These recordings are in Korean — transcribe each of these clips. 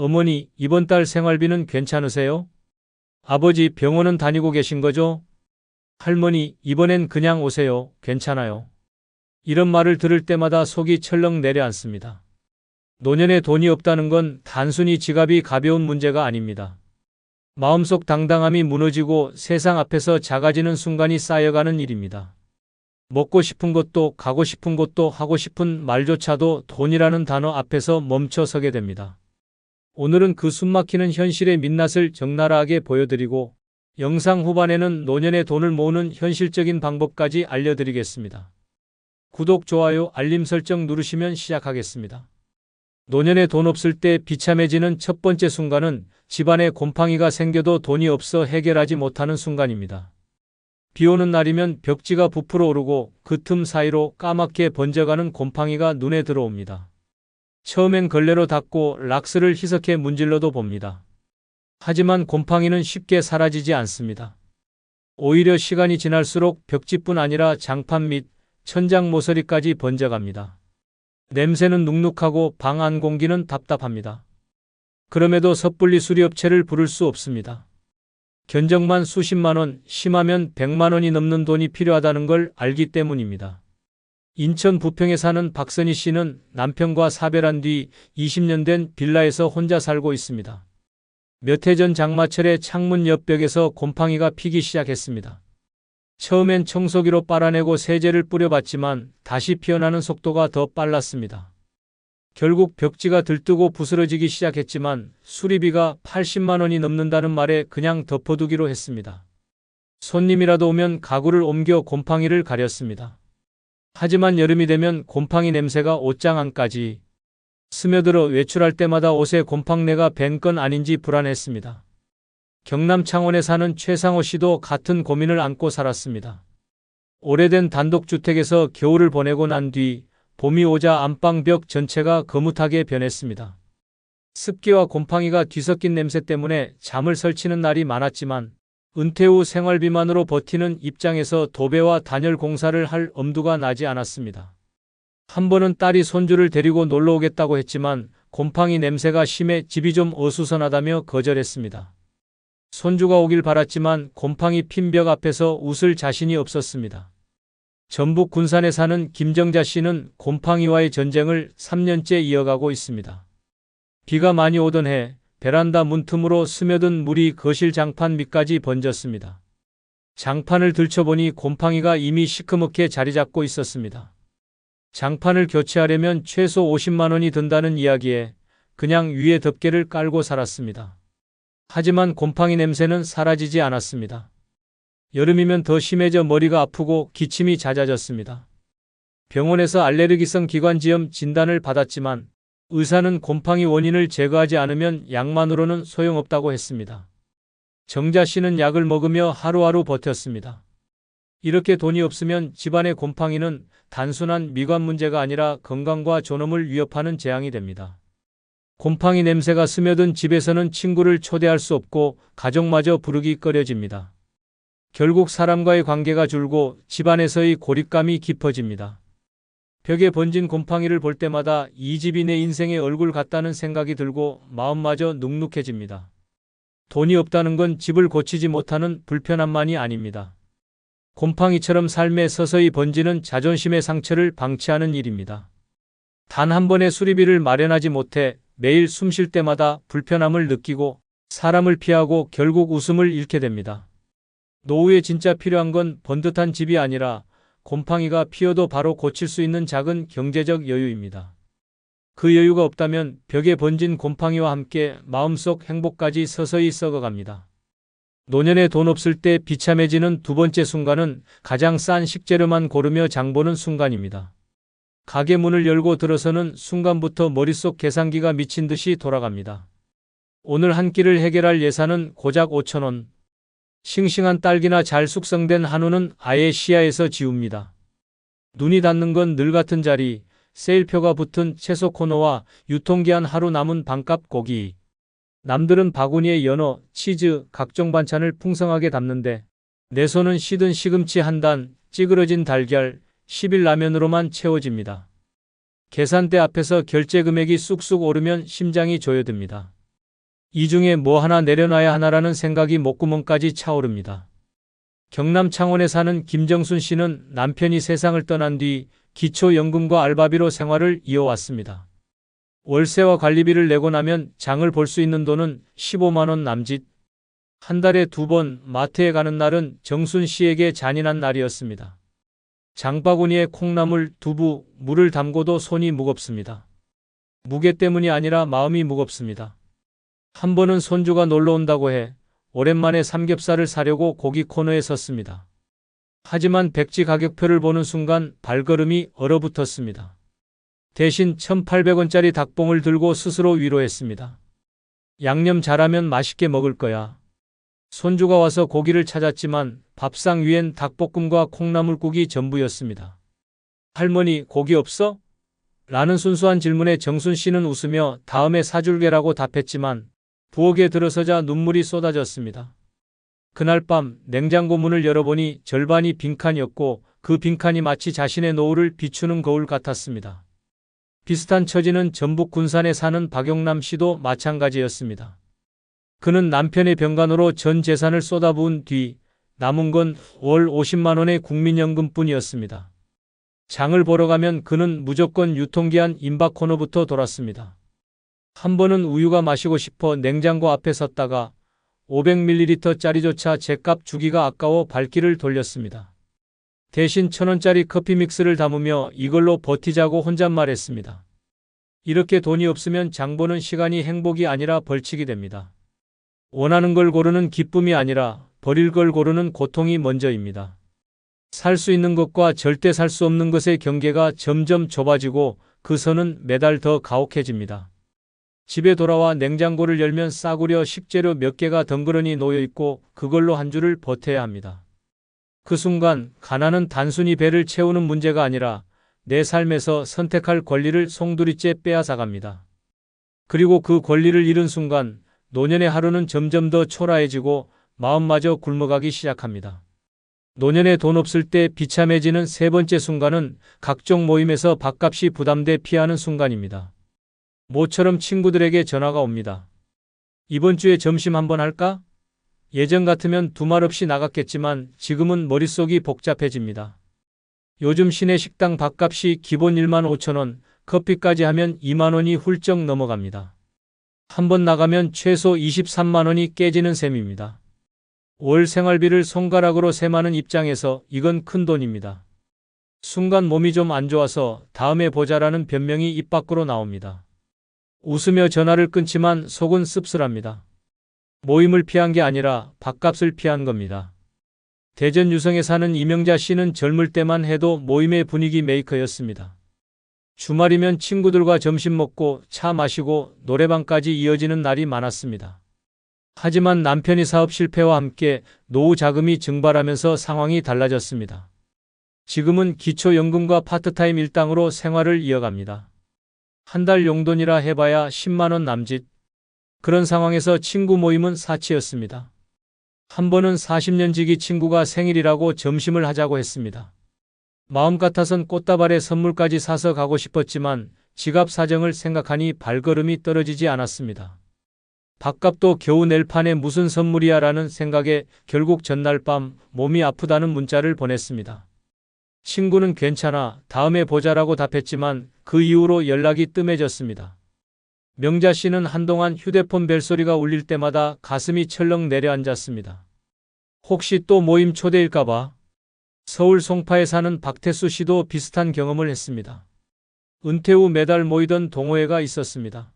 어머니, 이번 달 생활비는 괜찮으세요? 아버지, 병원은 다니고 계신 거죠? 할머니, 이번엔 그냥 오세요. 괜찮아요. 이런 말을 들을 때마다 속이 철렁 내려앉습니다. 노년에 돈이 없다는 건 단순히 지갑이 가벼운 문제가 아닙니다. 마음속 당당함이 무너지고 세상 앞에서 작아지는 순간이 쌓여가는 일입니다. 먹고 싶은 것도 가고 싶은 곳도 하고 싶은 말조차도 돈이라는 단어 앞에서 멈춰 서게 됩니다. 오늘은 그 숨막히는 현실의 민낯을 적나라하게 보여드리고 영상 후반에는 노년에 돈을 모으는 현실적인 방법까지 알려드리겠습니다. 구독, 좋아요, 알림 설정 누르시면 시작하겠습니다. 노년에 돈 없을 때 비참해지는 첫 번째 순간은 집안에 곰팡이가 생겨도 돈이 없어 해결하지 못하는 순간입니다. 비 오는 날이면 벽지가 부풀어 오르고 그 틈 사이로 까맣게 번져가는 곰팡이가 눈에 들어옵니다. 처음엔 걸레로 닦고 락스를 희석해 문질러도 봅니다. 하지만 곰팡이는 쉽게 사라지지 않습니다. 오히려 시간이 지날수록 벽지뿐 아니라 장판 및 천장 모서리까지 번져갑니다. 냄새는 눅눅하고 방 안 공기는 답답합니다. 그럼에도 섣불리 수리업체를 부를 수 없습니다. 견적만 수십만 원, 심하면 100만 원이 넘는 돈이 필요하다는 걸 알기 때문입니다. 인천 부평에 사는 박선희 씨는 남편과 사별한 뒤 20년 된 빌라에서 혼자 살고 있습니다. 몇 해 전 장마철에 창문 옆 벽에서 곰팡이가 피기 시작했습니다. 처음엔 청소기로 빨아내고 세제를 뿌려봤지만 다시 피어나는 속도가 더 빨랐습니다. 결국 벽지가 들뜨고 부스러지기 시작했지만 수리비가 80만 원이 넘는다는 말에 그냥 덮어두기로 했습니다. 손님이라도 오면 가구를 옮겨 곰팡이를 가렸습니다. 하지만 여름이 되면 곰팡이 냄새가 옷장 안까지 스며들어 외출할 때마다 옷에 곰팡내가 밴 건 아닌지 불안했습니다. 경남 창원에 사는 최상호 씨도 같은 고민을 안고 살았습니다. 오래된 단독주택에서 겨울을 보내고 난 뒤 봄이 오자 안방 벽 전체가 거뭇하게 변했습니다. 습기와 곰팡이가 뒤섞인 냄새 때문에 잠을 설치는 날이 많았지만 은퇴 후 생활비만으로 버티는 입장에서 도배와 단열 공사를 할 엄두가 나지 않았습니다. 한 번은 딸이 손주를 데리고 놀러 오겠다고 했지만 곰팡이 냄새가 심해 집이 좀 어수선하다며 거절했습니다. 손주가 오길 바랐지만 곰팡이 핀 벽 앞에서 웃을 자신이 없었습니다. 전북 군산에 사는 김정자 씨는 곰팡이와의 전쟁을 3년째 이어가고 있습니다. 비가 많이 오던 해 베란다 문틈으로 스며든 물이 거실 장판 밑까지 번졌습니다. 장판을 들춰보니 곰팡이가 이미 시커멓게 자리 잡고 있었습니다. 장판을 교체하려면 최소 50만 원이 든다는 이야기에 그냥 위에 덮개를 깔고 살았습니다. 하지만 곰팡이 냄새는 사라지지 않았습니다. 여름이면 더 심해져 머리가 아프고 기침이 잦아졌습니다. 병원에서 알레르기성 기관지염 진단을 받았지만 의사는 곰팡이 원인을 제거하지 않으면 약만으로는 소용없다고 했습니다. 정자 씨는 약을 먹으며 하루하루 버텼습니다. 이렇게 돈이 없으면 집안의 곰팡이는 단순한 미관 문제가 아니라 건강과 존엄을 위협하는 재앙이 됩니다. 곰팡이 냄새가 스며든 집에서는 친구를 초대할 수 없고 가족마저 부르기 꺼려집니다. 결국 사람과의 관계가 줄고 집안에서의 고립감이 깊어집니다. 벽에 번진 곰팡이를 볼 때마다 이 집이 내 인생의 얼굴 같다는 생각이 들고 마음마저 눅눅해집니다. 돈이 없다는 건 집을 고치지 못하는 불편함만이 아닙니다. 곰팡이처럼 삶에 서서히 번지는 자존심의 상처를 방치하는 일입니다. 단 한 번의 수리비를 마련하지 못해 매일 숨 쉴 때마다 불편함을 느끼고 사람을 피하고 결국 웃음을 잃게 됩니다. 노후에 진짜 필요한 건 번듯한 집이 아니라 곰팡이가 피어도 바로 고칠 수 있는 작은 경제적 여유입니다. 그 여유가 없다면 벽에 번진 곰팡이와 함께 마음속 행복까지 서서히 썩어갑니다. 노년에 돈 없을 때 비참해지는 두 번째 순간은 가장 싼 식재료만 고르며 장보는 순간입니다. 가게 문을 열고 들어서는 순간부터 머릿속 계산기가 미친 듯이 돌아갑니다. 오늘 한 끼를 해결할 예산은 고작 5천 원. 싱싱한 딸기나 잘 숙성된 한우는 아예 시야에서 지웁니다. 눈이 닿는 건 늘 같은 자리, 세일표가 붙은 채소 코너와 유통기한 하루 남은 반값 고기. 남들은 바구니에 연어, 치즈, 각종 반찬을 풍성하게 담는데 내 손은 시든 시금치 한 단, 찌그러진 달걀, 10일 라면으로만 채워집니다. 계산대 앞에서 결제 금액이 쑥쑥 오르면 심장이 조여듭니다. 이 중에 뭐 하나 내려놔야 하나라는 생각이 목구멍까지 차오릅니다. 경남 창원에 사는 김정순 씨는 남편이 세상을 떠난 뒤 기초연금과 알바비로 생활을 이어왔습니다. 월세와 관리비를 내고 나면 장을 볼 수 있는 돈은 15만 원 남짓. 한 달에 2번 마트에 가는 날은 정순 씨에게 잔인한 날이었습니다. 장바구니에 콩나물, 두부, 물을 담고도 손이 무겁습니다. 무게 때문이 아니라 마음이 무겁습니다. 한 번은 손주가 놀러 온다고 해 오랜만에 삼겹살을 사려고 고기 코너에 섰습니다. 하지만 백지 가격표를 보는 순간 발걸음이 얼어붙었습니다. 대신 1,800원짜리 닭봉을 들고 스스로 위로했습니다. 양념 잘하면 맛있게 먹을 거야. 손주가 와서 고기를 찾았지만 밥상 위엔 닭볶음과 콩나물국이 전부였습니다. 할머니, 고기 없어? 라는 순수한 질문에 정순 씨는 웃으며 다음에 사줄게라고 답했지만 부엌에 들어서자 눈물이 쏟아졌습니다. 그날 밤 냉장고 문을 열어보니 절반이 빈칸이었고 그 빈칸이 마치 자신의 노후를 비추는 거울 같았습니다. 비슷한 처지는 전북 군산에 사는 박용남 씨도 마찬가지였습니다. 그는 남편의 병간호로 전 재산을 쏟아부은 뒤 남은 건 월 50만 원의 국민연금뿐이었습니다. 장을 보러 가면 그는 무조건 유통기한 임박 코너부터 돌았습니다. 한 번은 우유가 마시고 싶어 냉장고 앞에 섰다가 500ml짜리조차 제값 주기가 아까워 발길을 돌렸습니다. 대신 1,000원짜리 커피 믹스를 담으며 이걸로 버티자고 혼잣말했습니다. 이렇게 돈이 없으면 장 보는 시간이 행복이 아니라 벌칙이 됩니다. 원하는 걸 고르는 기쁨이 아니라 버릴 걸 고르는 고통이 먼저입니다. 살 수 있는 것과 절대 살 수 없는 것의 경계가 점점 좁아지고 그 선은 매달 더 가혹해집니다. 집에 돌아와 냉장고를 열면 싸구려 식재료 몇 개가 덩그러니 놓여 있고 그걸로 한 주를 버텨야 합니다. 그 순간 가난은 단순히 배를 채우는 문제가 아니라 내 삶에서 선택할 권리를 송두리째 빼앗아갑니다. 그리고 그 권리를 잃은 순간 노년의 하루는 점점 더 초라해지고 마음마저 굶어가기 시작합니다. 노년에 돈 없을 때 비참해지는 세 번째 순간은 각종 모임에서 밥값이 부담돼 피하는 순간입니다. 모처럼 친구들에게 전화가 옵니다. 이번 주에 점심 한번 할까? 예전 같으면 두말 없이 나갔겠지만 지금은 머릿속이 복잡해집니다. 요즘 시내 식당 밥값이 기본 1만 5천 원, 커피까지 하면 2만 원이 훌쩍 넘어갑니다. 한번 나가면 최소 23만 원이 깨지는 셈입니다. 월 생활비를 손가락으로 셈하는 입장에서 이건 큰 돈입니다. 순간 몸이 좀 안 좋아서 다음에 보자라는 변명이 입 밖으로 나옵니다. 웃으며 전화를 끊지만 속은 씁쓸합니다. 모임을 피한 게 아니라 밥값을 피한 겁니다. 대전 유성에 사는 이명자 씨는 젊을 때만 해도 모임의 분위기 메이커였습니다. 주말이면 친구들과 점심 먹고 차 마시고 노래방까지 이어지는 날이 많았습니다. 하지만 남편이 사업 실패와 함께 노후 자금이 증발하면서 상황이 달라졌습니다. 지금은 기초연금과 파트타임 일당으로 생활을 이어갑니다. 한 달 용돈이라 해봐야 10만 원 남짓. 그런 상황에서 친구 모임은 사치였습니다. 한 번은 40년 지기 친구가 생일이라고 점심을 하자고 했습니다. 마음 같아선 꽃다발에 선물까지 사서 가고 싶었지만 지갑 사정을 생각하니 발걸음이 떨어지지 않았습니다. 밥값도 겨우 낼 판에 무슨 선물이야 라는 생각에 결국 전날 밤 몸이 아프다는 문자를 보냈습니다. 친구는 괜찮아, 다음에 보자라고 답했지만 그 이후로 연락이 뜸해졌습니다. 명자 씨는 한동안 휴대폰 벨소리가 울릴 때마다 가슴이 철렁 내려앉았습니다. 혹시 또 모임 초대일까봐. 서울 송파에 사는 박태수 씨도 비슷한 경험을 했습니다. 은퇴 후 매달 모이던 동호회가 있었습니다.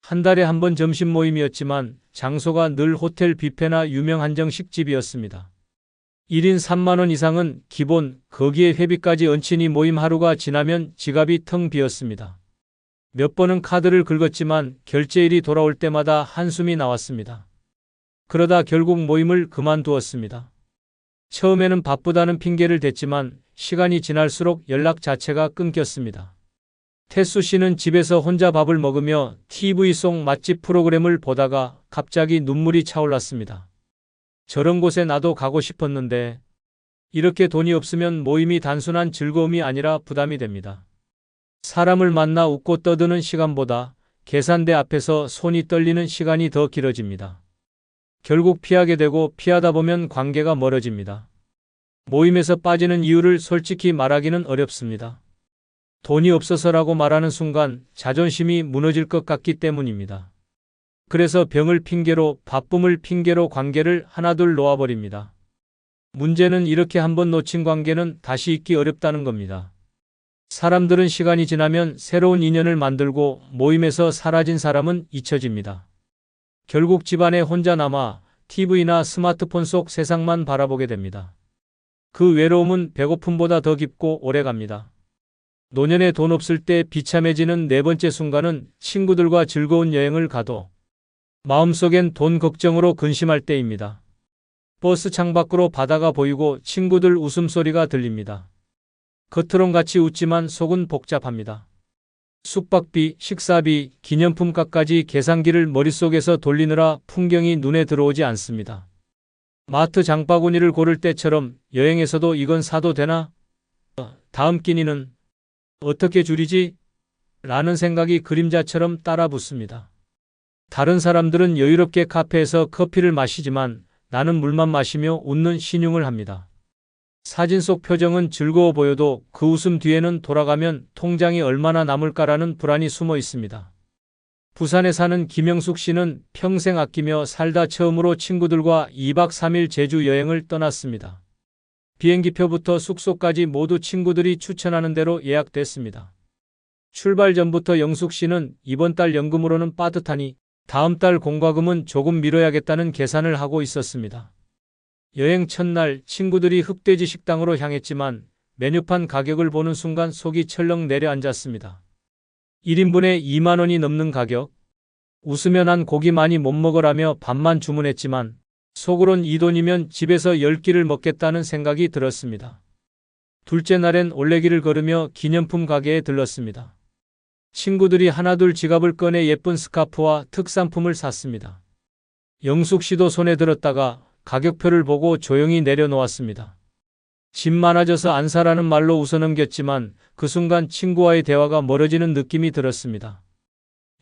한 달에 한 번 점심 모임이었지만 장소가 늘 호텔 뷔페나 유명 한정식집이었습니다. 1인 3만 원 이상은 기본, 거기에 회비까지 얹히니 모임 하루가 지나면 지갑이 텅 비었습니다. 몇 번은 카드를 긁었지만 결제일이 돌아올 때마다 한숨이 나왔습니다. 그러다 결국 모임을 그만두었습니다. 처음에는 바쁘다는 핑계를 댔지만 시간이 지날수록 연락 자체가 끊겼습니다. 태수 씨는 집에서 혼자 밥을 먹으며 TV 속 맛집 프로그램을 보다가 갑자기 눈물이 차올랐습니다. 저런 곳에 나도 가고 싶었는데 이렇게 돈이 없으면 모임이 단순한 즐거움이 아니라 부담이 됩니다. 사람을 만나 웃고 떠드는 시간보다 계산대 앞에서 손이 떨리는 시간이 더 길어집니다. 결국 피하게 되고 피하다 보면 관계가 멀어집니다. 모임에서 빠지는 이유를 솔직히 말하기는 어렵습니다. 돈이 없어서라고 말하는 순간 자존심이 무너질 것 같기 때문입니다. 그래서 병을 핑계로, 바쁨을 핑계로 관계를 하나둘 놓아버립니다. 문제는 이렇게 한번 놓친 관계는 다시 잇기 어렵다는 겁니다. 사람들은 시간이 지나면 새로운 인연을 만들고 모임에서 사라진 사람은 잊혀집니다. 결국 집안에 혼자 남아 TV나 스마트폰 속 세상만 바라보게 됩니다. 그 외로움은 배고픔보다 더 깊고 오래갑니다. 노년에 돈 없을 때 비참해지는 네 번째 순간은 친구들과 즐거운 여행을 가도 마음속엔 돈 걱정으로 근심할 때입니다. 버스 창밖으로 바다가 보이고 친구들 웃음소리가 들립니다. 겉으론 같이 웃지만 속은 복잡합니다. 숙박비, 식사비, 기념품값까지 계산기를 머릿속에서 돌리느라 풍경이 눈에 들어오지 않습니다. 마트 장바구니를 고를 때처럼 여행에서도 이건 사도 되나? 다음 끼니는 어떻게 줄이지? 라는 생각이 그림자처럼 따라붙습니다. 다른 사람들은 여유롭게 카페에서 커피를 마시지만 나는 물만 마시며 웃는 신용을 합니다. 사진 속 표정은 즐거워 보여도 그 웃음 뒤에는 돌아가면 통장이 얼마나 남을까라는 불안이 숨어 있습니다. 부산에 사는 김영숙 씨는 평생 아끼며 살다 처음으로 친구들과 2박 3일 제주 여행을 떠났습니다. 비행기표부터 숙소까지 모두 친구들이 추천하는 대로 예약됐습니다. 출발 전부터 영숙 씨는 이번 달 연금으로는 빠듯하니 다음 달 공과금은 조금 미뤄야겠다는 계산을 하고 있었습니다. 여행 첫날 친구들이 흑돼지 식당으로 향했지만 메뉴판 가격을 보는 순간 속이 철렁 내려앉았습니다. 1인분에 2만 원이 넘는 가격. 웃으며 난 고기 많이 못 먹으라며 밥만 주문했지만 속으론 이 돈이면 집에서 10끼를 먹겠다는 생각이 들었습니다. 둘째 날엔 올레길을 걸으며 기념품 가게에 들렀습니다. 친구들이 하나둘 지갑을 꺼내 예쁜 스카프와 특산품을 샀습니다. 영숙 씨도 손에 들었다가 가격표를 보고 조용히 내려놓았습니다. 집 많아져서 안 사라는 말로 웃어넘겼지만 그 순간 친구와의 대화가 멀어지는 느낌이 들었습니다.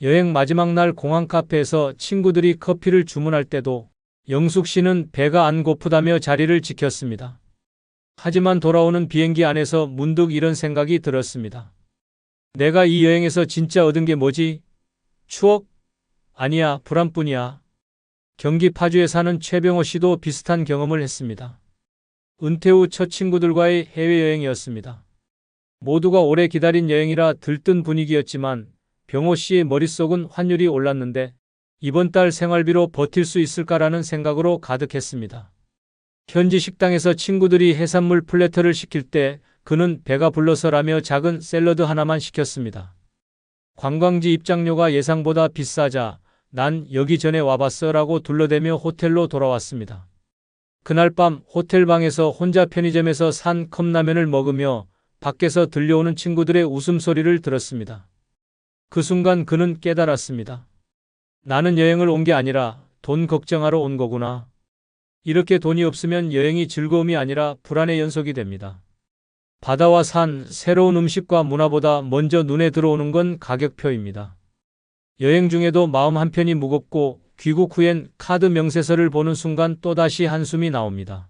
여행 마지막 날 공항 카페에서 친구들이 커피를 주문할 때도 영숙 씨는 배가 안 고프다며 자리를 지켰습니다. 하지만 돌아오는 비행기 안에서 문득 이런 생각이 들었습니다. 내가 이 여행에서 진짜 얻은 게 뭐지? 추억? 아니야, 불안뿐이야. 경기 파주에 사는 최병호 씨도 비슷한 경험을 했습니다. 은퇴 후 첫 친구들과의 해외여행이었습니다. 모두가 오래 기다린 여행이라 들뜬 분위기였지만 병호 씨의 머릿속은 환율이 올랐는데 이번 달 생활비로 버틸 수 있을까라는 생각으로 가득했습니다. 현지 식당에서 친구들이 해산물 플래터를 시킬 때 그는 배가 불러서라며 작은 샐러드 하나만 시켰습니다. 관광지 입장료가 예상보다 비싸자 난 여기 전에 와봤어 라고 둘러대며 호텔로 돌아왔습니다. 그날 밤 호텔 방에서 혼자 편의점에서 산 컵라면을 먹으며 밖에서 들려오는 친구들의 웃음소리를 들었습니다. 그 순간 그는 깨달았습니다. 나는 여행을 온 게 아니라 돈 걱정하러 온 거구나. 이렇게 돈이 없으면 여행이 즐거움이 아니라 불안의 연속이 됩니다. 바다와 산, 새로운 음식과 문화보다 먼저 눈에 들어오는 건 가격표입니다. 여행 중에도 마음 한편이 무겁고 귀국 후엔 카드 명세서를 보는 순간 또다시 한숨이 나옵니다.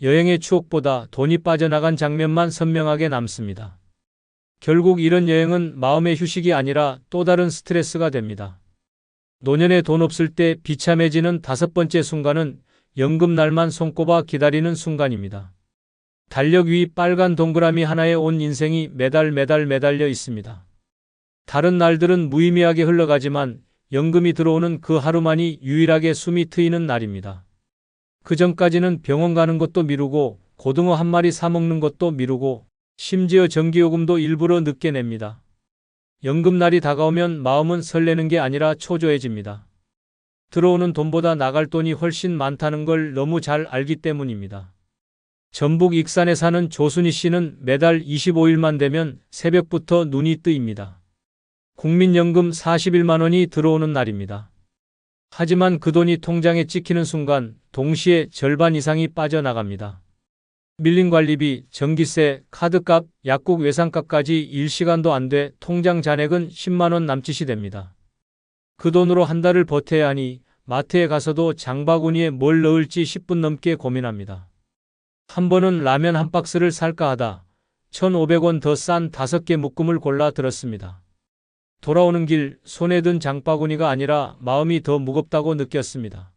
여행의 추억보다 돈이 빠져나간 장면만 선명하게 남습니다. 결국 이런 여행은 마음의 휴식이 아니라 또 다른 스트레스가 됩니다. 노년에 돈 없을 때 비참해지는 다섯 번째 순간은 연금날만 손꼽아 기다리는 순간입니다. 달력 위 빨간 동그라미 하나에 온 인생이 매달 매달려 있습니다. 다른 날들은 무의미하게 흘러가지만 연금이 들어오는 그 하루만이 유일하게 숨이 트이는 날입니다. 그 전까지는 병원 가는 것도 미루고 고등어 한 마리 사 먹는 것도 미루고 심지어 전기요금도 일부러 늦게 냅니다. 연금날이 다가오면 마음은 설레는 게 아니라 초조해집니다. 들어오는 돈보다 나갈 돈이 훨씬 많다는 걸 너무 잘 알기 때문입니다. 전북 익산에 사는 조순희 씨는 매달 25일만 되면 새벽부터 눈이 뜨입니다. 국민연금 41만 원이 들어오는 날입니다. 하지만 그 돈이 통장에 찍히는 순간 동시에 절반 이상이 빠져나갑니다. 밀린 관리비, 전기세, 카드값, 약국 외상값까지 일시간도 안 돼 통장 잔액은 10만 원 남짓이 됩니다. 그 돈으로 한 달을 버텨야 하니 마트에 가서도 장바구니에 뭘 넣을지 10분 넘게 고민합니다. 한 번은 라면 한 박스를 살까 하다 1,500원 더 싼 5개 묶음을 골라 들었습니다. 돌아오는 길 손에 든 장바구니가 아니라 마음이 더 무겁다고 느꼈습니다.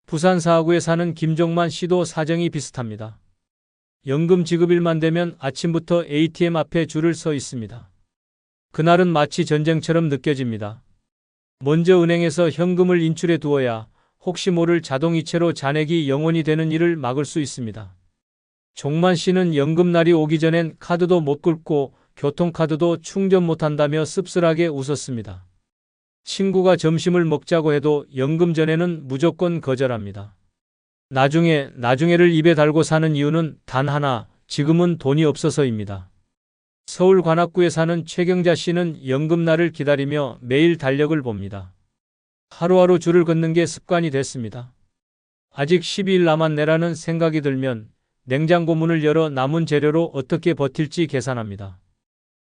부산 사구에 사는 김종만 씨도 사정이 비슷합니다. 연금 지급일만 되면 아침부터 ATM 앞에 줄을 서 있습니다. 그날은 마치 전쟁처럼 느껴집니다. 먼저 은행에서 현금을 인출해 두어야 혹시 모를 자동이체로 잔액이 0원이 되는 일을 막을 수 있습니다. 종만 씨는 연금날이 오기 전엔 카드도 못 긁고 교통카드도 충전 못한다며 씁쓸하게 웃었습니다. 친구가 점심을 먹자고 해도 연금 전에는 무조건 거절합니다. 나중에를 입에 달고 사는 이유는 단 하나, 지금은 돈이 없어서입니다. 서울 관악구에 사는 최경자 씨는 연금날을 기다리며 매일 달력을 봅니다. 하루하루 줄을 긋는 게 습관이 됐습니다. 아직 12일 남았네라는 생각이 들면 냉장고 문을 열어 남은 재료로 어떻게 버틸지 계산합니다.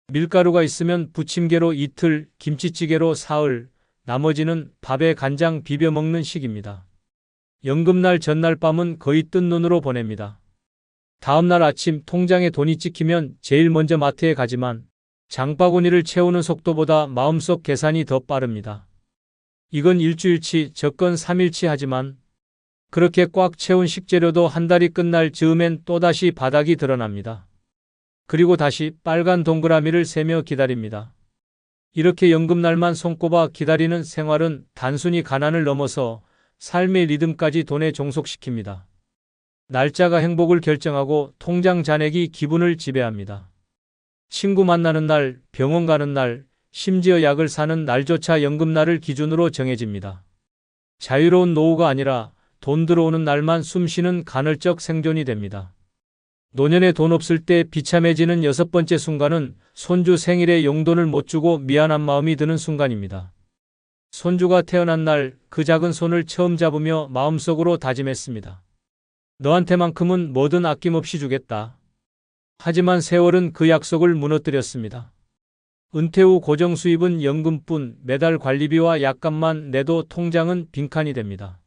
밀가루가 있으면 부침개로 이틀, 김치찌개로 사흘, 나머지는 밥에 간장 비벼 먹는 식입니다. 연금날 전날 밤은 거의 뜬 눈으로 보냅니다. 다음날 아침 통장에 돈이 찍히면 제일 먼저 마트에 가지만 장바구니를 채우는 속도보다 마음속 계산이 더 빠릅니다. 이건 일주일치, 저건 3일치 하지만 그렇게 꽉 채운 식재료도 한 달이 끝날 즈음엔 또다시 바닥이 드러납니다. 그리고 다시 빨간 동그라미를 세며 기다립니다. 이렇게 연금날만 손꼽아 기다리는 생활은 단순히 가난을 넘어서 삶의 리듬까지 돈에 종속시킵니다. 날짜가 행복을 결정하고 통장 잔액이 기분을 지배합니다. 친구 만나는 날, 병원 가는 날, 심지어 약을 사는 날조차 연금날을 기준으로 정해집니다. 자유로운 노후가 아니라 돈 들어오는 날만 숨쉬는 간헐적 생존이 됩니다. 노년에 돈 없을 때 비참해지는 6번째 순간은 손주 생일에 용돈을 못 주고 미안한 마음이 드는 순간입니다. 손주가 태어난 날 그 작은 손을 처음 잡으며 마음속으로 다짐했습니다. 너한테만큼은 뭐든 아낌없이 주겠다. 하지만 세월은 그 약속을 무너뜨렸습니다. 은퇴 후 고정 수입은 연금뿐, 매달 관리비와 약값만 내도 통장은 빈칸이 됩니다.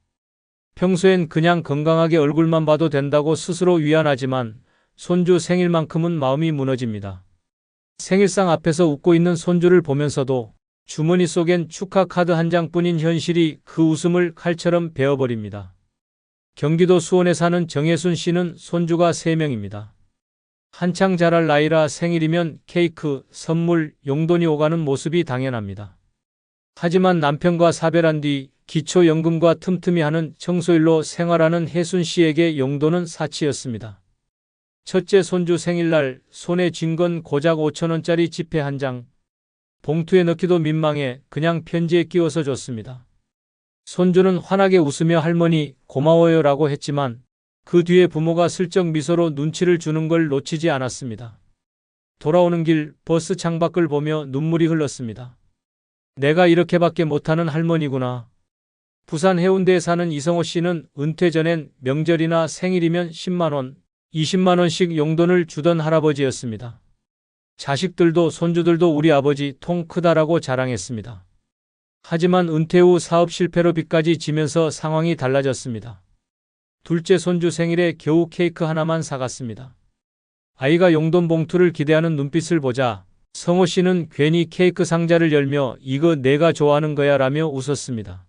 평소엔 그냥 건강하게 얼굴만 봐도 된다고 스스로 위안하지만 손주 생일만큼은 마음이 무너집니다. 생일상 앞에서 웃고 있는 손주를 보면서도 주머니 속엔 축하 카드 한 장뿐인 현실이 그 웃음을 칼처럼 베어버립니다. 경기도 수원에 사는 정혜순 씨는 손주가 3명입니다. 한창 자랄 나이라 생일이면 케이크, 선물, 용돈이 오가는 모습이 당연합니다. 하지만 남편과 사별한 뒤 기초연금과 틈틈이 하는 청소일로 생활하는 혜순 씨에게 용돈은 사치였습니다. 첫째 손주 생일날 손에 쥔 건 고작 5,000원짜리 지폐 한 장. 봉투에 넣기도 민망해 그냥 편지에 끼워서 줬습니다. 손주는 환하게 웃으며 할머니 고마워요 라고 했지만 그 뒤에 부모가 슬쩍 미소로 눈치를 주는 걸 놓치지 않았습니다. 돌아오는 길 버스 창밖을 보며 눈물이 흘렀습니다. 내가 이렇게밖에 못하는 할머니구나. 부산 해운대에 사는 이성호 씨는 은퇴 전엔 명절이나 생일이면 10만 원, 20만 원씩 용돈을 주던 할아버지였습니다. 자식들도 손주들도 우리 아버지 통 크다라고 자랑했습니다. 하지만 은퇴 후 사업 실패로 빚까지 지면서 상황이 달라졌습니다. 둘째 손주 생일에 겨우 케이크 하나만 사갔습니다. 아이가 용돈 봉투를 기대하는 눈빛을 보자 성호 씨는 괜히 케이크 상자를 열며 이거 내가 좋아하는 거야 라며 웃었습니다.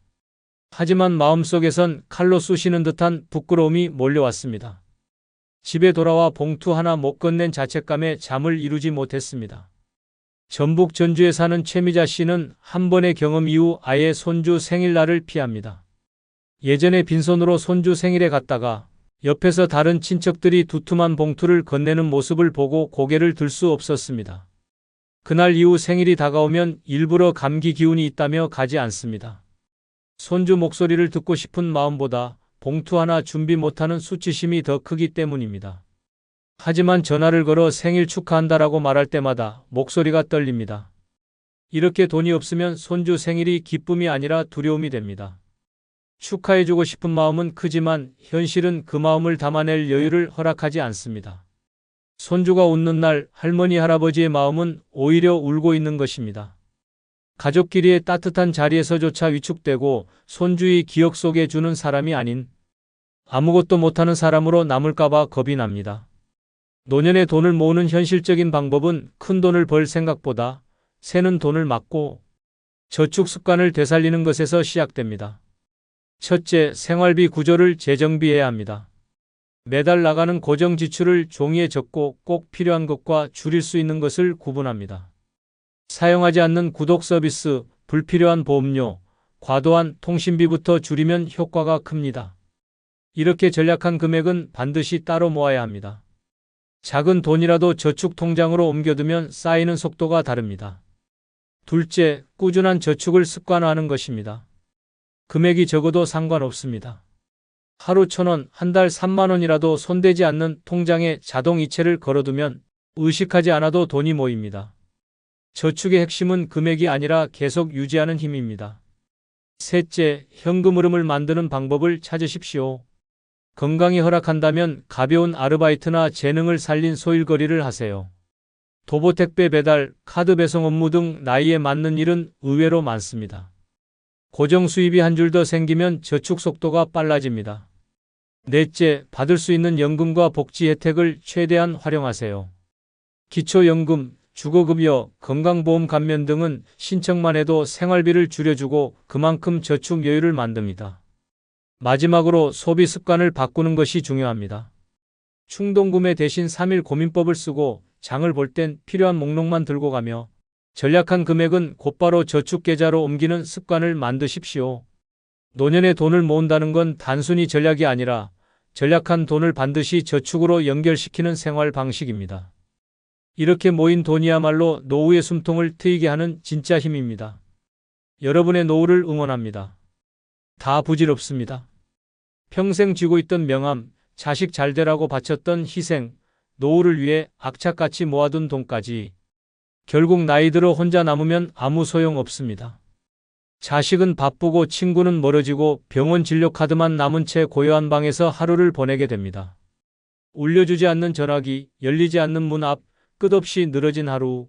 하지만 마음속에선 칼로 쑤시는 듯한 부끄러움이 몰려왔습니다. 집에 돌아와 봉투 하나 못 건넨 자책감에 잠을 이루지 못했습니다. 전북 전주에 사는 최미자 씨는 한 번의 경험 이후 아예 손주 생일날을 피합니다. 예전에 빈손으로 손주 생일에 갔다가 옆에서 다른 친척들이 두툼한 봉투를 건네는 모습을 보고 고개를 들 수 없었습니다. 그날 이후 생일이 다가오면 일부러 감기 기운이 있다며 가지 않습니다. 손주 목소리를 듣고 싶은 마음보다 봉투 하나 준비 못하는 수치심이 더 크기 때문입니다. 하지만 전화를 걸어 생일 축하한다라고 말할 때마다 목소리가 떨립니다. 이렇게 돈이 없으면 손주 생일이 기쁨이 아니라 두려움이 됩니다. 축하해주고 싶은 마음은 크지만 현실은 그 마음을 담아낼 여유를 허락하지 않습니다. 손주가 웃는 날 할머니 할아버지의 마음은 오히려 울고 있는 것입니다. 가족끼리의 따뜻한 자리에서조차 위축되고 손주의 기억 속에 주는 사람이 아닌 아무것도 못하는 사람으로 남을까봐 겁이 납니다. 노년에 돈을 모으는 현실적인 방법은 큰 돈을 벌 생각보다 새는 돈을 막고 저축 습관을 되살리는 것에서 시작됩니다. 첫째, 생활비 구조를 재정비해야 합니다. 매달 나가는 고정 지출을 종이에 적고 꼭 필요한 것과 줄일 수 있는 것을 구분합니다. 사용하지 않는 구독 서비스, 불필요한 보험료, 과도한 통신비부터 줄이면 효과가 큽니다. 이렇게 절약한 금액은 반드시 따로 모아야 합니다. 작은 돈이라도 저축 통장으로 옮겨두면 쌓이는 속도가 다릅니다. 둘째, 꾸준한 저축을 습관화하는 것입니다. 금액이 적어도 상관없습니다. 하루 1,000원, 한 달 3만 원이라도 손대지 않는 통장에 자동 이체를 걸어두면 의식하지 않아도 돈이 모입니다. 저축의 핵심은 금액이 아니라 계속 유지하는 힘입니다. 셋째, 현금 흐름을 만드는 방법을 찾으십시오. 건강이 허락한다면 가벼운 아르바이트나 재능을 살린 소일거리를 하세요. 도보 택배 배달, 카드 배송 업무 등 나이에 맞는 일은 의외로 많습니다. 고정 수입이 한 줄 더 생기면 저축 속도가 빨라집니다. 넷째, 받을 수 있는 연금과 복지 혜택을 최대한 활용하세요. 기초연금, 주거급여, 건강보험 감면 등은 신청만 해도 생활비를 줄여주고 그만큼 저축 여유를 만듭니다. 마지막으로 소비 습관을 바꾸는 것이 중요합니다. 충동구매 대신 3일 고민법을 쓰고 장을 볼 땐 필요한 목록만 들고 가며 전략한 금액은 곧바로 저축 계좌로 옮기는 습관을 만드십시오. 노년에 돈을 모은다는 건 단순히 전략이 아니라 전략한 돈을 반드시 저축으로 연결시키는 생활 방식입니다. 이렇게 모인 돈이야말로 노후의 숨통을 트이게 하는 진짜 힘입니다. 여러분의 노후를 응원합니다. 다 부질없습니다. 평생 쥐고 있던 명함, 자식 잘 되라고 바쳤던 희생, 노후를 위해 악착같이 모아둔 돈까지 결국 나이 들어 혼자 남으면 아무 소용 없습니다. 자식은 바쁘고 친구는 멀어지고 병원 진료 카드만 남은 채 고요한 방에서 하루를 보내게 됩니다. 울려주지 않는 전화기, 열리지 않는 문 앞, 끝없이 늘어진 하루.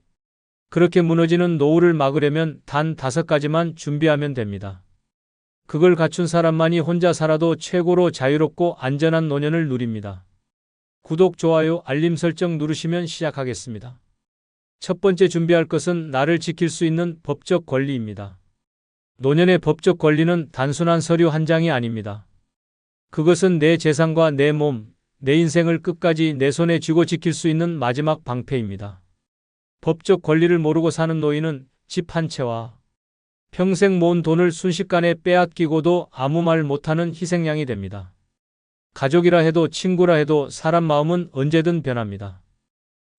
그렇게 무너지는 노후를 막으려면 단 5가지만 준비하면 됩니다. 그걸 갖춘 사람만이 혼자 살아도 최고로 자유롭고 안전한 노년을 누립니다. 구독, 좋아요, 알림 설정 누르시면 시작하겠습니다. 첫 번째 준비할 것은 나를 지킬 수 있는 법적 권리입니다. 노년의 법적 권리는 단순한 서류 한 장이 아닙니다. 그것은 내 재산과 내 몸, 내 인생을 끝까지 내 손에 쥐고 지킬 수 있는 마지막 방패입니다. 법적 권리를 모르고 사는 노인은 집 한 채와 평생 모은 돈을 순식간에 빼앗기고도 아무 말 못하는 희생양이 됩니다. 가족이라 해도 친구라 해도 사람 마음은 언제든 변합니다.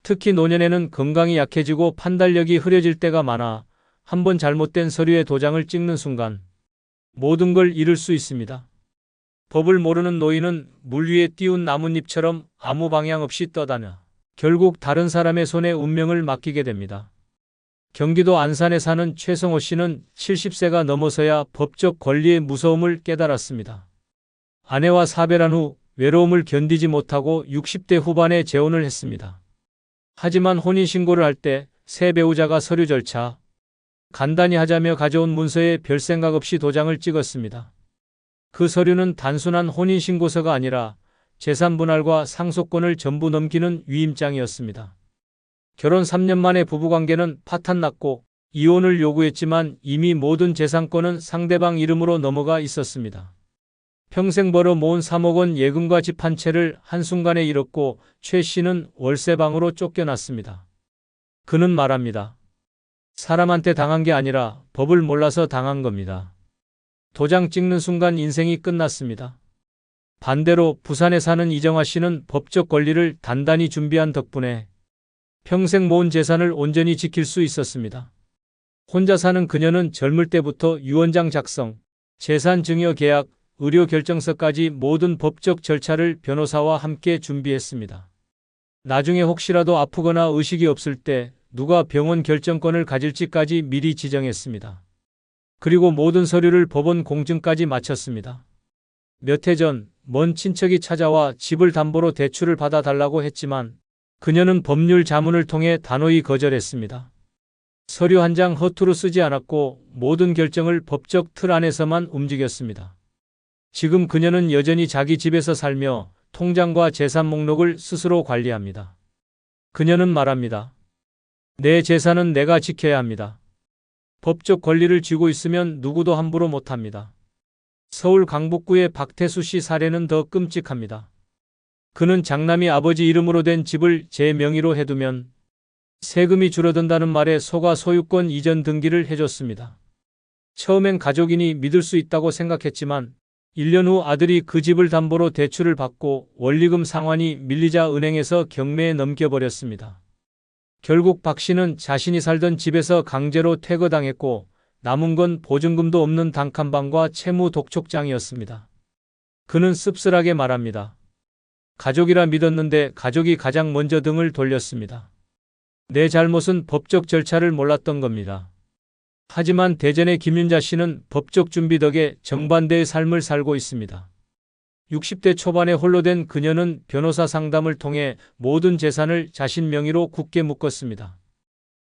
특히 노년에는 건강이 약해지고 판단력이 흐려질 때가 많아 한번 잘못된 서류에 도장을 찍는 순간 모든 걸 잃을 수 있습니다. 법을 모르는 노인은 물 위에 띄운 나뭇잎처럼 아무 방향 없이 떠다녀 결국 다른 사람의 손에 운명을 맡기게 됩니다. 경기도 안산에 사는 최성호 씨는 70세가 넘어서야 법적 권리의 무서움을 깨달았습니다. 아내와 사별한 후 외로움을 견디지 못하고 60대 후반에 재혼을 했습니다. 하지만 혼인신고를 할 때 새 배우자가 서류 절차 간단히 하자며 가져온 문서에 별 생각 없이 도장을 찍었습니다. 그 서류는 단순한 혼인신고서가 아니라 재산 분할과 상속권을 전부 넘기는 위임장이었습니다. 결혼 3년 만에 부부관계는 파탄났고 이혼을 요구했지만 이미 모든 재산권은 상대방 이름으로 넘어가 있었습니다. 평생 벌어 모은 3억 원 예금과 집 한 채를 한순간에 잃었고 최 씨는 월세방으로 쫓겨났습니다. 그는 말합니다. 사람한테 당한 게 아니라 법을 몰라서 당한 겁니다. 도장 찍는 순간 인생이 끝났습니다. 반대로 부산에 사는 이정화 씨는 법적 권리를 단단히 준비한 덕분에 평생 모은 재산을 온전히 지킬 수 있었습니다. 혼자 사는 그녀는 젊을 때부터 유언장 작성, 재산 증여 계약, 의료 결정서까지 모든 법적 절차를 변호사와 함께 준비했습니다. 나중에 혹시라도 아프거나 의식이 없을 때 누가 병원 결정권을 가질지까지 미리 지정했습니다. 그리고 모든 서류를 법원 공증까지 마쳤습니다. 몇 해 전 먼 친척이 찾아와 집을 담보로 대출을 받아달라고 했지만 그녀는 법률 자문을 통해 단호히 거절했습니다. 서류 한 장 허투루 쓰지 않았고 모든 결정을 법적 틀 안에서만 움직였습니다. 지금 그녀는 여전히 자기 집에서 살며 통장과 재산 목록을 스스로 관리합니다. 그녀는 말합니다. 내 재산은 내가 지켜야 합니다. 법적 권리를 쥐고 있으면 누구도 함부로 못합니다. 서울 강북구의 박태수 씨 사례는 더 끔찍합니다. 그는 장남이 아버지 이름으로 된 집을 제 명의로 해두면 세금이 줄어든다는 말에 속아 소유권 이전 등기를 해줬습니다. 처음엔 가족이니 믿을 수 있다고 생각했지만 1년 후 아들이 그 집을 담보로 대출을 받고 원리금 상환이 밀리자 은행에서 경매에 넘겨버렸습니다. 결국 박 씨는 자신이 살던 집에서 강제로 퇴거당했고 남은 건 보증금도 없는 단칸방과 채무 독촉장이었습니다. 그는 씁쓸하게 말합니다. 가족이라 믿었는데 가족이 가장 먼저 등을 돌렸습니다. 내 잘못은 법적 절차를 몰랐던 겁니다. 하지만 대전의 김윤자 씨는 법적 준비 덕에 정반대의 삶을 살고 있습니다. 60대 초반에 홀로 된 그녀는 변호사 상담을 통해 모든 재산을 자신 명의로 굳게 묶었습니다.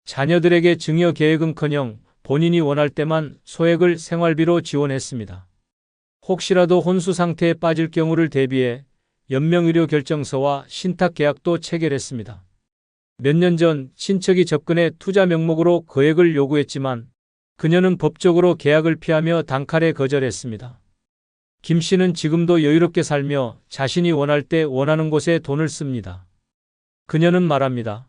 자녀들에게 증여 계획은커녕 본인이 원할 때만 소액을 생활비로 지원했습니다. 혹시라도 혼수 상태에 빠질 경우를 대비해 연명의료 결정서와 신탁 계약도 체결했습니다. 몇 년 전 친척이 접근해 투자 명목으로 거액을 요구했지만 그녀는 법적으로 계약을 피하며 단칼에 거절했습니다. 김 씨는 지금도 여유롭게 살며 자신이 원할 때 원하는 곳에 돈을 씁니다. 그녀는 말합니다.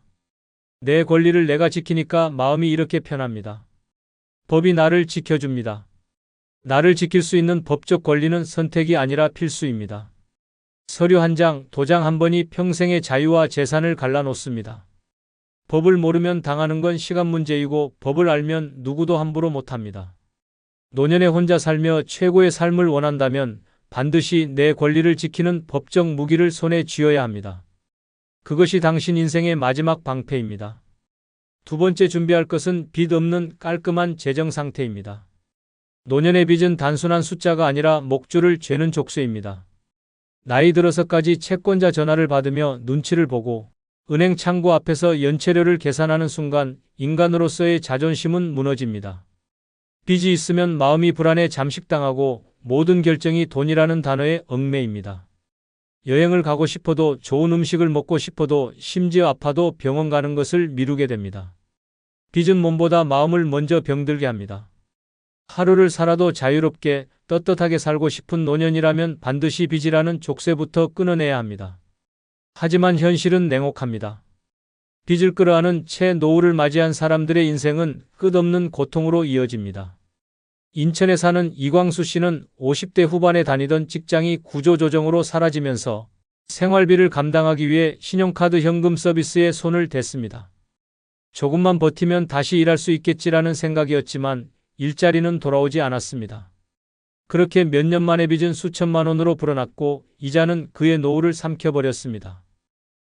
내 권리를 내가 지키니까 마음이 이렇게 편합니다. 법이 나를 지켜줍니다. 나를 지킬 수 있는 법적 권리는 선택이 아니라 필수입니다. 서류 한 장, 도장 한 번이 평생의 자유와 재산을 갈라놓습니다. 법을 모르면 당하는 건 시간 문제이고 법을 알면 누구도 함부로 못합니다. 노년에 혼자 살며 최고의 삶을 원한다면 반드시 내 권리를 지키는 법적 무기를 손에 쥐어야 합니다. 그것이 당신 인생의 마지막 방패입니다. 두 번째 준비할 것은 빚 없는 깔끔한 재정 상태입니다. 노년의 빚은 단순한 숫자가 아니라 목줄을 죄는 족쇄입니다. 나이 들어서까지 채권자 전화를 받으며 눈치를 보고 은행 창구 앞에서 연체료를 계산하는 순간 인간으로서의 자존심은 무너집니다. 빚이 있으면 마음이 불안해 잠식당하고 모든 결정이 돈이라는 단어에 얽매입니다. 여행을 가고 싶어도 좋은 음식을 먹고 싶어도 심지어 아파도 병원 가는 것을 미루게 됩니다. 빚은 몸보다 마음을 먼저 병들게 합니다. 하루를 살아도 자유롭게 떳떳하게 살고 싶은 노년이라면 반드시 빚이라는 족쇄부터 끊어내야 합니다. 하지만 현실은 냉혹합니다. 빚을 끌어안은 채 노후를 맞이한 사람들의 인생은 끝없는 고통으로 이어집니다. 인천에 사는 이광수 씨는 50대 후반에 다니던 직장이 구조조정으로 사라지면서 생활비를 감당하기 위해 신용카드 현금 서비스에 손을 댔습니다. 조금만 버티면 다시 일할 수 있겠지라는 생각이었지만 일자리는 돌아오지 않았습니다. 그렇게 몇 년 만에 빚은 수천만 원으로 불어났고 이자는 그의 노후를 삼켜버렸습니다.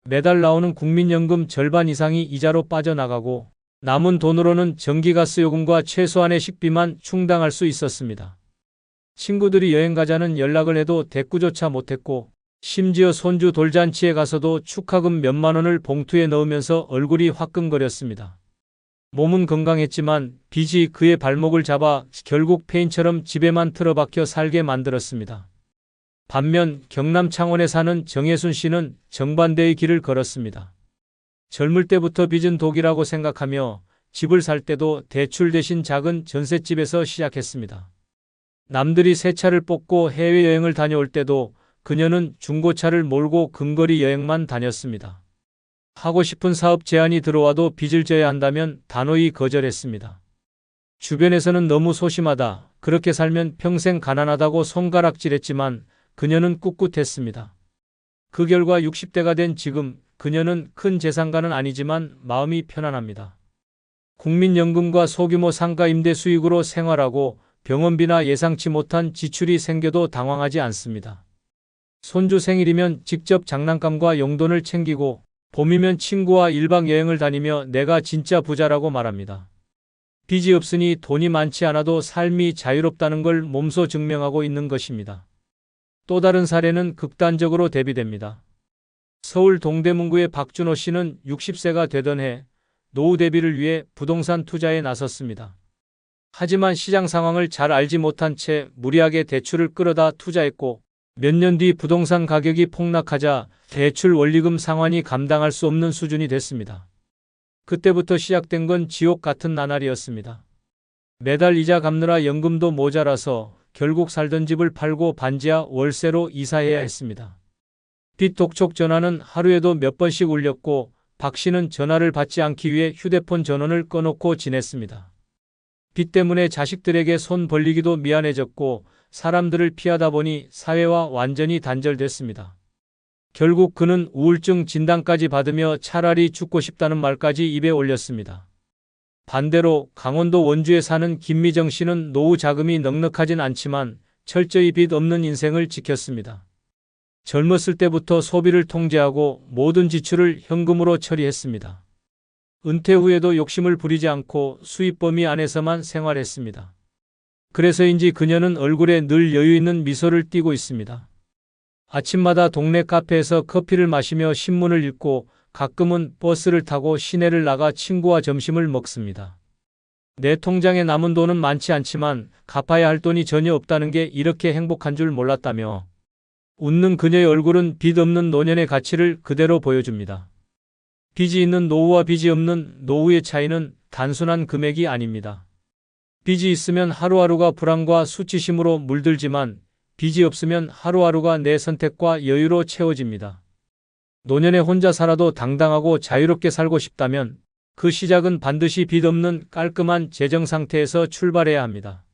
매달 나오는 국민연금 절반 이상이 이자로 빠져나가고 남은 돈으로는 전기가스요금과 최소한의 식비만 충당할 수 있었습니다. 친구들이 여행 가자는 연락을 해도 대꾸조차 못했고 심지어 손주 돌잔치에 가서도 축하금 몇만 원을 봉투에 넣으면서 얼굴이 화끈거렸습니다. 몸은 건강했지만 빚이 그의 발목을 잡아 결국 폐인처럼 집에만 틀어박혀 살게 만들었습니다. 반면 경남 창원에 사는 정혜순 씨는 정반대의 길을 걸었습니다. 젊을 때부터 빚은 독이라고 생각하며 집을 살 때도 대출 대신 작은 전셋집에서 시작했습니다. 남들이 새 차를 뽑고 해외여행을 다녀올 때도 그녀는 중고차를 몰고 근거리 여행만 다녔습니다. 하고 싶은 사업 제안이 들어와도 빚을 져야 한다면 단호히 거절했습니다. 주변에서는 너무 소심하다, 그렇게 살면 평생 가난하다고 손가락질했지만 그녀는 꿋꿋했습니다. 그 결과 60대가 된 지금 그녀는 큰 재산가는 아니지만 마음이 편안합니다. 국민연금과 소규모 상가 임대 수익으로 생활하고 병원비나 예상치 못한 지출이 생겨도 당황하지 않습니다. 손주 생일이면 직접 장난감과 용돈을 챙기고 봄이면 친구와 1박 여행을 다니며 내가 진짜 부자라고 말합니다. 빚이 없으니 돈이 많지 않아도 삶이 자유롭다는 걸 몸소 증명하고 있는 것입니다. 또 다른 사례는 극단적으로 대비됩니다. 서울 동대문구의 박준호 씨는 60세가 되던 해 노후 대비를 위해 부동산 투자에 나섰습니다. 하지만 시장 상황을 잘 알지 못한 채 무리하게 대출을 끌어다 투자했고 몇 년 뒤 부동산 가격이 폭락하자 대출 원리금 상환이 감당할 수 없는 수준이 됐습니다. 그때부터 시작된 건 지옥 같은 나날이었습니다. 매달 이자 갚느라 연금도 모자라서 결국 살던 집을 팔고 반지하 월세로 이사해야 했습니다. 빚 독촉 전화는 하루에도 몇 번씩 울렸고 박 씨는 전화를 받지 않기 위해 휴대폰 전원을 꺼놓고 지냈습니다. 빚 때문에 자식들에게 손 벌리기도 미안해졌고 사람들을 피하다 보니 사회와 완전히 단절됐습니다. 결국 그는 우울증 진단까지 받으며 차라리 죽고 싶다는 말까지 입에 올렸습니다. 반대로 강원도 원주에 사는 김미정 씨는 노후 자금이 넉넉하진 않지만 철저히 빚 없는 인생을 지켰습니다. 젊었을 때부터 소비를 통제하고 모든 지출을 현금으로 처리했습니다. 은퇴 후에도 욕심을 부리지 않고 수입 범위 안에서만 생활했습니다. 그래서인지 그녀는 얼굴에 늘 여유 있는 미소를 띠고 있습니다. 아침마다 동네 카페에서 커피를 마시며 신문을 읽고 가끔은 버스를 타고 시내를 나가 친구와 점심을 먹습니다. 내 통장에 남은 돈은 많지 않지만 갚아야 할 돈이 전혀 없다는 게 이렇게 행복한 줄 몰랐다며 웃는 그녀의 얼굴은 빚 없는 노년의 가치를 그대로 보여줍니다. 빚이 있는 노후와 빚이 없는 노후의 차이는 단순한 금액이 아닙니다. 빚이 있으면 하루하루가 불안과 수치심으로 물들지만 빚이 없으면 하루하루가 내 선택과 여유로 채워집니다. 노년에 혼자 살아도 당당하고 자유롭게 살고 싶다면 그 시작은 반드시 빚 없는 깔끔한 재정 상태에서 출발해야 합니다.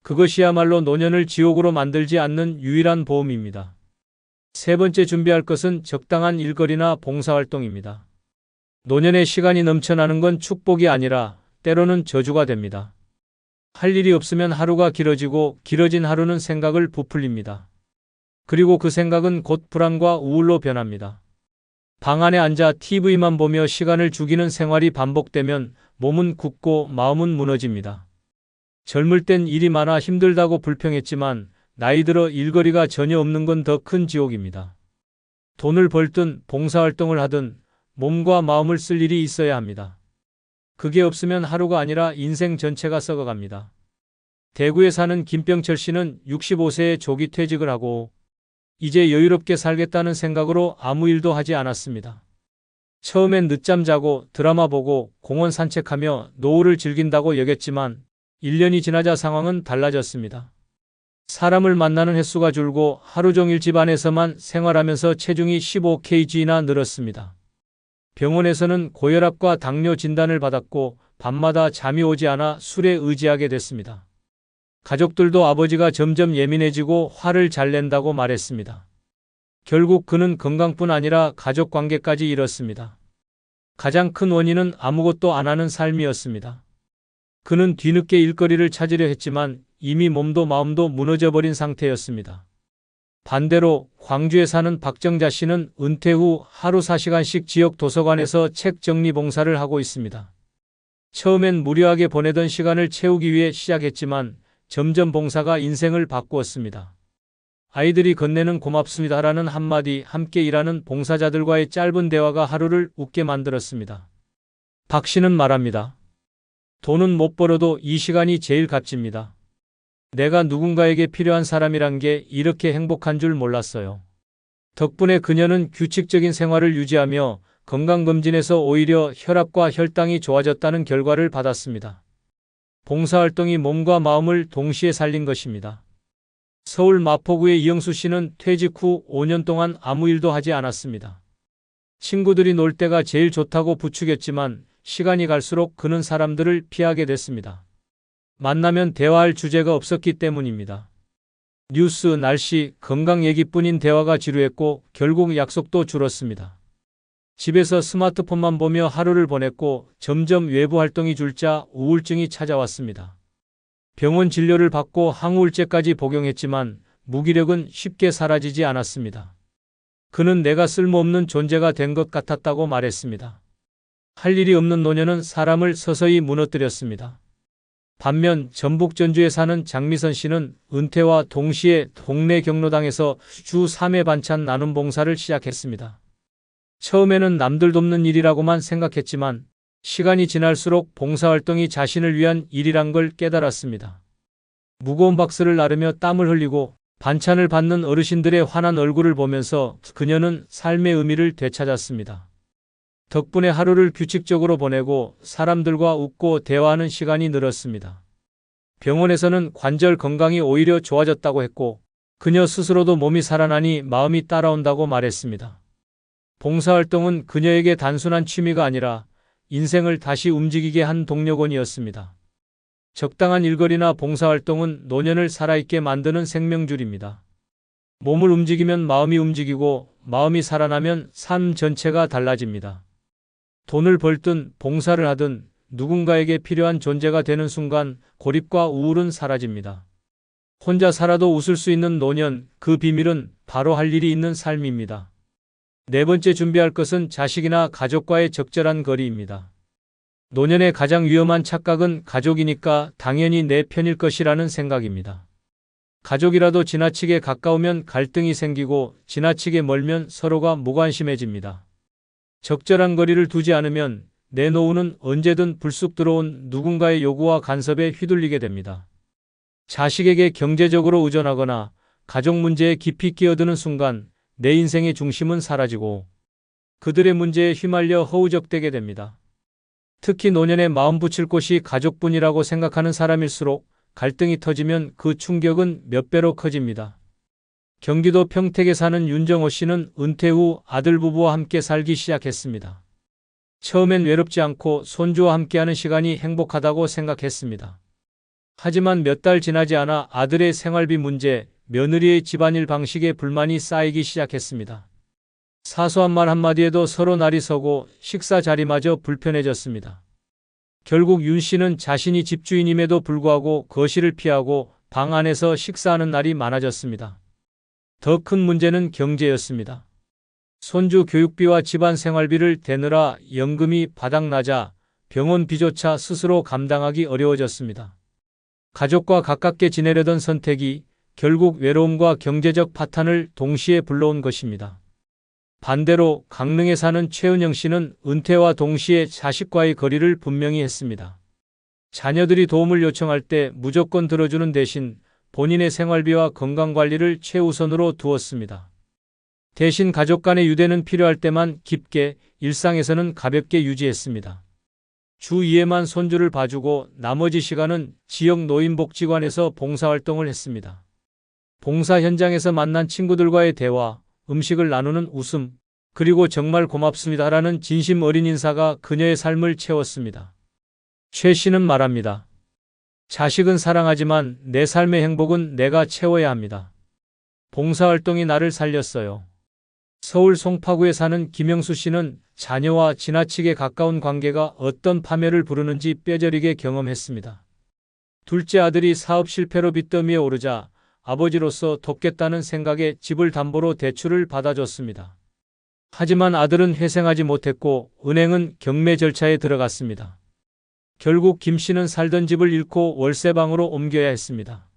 그것이야말로 노년을 지옥으로 만들지 않는 유일한 보험입니다. 세 번째 준비할 것은 적당한 일거리나 봉사활동입니다. 노년에 시간이 넘쳐나는 건 축복이 아니라 때로는 저주가 됩니다. 할 일이 없으면 하루가 길어지고 길어진 하루는 생각을 부풀립니다. 그리고 그 생각은 곧 불안과 우울로 변합니다. 방 안에 앉아 TV만 보며 시간을 죽이는 생활이 반복되면 몸은 굳고 마음은 무너집니다. 젊을 땐 일이 많아 힘들다고 불평했지만 나이 들어 일거리가 전혀 없는 건 더 큰 지옥입니다. 돈을 벌든 봉사활동을 하든 몸과 마음을 쓸 일이 있어야 합니다. 그게 없으면 하루가 아니라 인생 전체가 썩어갑니다. 대구에 사는 김병철 씨는 65세에 조기 퇴직을 하고 이제 여유롭게 살겠다는 생각으로 아무 일도 하지 않았습니다. 처음엔 늦잠 자고 드라마 보고 공원 산책하며 노후를 즐긴다고 여겼지만 1년이 지나자 상황은 달라졌습니다. 사람을 만나는 횟수가 줄고 하루 종일 집 안에서만 생활하면서 체중이 15kg나 늘었습니다. 병원에서는 고혈압과 당뇨 진단을 받았고 밤마다 잠이 오지 않아 술에 의지하게 됐습니다. 가족들도 아버지가 점점 예민해지고 화를 잘 낸다고 말했습니다. 결국 그는 건강뿐 아니라 가족 관계까지 잃었습니다. 가장 큰 원인은 아무것도 안 하는 삶이었습니다. 그는 뒤늦게 일거리를 찾으려 했지만 이미 몸도 마음도 무너져버린 상태였습니다. 반대로 광주에 사는 박정자 씨는 은퇴 후 하루 4시간씩 지역 도서관에서 책 정리 봉사를 하고 있습니다. 처음엔 무료하게 보내던 시간을 채우기 위해 시작했지만 점점 봉사가 인생을 바꾸었습니다. 아이들이 건네는 고맙습니다라는 한마디, 함께 일하는 봉사자들과의 짧은 대화가 하루를 웃게 만들었습니다. 박 씨는 말합니다. 돈은 못 벌어도 이 시간이 제일 값집니다. 내가 누군가에게 필요한 사람이란 게 이렇게 행복한 줄 몰랐어요. 덕분에 그녀는 규칙적인 생활을 유지하며 건강검진에서 오히려 혈압과 혈당이 좋아졌다는 결과를 받았습니다. 봉사활동이 몸과 마음을 동시에 살린 것입니다. 서울 마포구의 이영수 씨는 퇴직 후 5년 동안 아무 일도 하지 않았습니다. 친구들이 놀 때가 제일 좋다고 부추겼지만 시간이 갈수록 그는 사람들을 피하게 됐습니다. 만나면 대화할 주제가 없었기 때문입니다. 뉴스, 날씨, 건강 얘기뿐인 대화가 지루했고 결국 약속도 줄었습니다. 집에서 스마트폰만 보며 하루를 보냈고 점점 외부 활동이 줄자 우울증이 찾아왔습니다. 병원 진료를 받고 항우울제까지 복용했지만 무기력은 쉽게 사라지지 않았습니다. 그는 내가 쓸모없는 존재가 된 것 같았다고 말했습니다. 할 일이 없는 노년은 사람을 서서히 무너뜨렸습니다. 반면 전북 전주에 사는 장미선 씨는 은퇴와 동시에 동네 경로당에서 주 3회 반찬 나눔 봉사를 시작했습니다. 처음에는 남들 돕는 일이라고만 생각했지만 시간이 지날수록 봉사활동이 자신을 위한 일이란 걸 깨달았습니다. 무거운 박스를 나르며 땀을 흘리고 반찬을 받는 어르신들의 환한 얼굴을 보면서 그녀는 삶의 의미를 되찾았습니다. 덕분에 하루를 규칙적으로 보내고 사람들과 웃고 대화하는 시간이 늘었습니다. 병원에서는 관절 건강이 오히려 좋아졌다고 했고 그녀 스스로도 몸이 살아나니 마음이 따라온다고 말했습니다. 봉사활동은 그녀에게 단순한 취미가 아니라 인생을 다시 움직이게 한 동력원이었습니다. 적당한 일거리나 봉사활동은 노년을 살아있게 만드는 생명줄입니다. 몸을 움직이면 마음이 움직이고 마음이 살아나면 삶 전체가 달라집니다. 돈을 벌든 봉사를 하든 누군가에게 필요한 존재가 되는 순간 고립과 우울은 사라집니다. 혼자 살아도 웃을 수 있는 노년, 그 비밀은 바로 할 일이 있는 삶입니다. 네 번째 준비할 것은 자식이나 가족과의 적절한 거리입니다. 노년의 가장 위험한 착각은 가족이니까 당연히 내 편일 것이라는 생각입니다. 가족이라도 지나치게 가까우면 갈등이 생기고 지나치게 멀면 서로가 무관심해집니다. 적절한 거리를 두지 않으면 내 노후는 언제든 불쑥 들어온 누군가의 요구와 간섭에 휘둘리게 됩니다. 자식에게 경제적으로 의존하거나 가족 문제에 깊이 끼어드는 순간 내 인생의 중심은 사라지고 그들의 문제에 휘말려 허우적대게 됩니다. 특히 노년에 마음 붙일 곳이 가족뿐이라고 생각하는 사람일수록 갈등이 터지면 그 충격은 몇 배로 커집니다. 경기도 평택에 사는 윤정호 씨는 은퇴 후 아들 부부와 함께 살기 시작했습니다. 처음엔 외롭지 않고 손주와 함께하는 시간이 행복하다고 생각했습니다. 하지만 몇 달 지나지 않아 아들의 생활비 문제, 며느리의 집안일 방식에 불만이 쌓이기 시작했습니다. 사소한 말 한마디에도 서로 날이 서고 식사 자리마저 불편해졌습니다. 결국 윤 씨는 자신이 집주인임에도 불구하고 거실을 피하고 방 안에서 식사하는 날이 많아졌습니다. 더 큰 문제는 경제였습니다. 손주 교육비와 집안 생활비를 대느라 연금이 바닥나자 병원비조차 스스로 감당하기 어려워졌습니다. 가족과 가깝게 지내려던 선택이 결국 외로움과 경제적 파탄을 동시에 불러온 것입니다. 반대로 강릉에 사는 최은영 씨는 은퇴와 동시에 자식과의 거리를 분명히 했습니다. 자녀들이 도움을 요청할 때 무조건 들어주는 대신 본인의 생활비와 건강관리를 최우선으로 두었습니다. 대신 가족 간의 유대는 필요할 때만 깊게, 일상에서는 가볍게 유지했습니다. 주 2회만 손주를 봐주고 나머지 시간은 지역 노인복지관에서 봉사활동을 했습니다. 봉사 현장에서 만난 친구들과의 대화, 음식을 나누는 웃음, 그리고 정말 고맙습니다라는 진심 어린 인사가 그녀의 삶을 채웠습니다. 최 씨는 말합니다. 자식은 사랑하지만 내 삶의 행복은 내가 채워야 합니다. 봉사활동이 나를 살렸어요. 서울 송파구에 사는 김영수 씨는 자녀와 지나치게 가까운 관계가 어떤 파멸을 부르는지 뼈저리게 경험했습니다. 둘째 아들이 사업 실패로 빚더미에 오르자 아버지로서 돕겠다는 생각에 집을 담보로 대출을 받아줬습니다. 하지만 아들은 회생하지 못했고 은행은 경매 절차에 들어갔습니다. 결국 김 씨는 살던 집을 잃고 월세방으로 옮겨야 했습니다.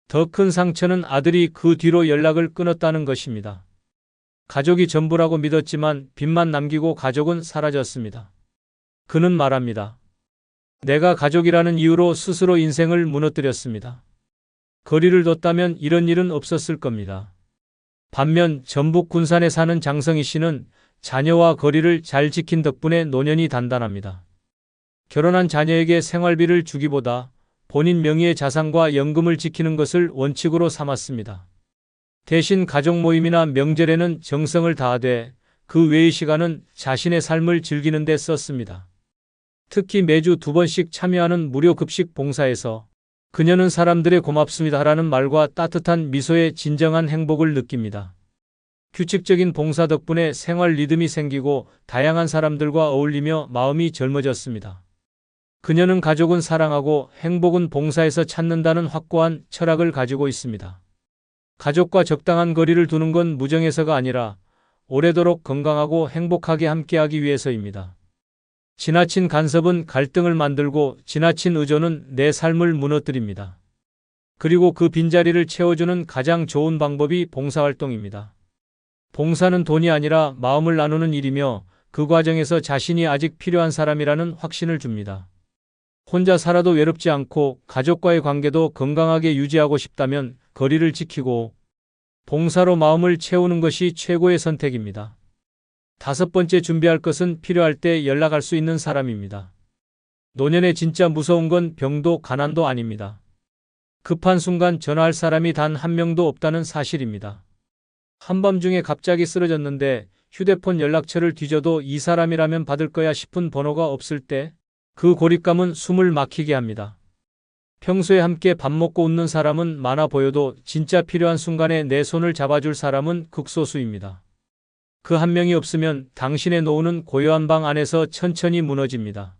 더 큰 상처는 아들이 그 뒤로 연락을 끊었다는 것입니다. 가족이 전부라고 믿었지만 빚만 남기고 가족은 사라졌습니다. 그는 말합니다. 내가 가족이라는 이유로 스스로 인생을 무너뜨렸습니다. 거리를 뒀다면 이런 일은 없었을 겁니다. 반면 전북 군산에 사는 장성희 씨는 자녀와 거리를 잘 지킨 덕분에 노년이 단단합니다. 결혼한 자녀에게 생활비를 주기보다 본인 명의의 자산과 연금을 지키는 것을 원칙으로 삼았습니다. 대신 가족 모임이나 명절에는 정성을 다하되 그 외의 시간은 자신의 삶을 즐기는 데 썼습니다. 특히 매주 2번씩 참여하는 무료 급식 봉사에서 그녀는 사람들의 고맙습니다라는 말과 따뜻한 미소에 진정한 행복을 느낍니다. 규칙적인 봉사 덕분에 생활 리듬이 생기고 다양한 사람들과 어울리며 마음이 젊어졌습니다. 그녀는 가족은 사랑하고 행복은 봉사에서 찾는다는 확고한 철학을 가지고 있습니다. 가족과 적당한 거리를 두는 건 무정해서가 아니라 오래도록 건강하고 행복하게 함께하기 위해서입니다. 지나친 간섭은 갈등을 만들고 지나친 의존은 내 삶을 무너뜨립니다. 그리고 그 빈자리를 채워주는 가장 좋은 방법이 봉사활동입니다. 봉사는 돈이 아니라 마음을 나누는 일이며 그 과정에서 자신이 아직 필요한 사람이라는 확신을 줍니다. 혼자 살아도 외롭지 않고 가족과의 관계도 건강하게 유지하고 싶다면 거리를 지키고 봉사로 마음을 채우는 것이 최고의 선택입니다. 5번째, 준비할 것은 필요할 때 연락할 수 있는 사람입니다. 노년에 진짜 무서운 건 병도 가난도 아닙니다. 급한 순간 전화할 사람이 단 한 명도 없다는 사실입니다. 한밤중에 갑자기 쓰러졌는데 휴대폰 연락처를 뒤져도 이 사람이라면 받을 거야 싶은 번호가 없을 때 그 고립감은 숨을 막히게 합니다. 평소에 함께 밥 먹고 웃는 사람은 많아 보여도 진짜 필요한 순간에 내 손을 잡아줄 사람은 극소수입니다. 그 한 명이 없으면 당신의 노후는 고요한 방 안에서 천천히 무너집니다.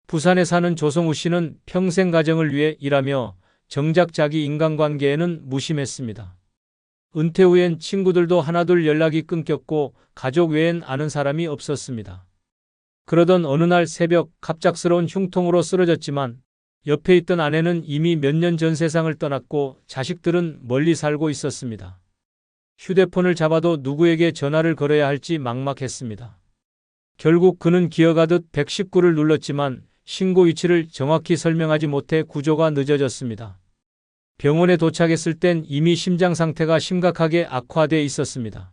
부산에 사는 조성우 씨는 평생 가정을 위해 일하며 정작 자기 인간관계에는 무심했습니다. 은퇴 후엔 친구들도 하나둘 연락이 끊겼고 가족 외엔 아는 사람이 없었습니다. 그러던 어느 날 새벽 갑작스러운 흉통으로 쓰러졌지만 옆에 있던 아내는 이미 몇 년 전 세상을 떠났고 자식들은 멀리 살고 있었습니다. 휴대폰을 잡아도 누구에게 전화를 걸어야 할지 막막했습니다. 결국 그는 기어가듯 119를 눌렀지만 신고 위치를 정확히 설명하지 못해 구조가 늦어졌습니다. 병원에 도착했을 땐 이미 심장 상태가 심각하게 악화돼 있었습니다.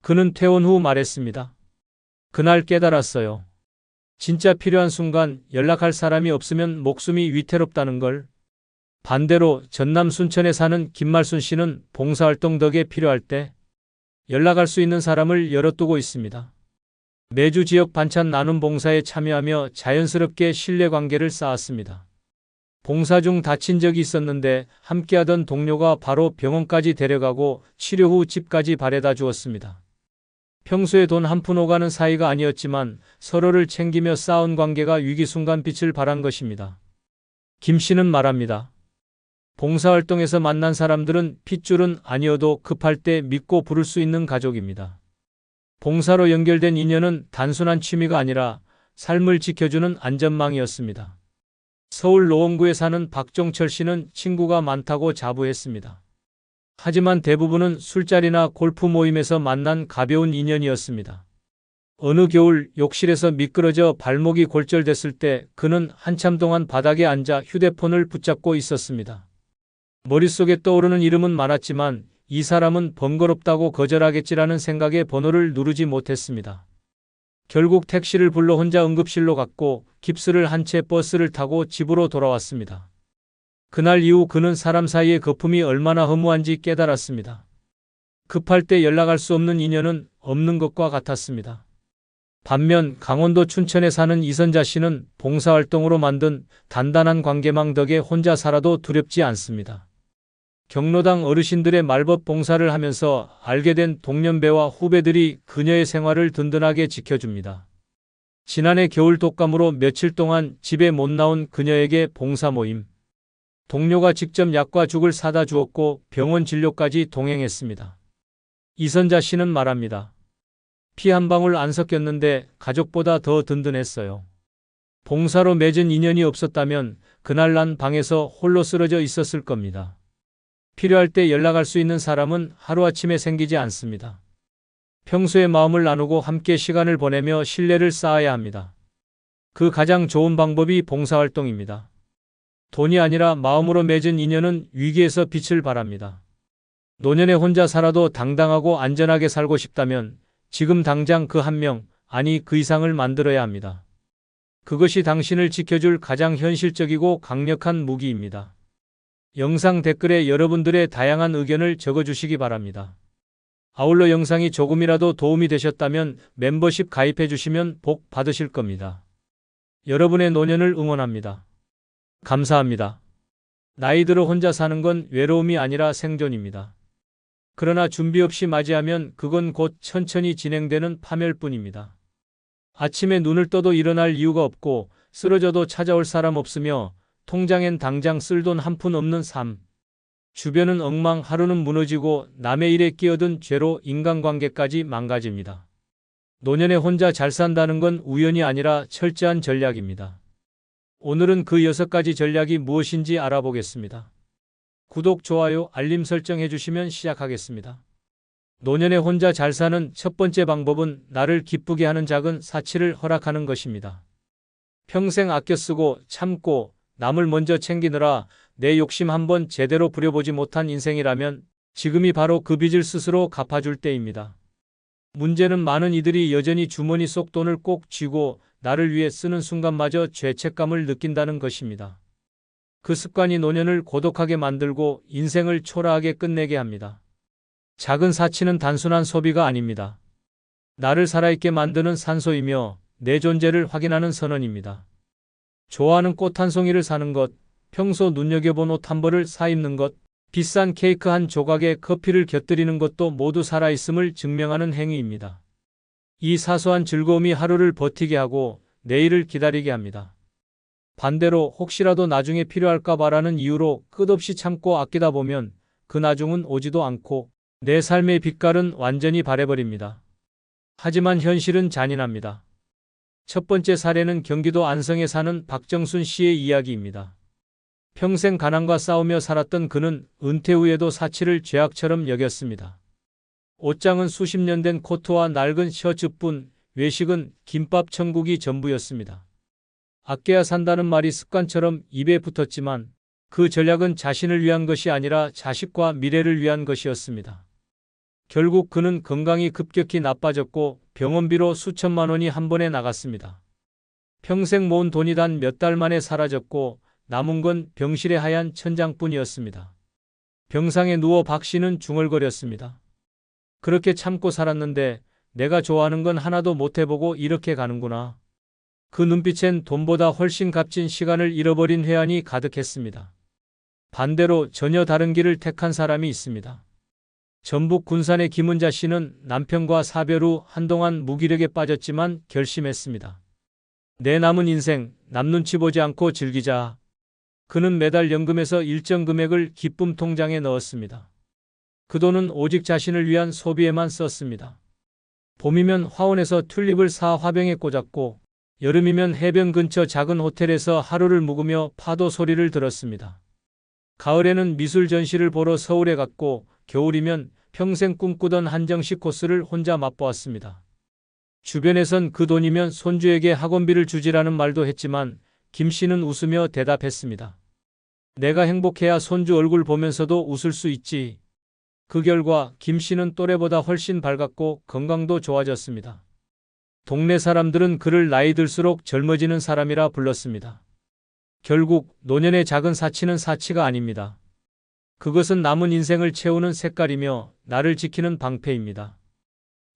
그는 퇴원 후 말했습니다. 그날 깨달았어요. 진짜 필요한 순간 연락할 사람이 없으면 목숨이 위태롭다는 걸. 반대로 전남 순천에 사는 김말순 씨는 봉사활동 덕에 필요할 때 연락할 수 있는 사람을 열어두고 있습니다. 매주 지역 반찬 나눔 봉사에 참여하며 자연스럽게 신뢰관계를 쌓았습니다. 봉사 중 다친 적이 있었는데 함께하던 동료가 바로 병원까지 데려가고 치료 후 집까지 바래다 주었습니다. 평소에 돈 한 푼 오가는 사이가 아니었지만 서로를 챙기며 쌓은 관계가 위기 순간 빛을 발한 것입니다. 김 씨는 말합니다. 봉사활동에서 만난 사람들은 핏줄은 아니어도 급할 때 믿고 부를 수 있는 가족입니다. 봉사로 연결된 인연은 단순한 취미가 아니라 삶을 지켜주는 안전망이었습니다. 서울 노원구에 사는 박종철 씨는 친구가 많다고 자부했습니다. 하지만 대부분은 술자리나 골프 모임에서 만난 가벼운 인연이었습니다. 어느 겨울 욕실에서 미끄러져 발목이 골절됐을 때 그는 한참 동안 바닥에 앉아 휴대폰을 붙잡고 있었습니다. 머릿속에 떠오르는 이름은 많았지만 이 사람은 번거롭다고 거절하겠지라는 생각에 번호를 누르지 못했습니다. 결국 택시를 불러 혼자 응급실로 갔고 깁스를 한 채 버스를 타고 집으로 돌아왔습니다. 그날 이후 그는 사람 사이의 거품이 얼마나 허무한지 깨달았습니다. 급할 때 연락할 수 없는 인연은 없는 것과 같았습니다. 반면 강원도 춘천에 사는 이선자 씨는 봉사활동으로 만든 단단한 관계망 덕에 혼자 살아도 두렵지 않습니다. 경로당 어르신들의 말벗 봉사를 하면서 알게 된 동년배와 후배들이 그녀의 생활을 든든하게 지켜줍니다. 지난해 겨울 독감으로 며칠 동안 집에 못 나온 그녀에게 봉사 모임. 동료가 직접 약과 죽을 사다 주었고 병원 진료까지 동행했습니다. 이선자 씨는 말합니다. 피 한 방울 안 섞였는데 가족보다 더 든든했어요. 봉사로 맺은 인연이 없었다면 그날 난 방에서 홀로 쓰러져 있었을 겁니다. 필요할 때 연락할 수 있는 사람은 하루아침에 생기지 않습니다. 평소에 마음을 나누고 함께 시간을 보내며 신뢰를 쌓아야 합니다. 그 가장 좋은 방법이 봉사활동입니다. 돈이 아니라 마음으로 맺은 인연은 위기에서 빛을 발합니다. 노년에 혼자 살아도 당당하고 안전하게 살고 싶다면 지금 당장 그 한 명, 아니 그 이상을 만들어야 합니다. 그것이 당신을 지켜줄 가장 현실적이고 강력한 무기입니다. 영상 댓글에 여러분들의 다양한 의견을 적어주시기 바랍니다. 아울러 영상이 조금이라도 도움이 되셨다면 멤버십 가입해 주시면 복 받으실 겁니다. 여러분의 노년을 응원합니다. 감사합니다. 나이 들어 혼자 사는 건 외로움이 아니라 생존입니다. 그러나 준비 없이 맞이하면 그건 곧 천천히 진행되는 파멸뿐입니다. 아침에 눈을 떠도 일어날 이유가 없고 쓰러져도 찾아올 사람 없으며 통장엔 당장 쓸 돈 한 푼 없는 삶. 주변은 엉망, 하루는 무너지고 남의 일에 끼어든 죄로 인간관계까지 망가집니다. 노년에 혼자 잘 산다는 건 우연이 아니라 철저한 전략입니다. 오늘은 그 6가지 전략이 무엇인지 알아보겠습니다. 구독, 좋아요, 알림 설정 해주시면 시작하겠습니다. 노년에 혼자 잘 사는 첫 번째 방법은 나를 기쁘게 하는 작은 사치를 허락하는 것입니다. 평생 아껴 쓰고 참고 남을 먼저 챙기느라 내 욕심 한번 제대로 부려보지 못한 인생이라면 지금이 바로 그 빚을 스스로 갚아줄 때입니다. 문제는 많은 이들이 여전히 주머니 속 돈을 꼭 쥐고 나를 위해 쓰는 순간마저 죄책감을 느낀다는 것입니다. 그 습관이 노년을 고독하게 만들고 인생을 초라하게 끝내게 합니다. 작은 사치는 단순한 소비가 아닙니다. 나를 살아있게 만드는 산소이며 내 존재를 확인하는 선언입니다. 좋아하는 꽃 한 송이를 사는 것, 평소 눈여겨본 옷 한 벌을 사입는 것, 비싼 케이크 한 조각에 커피를 곁들이는 것도 모두 살아있음을 증명하는 행위입니다. 이 사소한 즐거움이 하루를 버티게 하고 내일을 기다리게 합니다. 반대로 혹시라도 나중에 필요할까 봐라는 이유로 끝없이 참고 아끼다 보면 그 나중은 오지도 않고 내 삶의 빛깔은 완전히 바래버립니다. 하지만 현실은 잔인합니다. 첫 번째 사례는 경기도 안성에 사는 박정순 씨의 이야기입니다. 평생 가난과 싸우며 살았던 그는 은퇴 후에도 사치를 죄악처럼 여겼습니다. 옷장은 수십 년 된 코트와 낡은 셔츠뿐, 외식은 김밥 천국이 전부였습니다. 아껴야 산다는 말이 습관처럼 입에 붙었지만 그 전략은 자신을 위한 것이 아니라 자식과 미래를 위한 것이었습니다. 결국 그는 건강이 급격히 나빠졌고 병원비로 수천만 원이 한 번에 나갔습니다. 평생 모은 돈이 단 몇 달 만에 사라졌고 남은 건 병실의 하얀 천장뿐이었습니다. 병상에 누워 박 씨는 중얼거렸습니다. 그렇게 참고 살았는데 내가 좋아하는 건 하나도 못 해보고 이렇게 가는구나. 그 눈빛엔 돈보다 훨씬 값진 시간을 잃어버린 회한이 가득했습니다. 반대로 전혀 다른 길을 택한 사람이 있습니다. 전북 군산의 김은자 씨는 남편과 사별 후 한동안 무기력에 빠졌지만 결심했습니다. 내 남은 인생 남 눈치 보지 않고 즐기자. 그는 매달 연금에서 일정 금액을 기쁨 통장에 넣었습니다. 그 돈은 오직 자신을 위한 소비에만 썼습니다. 봄이면 화원에서 튤립을 사 화병에 꽂았고 여름이면 해변 근처 작은 호텔에서 하루를 묵으며 파도 소리를 들었습니다. 가을에는 미술 전시를 보러 서울에 갔고 겨울이면 평생 꿈꾸던 한정식 코스를 혼자 맛보았습니다. 주변에선 그 돈이면 손주에게 학원비를 주지라는 말도 했지만 김 씨는 웃으며 대답했습니다. 내가 행복해야 손주 얼굴 보면서도 웃을 수 있지. 그 결과 김 씨는 또래보다 훨씬 밝았고 건강도 좋아졌습니다. 동네 사람들은 그를 나이 들수록 젊어지는 사람이라 불렀습니다. 결국 노년의 작은 사치는 사치가 아닙니다. 그것은 남은 인생을 채우는 색깔이며 나를 지키는 방패입니다.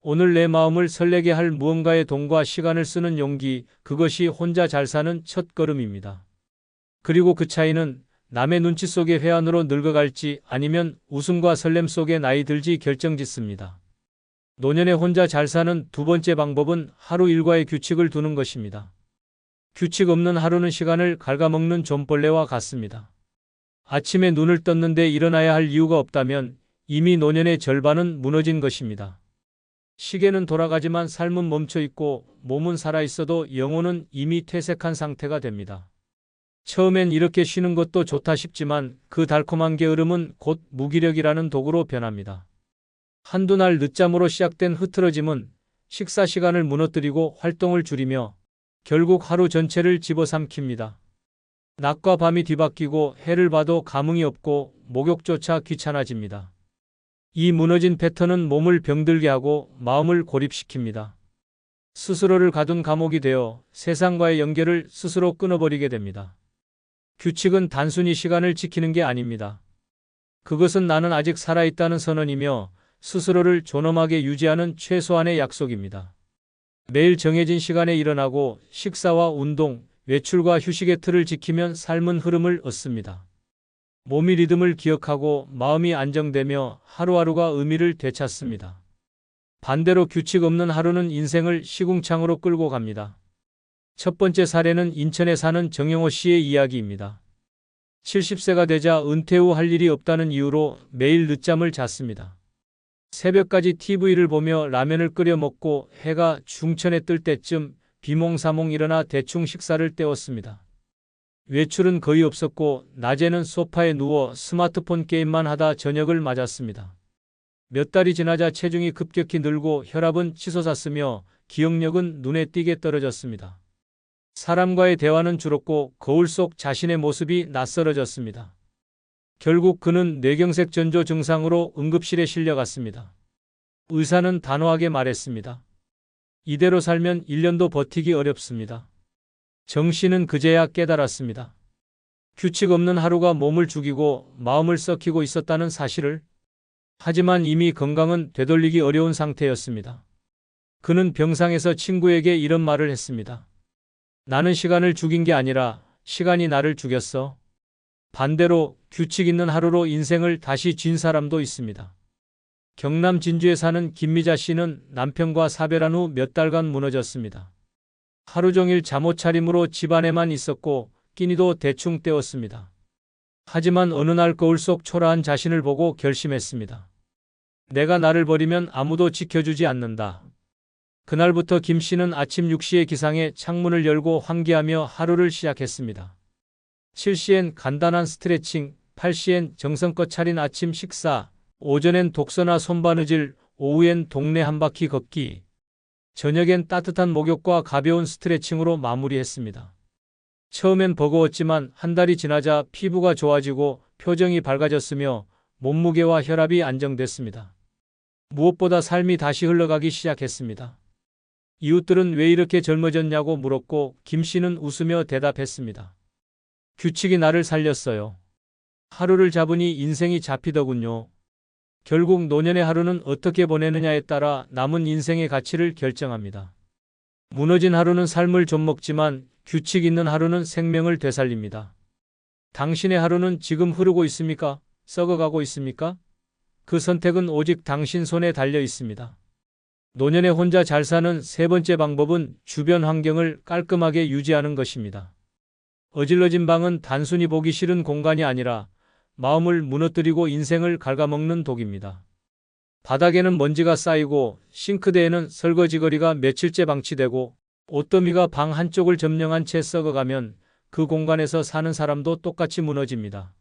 오늘 내 마음을 설레게 할 무언가의 돈과 시간을 쓰는 용기, 그것이 혼자 잘 사는 첫 걸음입니다. 그리고 그 차이는 남의 눈치 속의 회한으로 늙어갈지 아니면 웃음과 설렘 속에 나이 들지 결정짓습니다. 노년에 혼자 잘 사는 두 번째 방법은 하루 일과의 규칙을 두는 것입니다. 규칙 없는 하루는 시간을 갉아먹는 좀벌레와 같습니다. 아침에 눈을 떴는데 일어나야 할 이유가 없다면 이미 노년의 절반은 무너진 것입니다. 시계는 돌아가지만 삶은 멈춰 있고 몸은 살아 있어도 영혼은 이미 퇴색한 상태가 됩니다. 처음엔 이렇게 쉬는 것도 좋다 싶지만 그 달콤한 게으름은 곧 무기력이라는 독으로 변합니다. 한두 날 늦잠으로 시작된 흐트러짐은 식사 시간을 무너뜨리고 활동을 줄이며 결국 하루 전체를 집어삼킵니다. 낮과 밤이 뒤바뀌고 해를 봐도 감흥이 없고 목욕조차 귀찮아집니다. 이 무너진 패턴은 몸을 병들게 하고 마음을 고립시킵니다. 스스로를 가둔 감옥이 되어 세상과의 연결을 스스로 끊어버리게 됩니다. 규칙은 단순히 시간을 지키는 게 아닙니다. 그것은 나는 아직 살아있다는 선언이며 스스로를 존엄하게 유지하는 최소한의 약속입니다. 매일 정해진 시간에 일어나고 식사와 운동, 외출과 휴식의 틀을 지키면 삶은 흐름을 얻습니다. 몸이 리듬을 기억하고 마음이 안정되며 하루하루가 의미를 되찾습니다. 반대로 규칙 없는 하루는 인생을 시궁창으로 끌고 갑니다. 첫 번째 사례는 인천에 사는 정영호 씨의 이야기입니다. 70세가 되자 은퇴 후 할 일이 없다는 이유로 매일 늦잠을 잤습니다. 새벽까지 TV를 보며 라면을 끓여 먹고 해가 중천에 뜰 때쯤 비몽사몽 일어나 대충 식사를 때웠습니다. 외출은 거의 없었고 낮에는 소파에 누워 스마트폰 게임만 하다 저녁을 맞았습니다. 몇 달이 지나자 체중이 급격히 늘고 혈압은 치솟았으며 기억력은 눈에 띄게 떨어졌습니다. 사람과의 대화는 줄었고 거울 속 자신의 모습이 낯설어졌습니다. 결국 그는 뇌경색 전조 증상으로 응급실에 실려갔습니다. 의사는 단호하게 말했습니다. 이대로 살면 1년도 버티기 어렵습니다. 정 씨는 그제야 깨달았습니다. 규칙 없는 하루가 몸을 죽이고 마음을 썩히고 있었다는 사실을. 하지만 이미 건강은 되돌리기 어려운 상태였습니다. 그는 병상에서 친구에게 이런 말을 했습니다. 나는 시간을 죽인 게 아니라 시간이 나를 죽였어. 반대로 규칙 있는 하루로 인생을 다시 쥔 사람도 있습니다. 경남 진주에 사는 김미자 씨는 남편과 사별한 후 몇 달간 무너졌습니다. 하루 종일 잠옷 차림으로 집안에만 있었고 끼니도 대충 때웠습니다. 하지만 어느 날 거울 속 초라한 자신을 보고 결심했습니다. 내가 나를 버리면 아무도 지켜주지 않는다. 그날부터 김 씨는 아침 6시의 기상에 창문을 열고 환기하며 하루를 시작했습니다. 7시엔 간단한 스트레칭, 8시엔 정성껏 차린 아침 식사, 오전엔 독서나 손바느질, 오후엔 동네 한 바퀴 걷기, 저녁엔 따뜻한 목욕과 가벼운 스트레칭으로 마무리했습니다. 처음엔 버거웠지만 한 달이 지나자 피부가 좋아지고 표정이 밝아졌으며 몸무게와 혈압이 안정됐습니다. 무엇보다 삶이 다시 흘러가기 시작했습니다. 이웃들은 왜 이렇게 젊어졌냐고 물었고 김 씨는 웃으며 대답했습니다. 규칙이 나를 살렸어요. 하루를 잡으니 인생이 잡히더군요. 결국 노년의 하루는 어떻게 보내느냐에 따라 남은 인생의 가치를 결정합니다. 무너진 하루는 삶을 좀먹지만 규칙 있는 하루는 생명을 되살립니다. 당신의 하루는 지금 흐르고 있습니까? 썩어가고 있습니까? 그 선택은 오직 당신 손에 달려 있습니다. 노년에 혼자 잘 사는 세 번째 방법은 주변 환경을 깔끔하게 유지하는 것입니다. 어질러진 방은 단순히 보기 싫은 공간이 아니라 마음을 무너뜨리고 인생을 갉아먹는 독입니다. 바닥에는 먼지가 쌓이고 싱크대에는 설거지거리가 며칠째 방치되고 옷더미가 방 한쪽을 점령한 채 썩어가면 그 공간에서 사는 사람도 똑같이 무너집니다.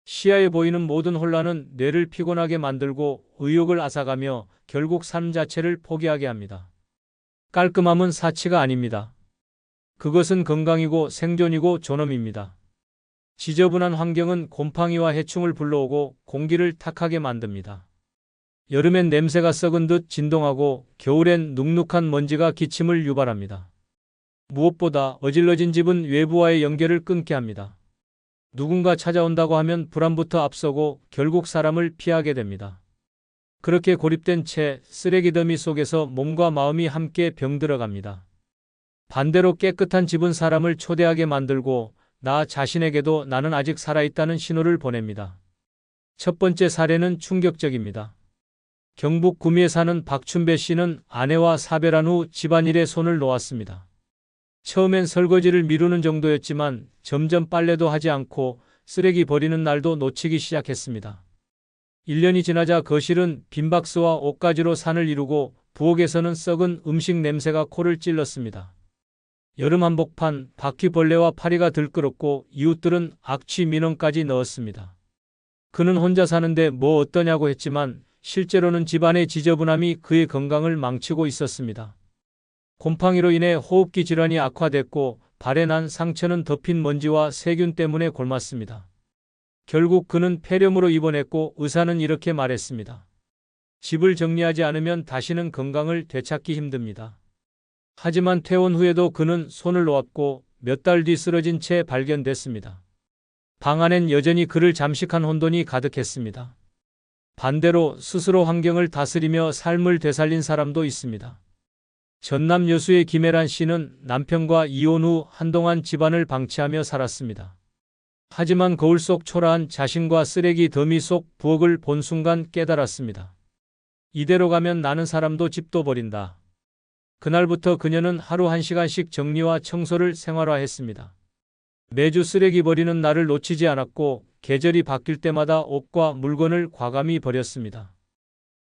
시야에 보이는 모든 혼란은 뇌를 피곤하게 만들고 의욕을 앗아가며 결국 삶 자체를 포기하게 합니다. 깔끔함은 사치가 아닙니다. 그것은 건강이고 생존이고 존엄입니다. 지저분한 환경은 곰팡이와 해충을 불러오고 공기를 탁하게 만듭니다. 여름엔 냄새가 썩은 듯 진동하고 겨울엔 눅눅한 먼지가 기침을 유발합니다. 무엇보다 어질러진 집은 외부와의 연결을 끊게 합니다. 누군가 찾아온다고 하면 불안부터 앞서고 결국 사람을 피하게 됩니다. 그렇게 고립된 채 쓰레기 더미 속에서 몸과 마음이 함께 병들어갑니다. 반대로 깨끗한 집은 사람을 초대하게 만들고 나 자신에게도 나는 아직 살아있다는 신호를 보냅니다. 첫 번째 사례는 충격적입니다. 경북 구미에 사는 박춘배 씨는 아내와 사별한 후 집안일에 손을 놓았습니다. 처음엔 설거지를 미루는 정도였지만 점점 빨래도 하지 않고 쓰레기 버리는 날도 놓치기 시작했습니다. 1년이 지나자 거실은 빈 박스와 옷가지로 산을 이루고 부엌에서는 썩은 음식 냄새가 코를 찔렀습니다. 여름 한복판, 바퀴벌레와 파리가 들끓었고 이웃들은 악취 민원까지 넣었습니다. 그는 혼자 사는데 뭐 어떠냐고 했지만 실제로는 집안의 지저분함이 그의 건강을 망치고 있었습니다. 곰팡이로 인해 호흡기 질환이 악화됐고 발에 난 상처는 덮인 먼지와 세균 때문에 곪았습니다. 결국 그는 폐렴으로 입원했고 의사는 이렇게 말했습니다. 집을 정리하지 않으면 다시는 건강을 되찾기 힘듭니다. 하지만 퇴원 후에도 그는 손을 놓았고 몇 달 뒤 쓰러진 채 발견됐습니다. 방 안엔 여전히 그를 잠식한 혼돈이 가득했습니다. 반대로 스스로 환경을 다스리며 삶을 되살린 사람도 있습니다. 전남 여수의 김혜란 씨는 남편과 이혼 후 한동안 집안을 방치하며 살았습니다. 하지만 거울 속 초라한 자신과 쓰레기 더미 속 부엌을 본 순간 깨달았습니다. 이대로 가면 나는 사람도 집도 버린다. 그날부터 그녀는 하루 1시간씩 정리와 청소를 생활화했습니다. 매주 쓰레기 버리는 날을 놓치지 않았고 계절이 바뀔 때마다 옷과 물건을 과감히 버렸습니다.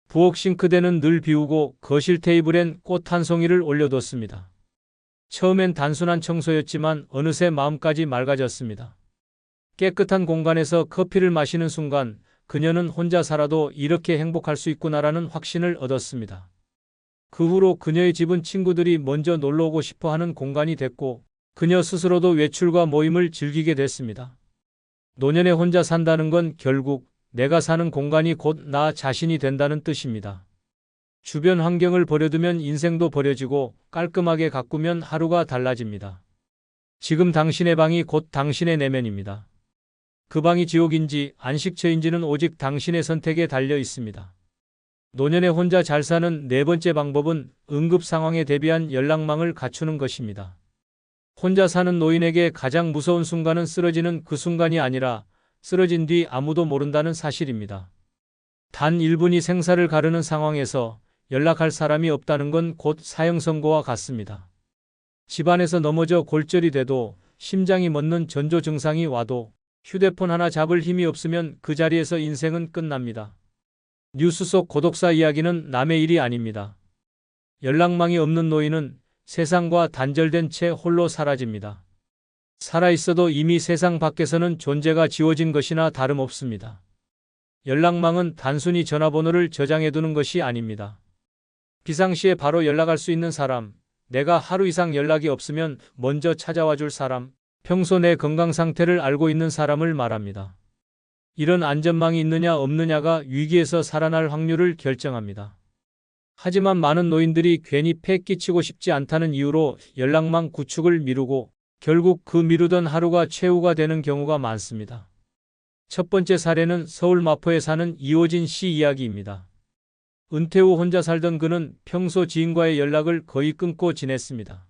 부엌 싱크대는 늘 비우고 거실 테이블엔 꽃 한 송이를 올려뒀습니다. 처음엔 단순한 청소였지만 어느새 마음까지 맑아졌습니다. 깨끗한 공간에서 커피를 마시는 순간 그녀는 혼자 살아도 이렇게 행복할 수 있구나라는 확신을 얻었습니다. 그 후로 그녀의 집은 친구들이 먼저 놀러 오고 싶어 하는 공간이 됐고 그녀 스스로도 외출과 모임을 즐기게 됐습니다. 노년에 혼자 산다는 건 결국 내가 사는 공간이 곧 나 자신이 된다는 뜻입니다. 주변 환경을 버려두면 인생도 버려지고 깔끔하게 가꾸면 하루가 달라집니다. 지금 당신의 방이 곧 당신의 내면입니다. 그 방이 지옥인지 안식처인지는 오직 당신의 선택에 달려 있습니다. 노년에 혼자 잘 사는 네 번째 방법은 응급 상황에 대비한 연락망을 갖추는 것입니다. 혼자 사는 노인에게 가장 무서운 순간은 쓰러지는 그 순간이 아니라 쓰러진 뒤 아무도 모른다는 사실입니다. 단 1분이 생사를 가르는 상황에서 연락할 사람이 없다는 건 곧 사형 선고와 같습니다. 집안에서 넘어져 골절이 돼도 심장이 멎는 전조 증상이 와도 휴대폰 하나 잡을 힘이 없으면 그 자리에서 인생은 끝납니다. 뉴스 속 고독사 이야기는 남의 일이 아닙니다. 연락망이 없는 노인은 세상과 단절된 채 홀로 사라집니다. 살아있어도 이미 세상 밖에서는 존재가 지워진 것이나 다름없습니다. 연락망은 단순히 전화번호를 저장해두는 것이 아닙니다. 비상시에 바로 연락할 수 있는 사람, 내가 하루 이상 연락이 없으면 먼저 찾아와 줄 사람, 평소 내 건강 상태를 알고 있는 사람을 말합니다. 이런 안전망이 있느냐 없느냐가 위기에서 살아날 확률을 결정합니다. 하지만 많은 노인들이 괜히 폐 끼치고 싶지 않다는 이유로 연락망 구축을 미루고 결국 그 미루던 하루가 최후가 되는 경우가 많습니다. 첫 번째 사례는 서울 마포에 사는 이호진 씨 이야기입니다. 은퇴 후 혼자 살던 그는 평소 지인과의 연락을 거의 끊고 지냈습니다.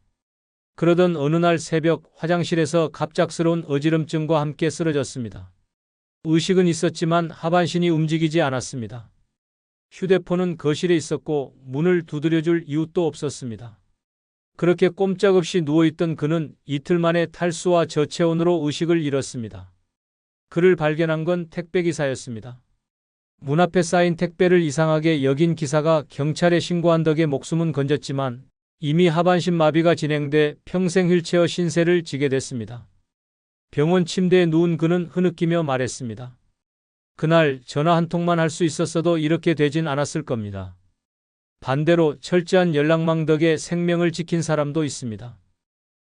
그러던 어느 날 새벽 화장실에서 갑작스러운 어지럼증과 함께 쓰러졌습니다. 의식은 있었지만 하반신이 움직이지 않았습니다. 휴대폰은 거실에 있었고 문을 두드려줄 이웃도 없었습니다. 그렇게 꼼짝없이 누워있던 그는 이틀 만에 탈수와 저체온으로 의식을 잃었습니다. 그를 발견한 건 택배기사였습니다. 문 앞에 쌓인 택배를 이상하게 여긴 기사가 경찰에 신고한 덕에 목숨은 건졌지만 이미 하반신 마비가 진행돼 평생 휠체어 신세를 지게 됐습니다. 병원 침대에 누운 그는 흐느끼며 말했습니다. 그날 전화 한 통만 할 수 있었어도 이렇게 되진 않았을 겁니다. 반대로 철저한 연락망 덕에 생명을 지킨 사람도 있습니다.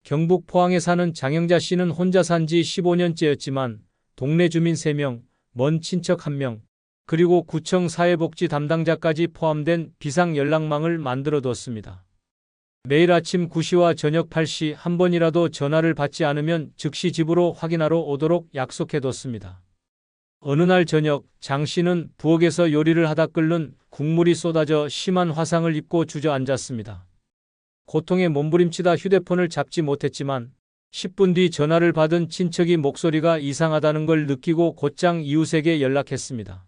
경북 포항에 사는 장영자 씨는 혼자 산 지 15년째였지만 동네 주민 3명, 먼 친척 1명, 그리고 구청 사회복지 담당자까지 포함된 비상 연락망을 만들어뒀습니다. 매일 아침 9시와 저녁 8시 한 번이라도 전화를 받지 않으면 즉시 집으로 확인하러 오도록 약속해뒀습니다. 어느 날 저녁 장 씨는 부엌에서 요리를 하다 끓는 국물이 쏟아져 심한 화상을 입고 주저앉았습니다. 고통에 몸부림치다 휴대폰을 잡지 못했지만 10분 뒤 전화를 받은 친척이 목소리가 이상하다는 걸 느끼고 곧장 이웃에게 연락했습니다.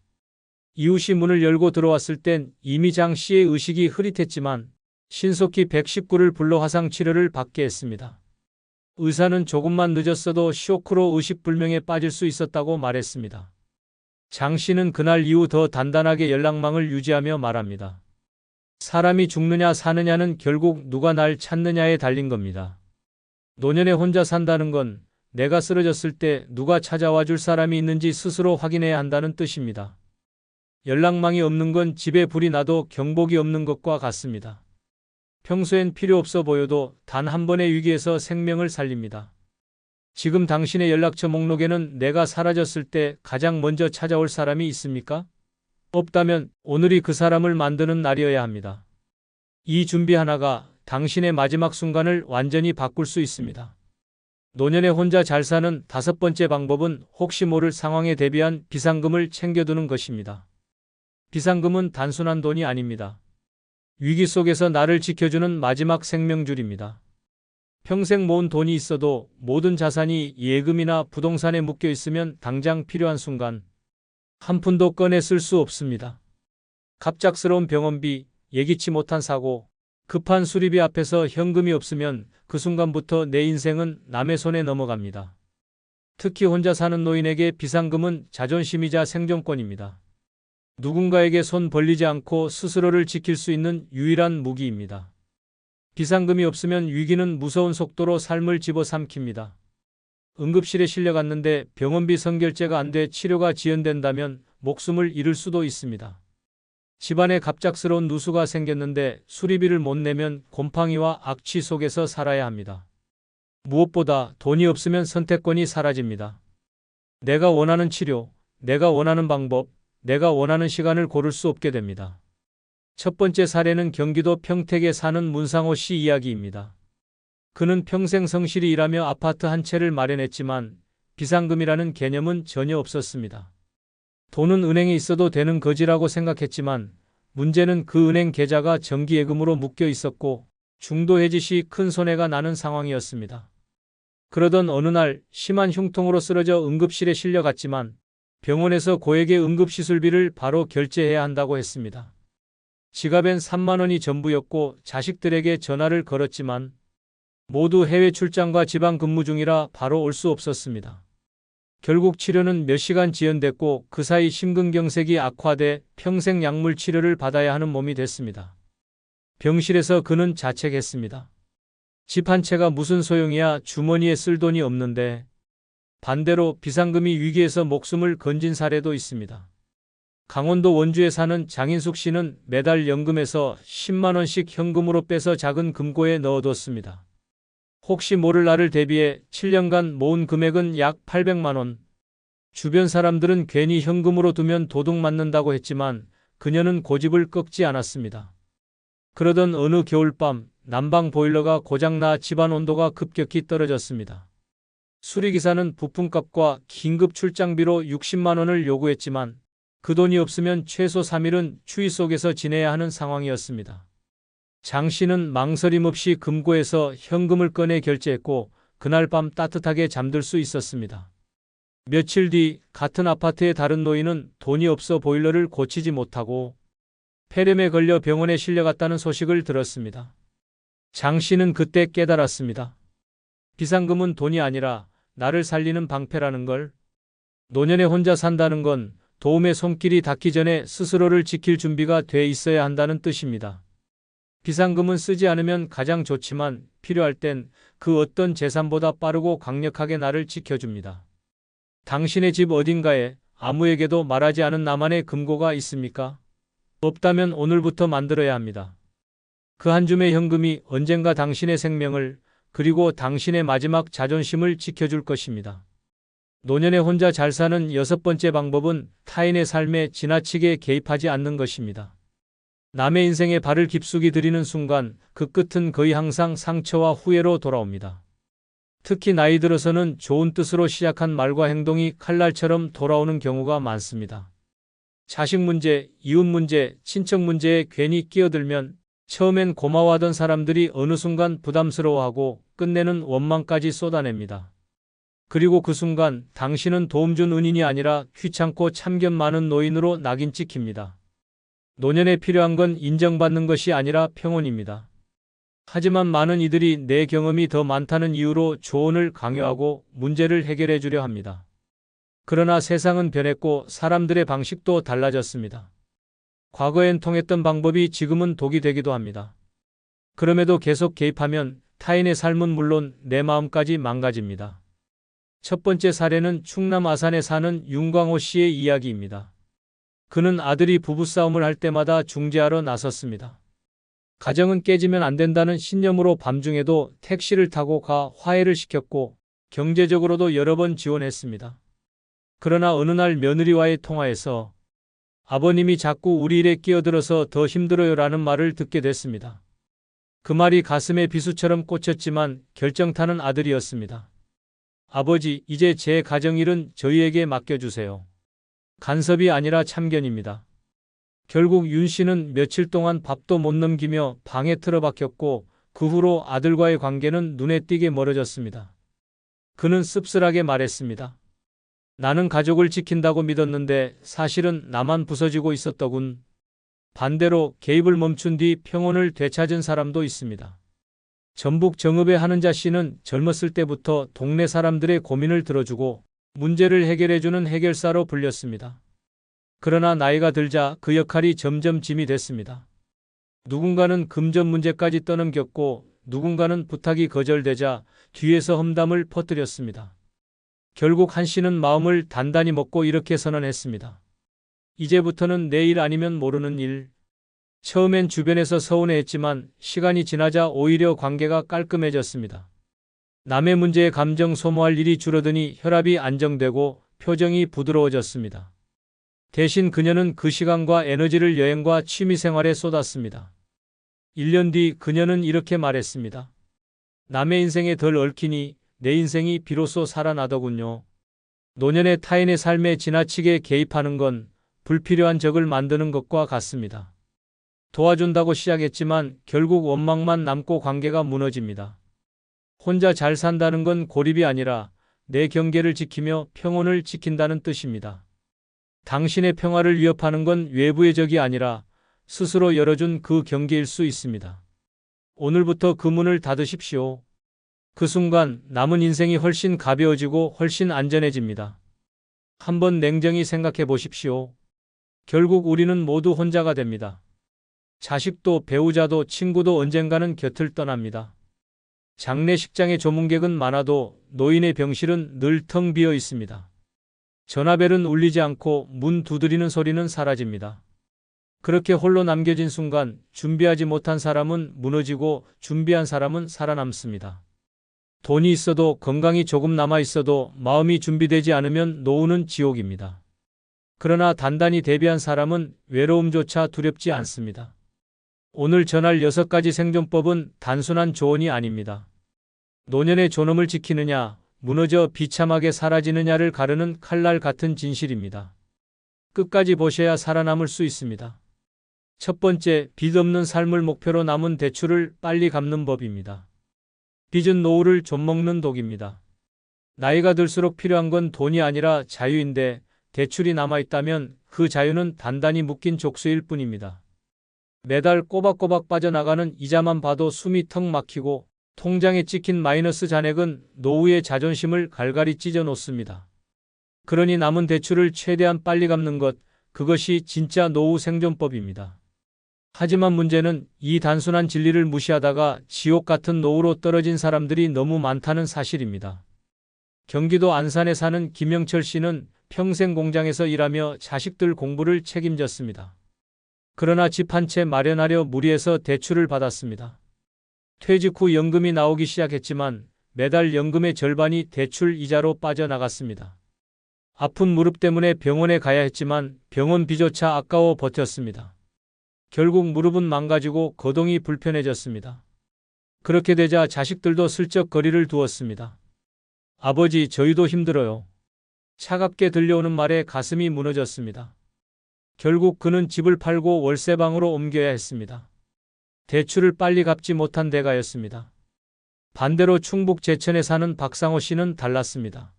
이웃이 문을 열고 들어왔을 땐 이미 장 씨의 의식이 흐릿했지만 신속히 119를 불러 화상 치료를 받게 했습니다. 의사는 조금만 늦었어도 쇼크로 의식불명에 빠질 수 있었다고 말했습니다. 장 씨는 그날 이후 더 단단하게 연락망을 유지하며 말합니다. 사람이 죽느냐 사느냐는 결국 누가 날 찾느냐에 달린 겁니다. 노년에 혼자 산다는 건 내가 쓰러졌을 때 누가 찾아와 줄 사람이 있는지 스스로 확인해야 한다는 뜻입니다. 연락망이 없는 건 집에 불이 나도 경복이 없는 것과 같습니다. 평소엔 필요 없어 보여도 단 한 번의 위기에서 생명을 살립니다. 지금 당신의 연락처 목록에는 내가 사라졌을 때 가장 먼저 찾아올 사람이 있습니까? 없다면 오늘이 그 사람을 만드는 날이어야 합니다. 이 준비 하나가 당신의 마지막 순간을 완전히 바꿀 수 있습니다. 노년에 혼자 잘 사는 5번째 방법은 혹시 모를 상황에 대비한 비상금을 챙겨두는 것입니다. 비상금은 단순한 돈이 아닙니다. 위기 속에서 나를 지켜주는 마지막 생명줄입니다. 평생 모은 돈이 있어도 모든 자산이 예금이나 부동산에 묶여 있으면 당장 필요한 순간 한 푼도 꺼내 쓸 수 없습니다. 갑작스러운 병원비, 예기치 못한 사고, 급한 수리비 앞에서 현금이 없으면 그 순간부터 내 인생은 남의 손에 넘어갑니다. 특히 혼자 사는 노인에게 비상금은 자존심이자 생존권입니다. 누군가에게 손 벌리지 않고 스스로를 지킬 수 있는 유일한 무기입니다. 비상금이 없으면 위기는 무서운 속도로 삶을 집어삼킵니다. 응급실에 실려갔는데 병원비 선결제가 안 돼 치료가 지연된다면 목숨을 잃을 수도 있습니다. 집안에 갑작스러운 누수가 생겼는데 수리비를 못 내면 곰팡이와 악취 속에서 살아야 합니다. 무엇보다 돈이 없으면 선택권이 사라집니다. 내가 원하는 치료, 내가 원하는 방법, 내가 원하는 시간을 고를 수 없게 됩니다. 첫 번째 사례는 경기도 평택에 사는 문상호 씨 이야기입니다. 그는 평생 성실히 일하며 아파트 한 채를 마련했지만 비상금이라는 개념은 전혀 없었습니다. 돈은 은행에 있어도 되는 거지라고 생각했지만 문제는 그 은행 계좌가 정기예금으로 묶여 있었고 중도 해지 시 큰 손해가 나는 상황이었습니다. 그러던 어느 날 심한 흉통으로 쓰러져 응급실에 실려갔지만 병원에서 고액의 응급시술비를 바로 결제해야 한다고 했습니다. 지갑엔 3만 원이 전부였고 자식들에게 전화를 걸었지만 모두 해외 출장과 지방 근무 중이라 바로 올 수 없었습니다. 결국 치료는 몇 시간 지연됐고 그 사이 심근경색이 악화돼 평생 약물 치료를 받아야 하는 몸이 됐습니다. 병실에서 그는 자책했습니다. 집 한 채가 무슨 소용이야, 주머니에 쓸 돈이 없는데. 반대로 비상금이 위기에서 목숨을 건진 사례도 있습니다. 강원도 원주에 사는 장인숙 씨는 매달 연금에서 10만 원씩 현금으로 빼서 작은 금고에 넣어뒀습니다. 혹시 모를 날을 대비해 7년간 모은 금액은 약 800만 원. 주변 사람들은 괜히 현금으로 두면 도둑 맞는다고 했지만 그녀는 고집을 꺾지 않았습니다. 그러던 어느 겨울밤 난방 보일러가 고장나 집안 온도가 급격히 떨어졌습니다. 수리기사는 부품값과 긴급 출장비로 60만 원을 요구했지만 그 돈이 없으면 최소 3일은 추위 속에서 지내야 하는 상황이었습니다. 장 씨는 망설임 없이 금고에서 현금을 꺼내 결제했고 그날 밤 따뜻하게 잠들 수 있었습니다. 며칠 뒤 같은 아파트의 다른 노인은 돈이 없어 보일러를 고치지 못하고 폐렴에 걸려 병원에 실려갔다는 소식을 들었습니다. 장 씨는 그때 깨달았습니다. 비상금은 돈이 아니라 나를 살리는 방패라는 걸. 노년에 혼자 산다는 건 도움의 손길이 닿기 전에 스스로를 지킬 준비가 돼 있어야 한다는 뜻입니다. 비상금은 쓰지 않으면 가장 좋지만 필요할 땐 그 어떤 재산보다 빠르고 강력하게 나를 지켜줍니다. 당신의 집 어딘가에 아무에게도 말하지 않은 나만의 금고가 있습니까? 없다면 오늘부터 만들어야 합니다. 그 한 줌의 현금이 언젠가 당신의 생명을 그리고 당신의 마지막 자존심을 지켜줄 것입니다. 노년에 혼자 잘 사는 여섯 번째 방법은 타인의 삶에 지나치게 개입하지 않는 것입니다. 남의 인생에 발을 깊숙이 들이는 순간 그 끝은 거의 항상 상처와 후회로 돌아옵니다. 특히 나이 들어서는 좋은 뜻으로 시작한 말과 행동이 칼날처럼 돌아오는 경우가 많습니다. 자식 문제, 이웃 문제, 친척 문제에 괜히 끼어들면 처음엔 고마워하던 사람들이 어느 순간 부담스러워하고 끝내는 원망까지 쏟아냅니다. 그리고 그 순간 당신은 도움 준 은인이 아니라 귀찮고 참견 많은 노인으로 낙인 찍힙니다. 노년에 필요한 건 인정받는 것이 아니라 평온입니다. 하지만 많은 이들이 내 경험이 더 많다는 이유로 조언을 강요하고 문제를 해결해 주려 합니다. 그러나 세상은 변했고 사람들의 방식도 달라졌습니다. 과거엔 통했던 방법이 지금은 독이 되기도 합니다. 그럼에도 계속 개입하면 타인의 삶은 물론 내 마음까지 망가집니다. 첫 번째 사례는 충남 아산에 사는 윤광호 씨의 이야기입니다. 그는 아들이 부부싸움을 할 때마다 중재하러 나섰습니다. 가정은 깨지면 안 된다는 신념으로 밤중에도 택시를 타고 가 화해를 시켰고 경제적으로도 여러 번 지원했습니다. 그러나 어느 날 며느리와의 통화에서 아버님이 자꾸 우리 일에 끼어들어서 더 힘들어요라는 말을 듣게 됐습니다. 그 말이 가슴에 비수처럼 꽂혔지만 결정타는 아들이었습니다. 아버지, 이제 제 가정일은 저희에게 맡겨주세요. 간섭이 아니라 참견입니다. 결국 윤 씨는 며칠 동안 밥도 못 넘기며 방에 틀어박혔고 그 후로 아들과의 관계는 눈에 띄게 멀어졌습니다. 그는 씁쓸하게 말했습니다. 나는 가족을 지킨다고 믿었는데 사실은 나만 부서지고 있었더군. 반대로 개입을 멈춘 뒤 평온을 되찾은 사람도 있습니다. 전북 정읍의 한은자 씨는 젊었을 때부터 동네 사람들의 고민을 들어주고 문제를 해결해주는 해결사로 불렸습니다. 그러나 나이가 들자 그 역할이 점점 짐이 됐습니다. 누군가는 금전 문제까지 떠넘겼고 누군가는 부탁이 거절되자 뒤에서 험담을 퍼뜨렸습니다. 결국 한 씨는 마음을 단단히 먹고 이렇게 선언했습니다. 이제부터는 내일 아니면 모르는 일. 처음엔 주변에서 서운해했지만 시간이 지나자 오히려 관계가 깔끔해졌습니다. 남의 문제에 감정 소모할 일이 줄어드니 혈압이 안정되고 표정이 부드러워졌습니다. 대신 그녀는 그 시간과 에너지를 여행과 취미생활에 쏟았습니다. 1년 뒤 그녀는 이렇게 말했습니다. 남의 인생에 덜 얽히니 내 인생이 비로소 살아나더군요. 노년의 타인의 삶에 지나치게 개입하는 건 불필요한 적을 만드는 것과 같습니다. 도와준다고 시작했지만 결국 원망만 남고 관계가 무너집니다. 혼자 잘 산다는 건 고립이 아니라 내 경계를 지키며 평온을 지킨다는 뜻입니다. 당신의 평화를 위협하는 건 외부의 적이 아니라 스스로 열어준 그 경계일 수 있습니다. 오늘부터 그 문을 닫으십시오. 그 순간 남은 인생이 훨씬 가벼워지고 훨씬 안전해집니다. 한번 냉정히 생각해 보십시오. 결국 우리는 모두 혼자가 됩니다. 자식도 배우자도 친구도 언젠가는 곁을 떠납니다. 장례식장에 조문객은 많아도 노인의 병실은 늘 텅 비어 있습니다. 전화벨은 울리지 않고 문 두드리는 소리는 사라집니다. 그렇게 홀로 남겨진 순간 준비하지 못한 사람은 무너지고 준비한 사람은 살아남습니다. 돈이 있어도 건강이 조금 남아 있어도 마음이 준비되지 않으면 노후는 지옥입니다. 그러나 단단히 대비한 사람은 외로움조차 두렵지 않습니다. 오늘 전할 6가지 생존법은 단순한 조언이 아닙니다. 노년의 존엄을 지키느냐, 무너져 비참하게 사라지느냐를 가르는 칼날 같은 진실입니다. 끝까지 보셔야 살아남을 수 있습니다. 첫 번째, 빚 없는 삶을 목표로 남은 대출을 빨리 갚는 법입니다. 빚은 노후를 좀먹는 독입니다. 나이가 들수록 필요한 건 돈이 아니라 자유인데 대출이 남아있다면 그 자유는 단단히 묶인 족쇄일 뿐입니다. 매달 꼬박꼬박 빠져나가는 이자만 봐도 숨이 턱 막히고 통장에 찍힌 마이너스 잔액은 노후의 자존심을 갈갈이 찢어 놓습니다. 그러니 남은 대출을 최대한 빨리 갚는 것, 그것이 진짜 노후 생존법입니다. 하지만 문제는 이 단순한 진리를 무시하다가 지옥 같은 노후로 떨어진 사람들이 너무 많다는 사실입니다. 경기도 안산에 사는 김영철 씨는 평생 공장에서 일하며 자식들 공부를 책임졌습니다. 그러나 집 한 채 마련하려 무리해서 대출을 받았습니다. 퇴직 후 연금이 나오기 시작했지만 매달 연금의 절반이 대출 이자로 빠져나갔습니다. 아픈 무릎 때문에 병원에 가야 했지만 병원비조차 아까워 버텼습니다. 결국 무릎은 망가지고 거동이 불편해졌습니다. 그렇게 되자 자식들도 슬쩍 거리를 두었습니다. 아버지, 저희도 힘들어요. 차갑게 들려오는 말에 가슴이 무너졌습니다. 결국 그는 집을 팔고 월세방으로 옮겨야 했습니다. 대출을 빨리 갚지 못한 대가였습니다. 반대로 충북 제천에 사는 박상호 씨는 달랐습니다.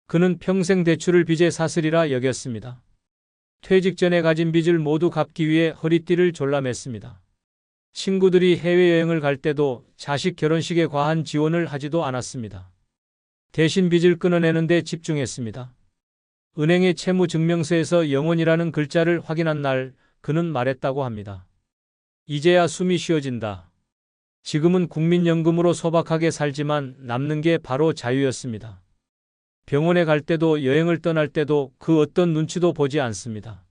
그는 평생 대출을 빚의 사슬이라 여겼습니다. 퇴직 전에 가진 빚을 모두 갚기 위해 허리띠를 졸라맸습니다. 친구들이 해외여행을 갈 때도 자식 결혼식에 과한 지원을 하지도 않았습니다. 대신 빚을 끊어내는 데 집중했습니다. 은행의 채무증명서에서 영원이라는 글자를 확인한 날 그는 말했다고 합니다. 이제야 숨이 쉬어진다. 지금은 국민연금으로 소박하게 살지만 남는 게 바로 자유였습니다. 병원에 갈 때도 여행을 떠날 때도 그 어떤 눈치도 보지 않습니다.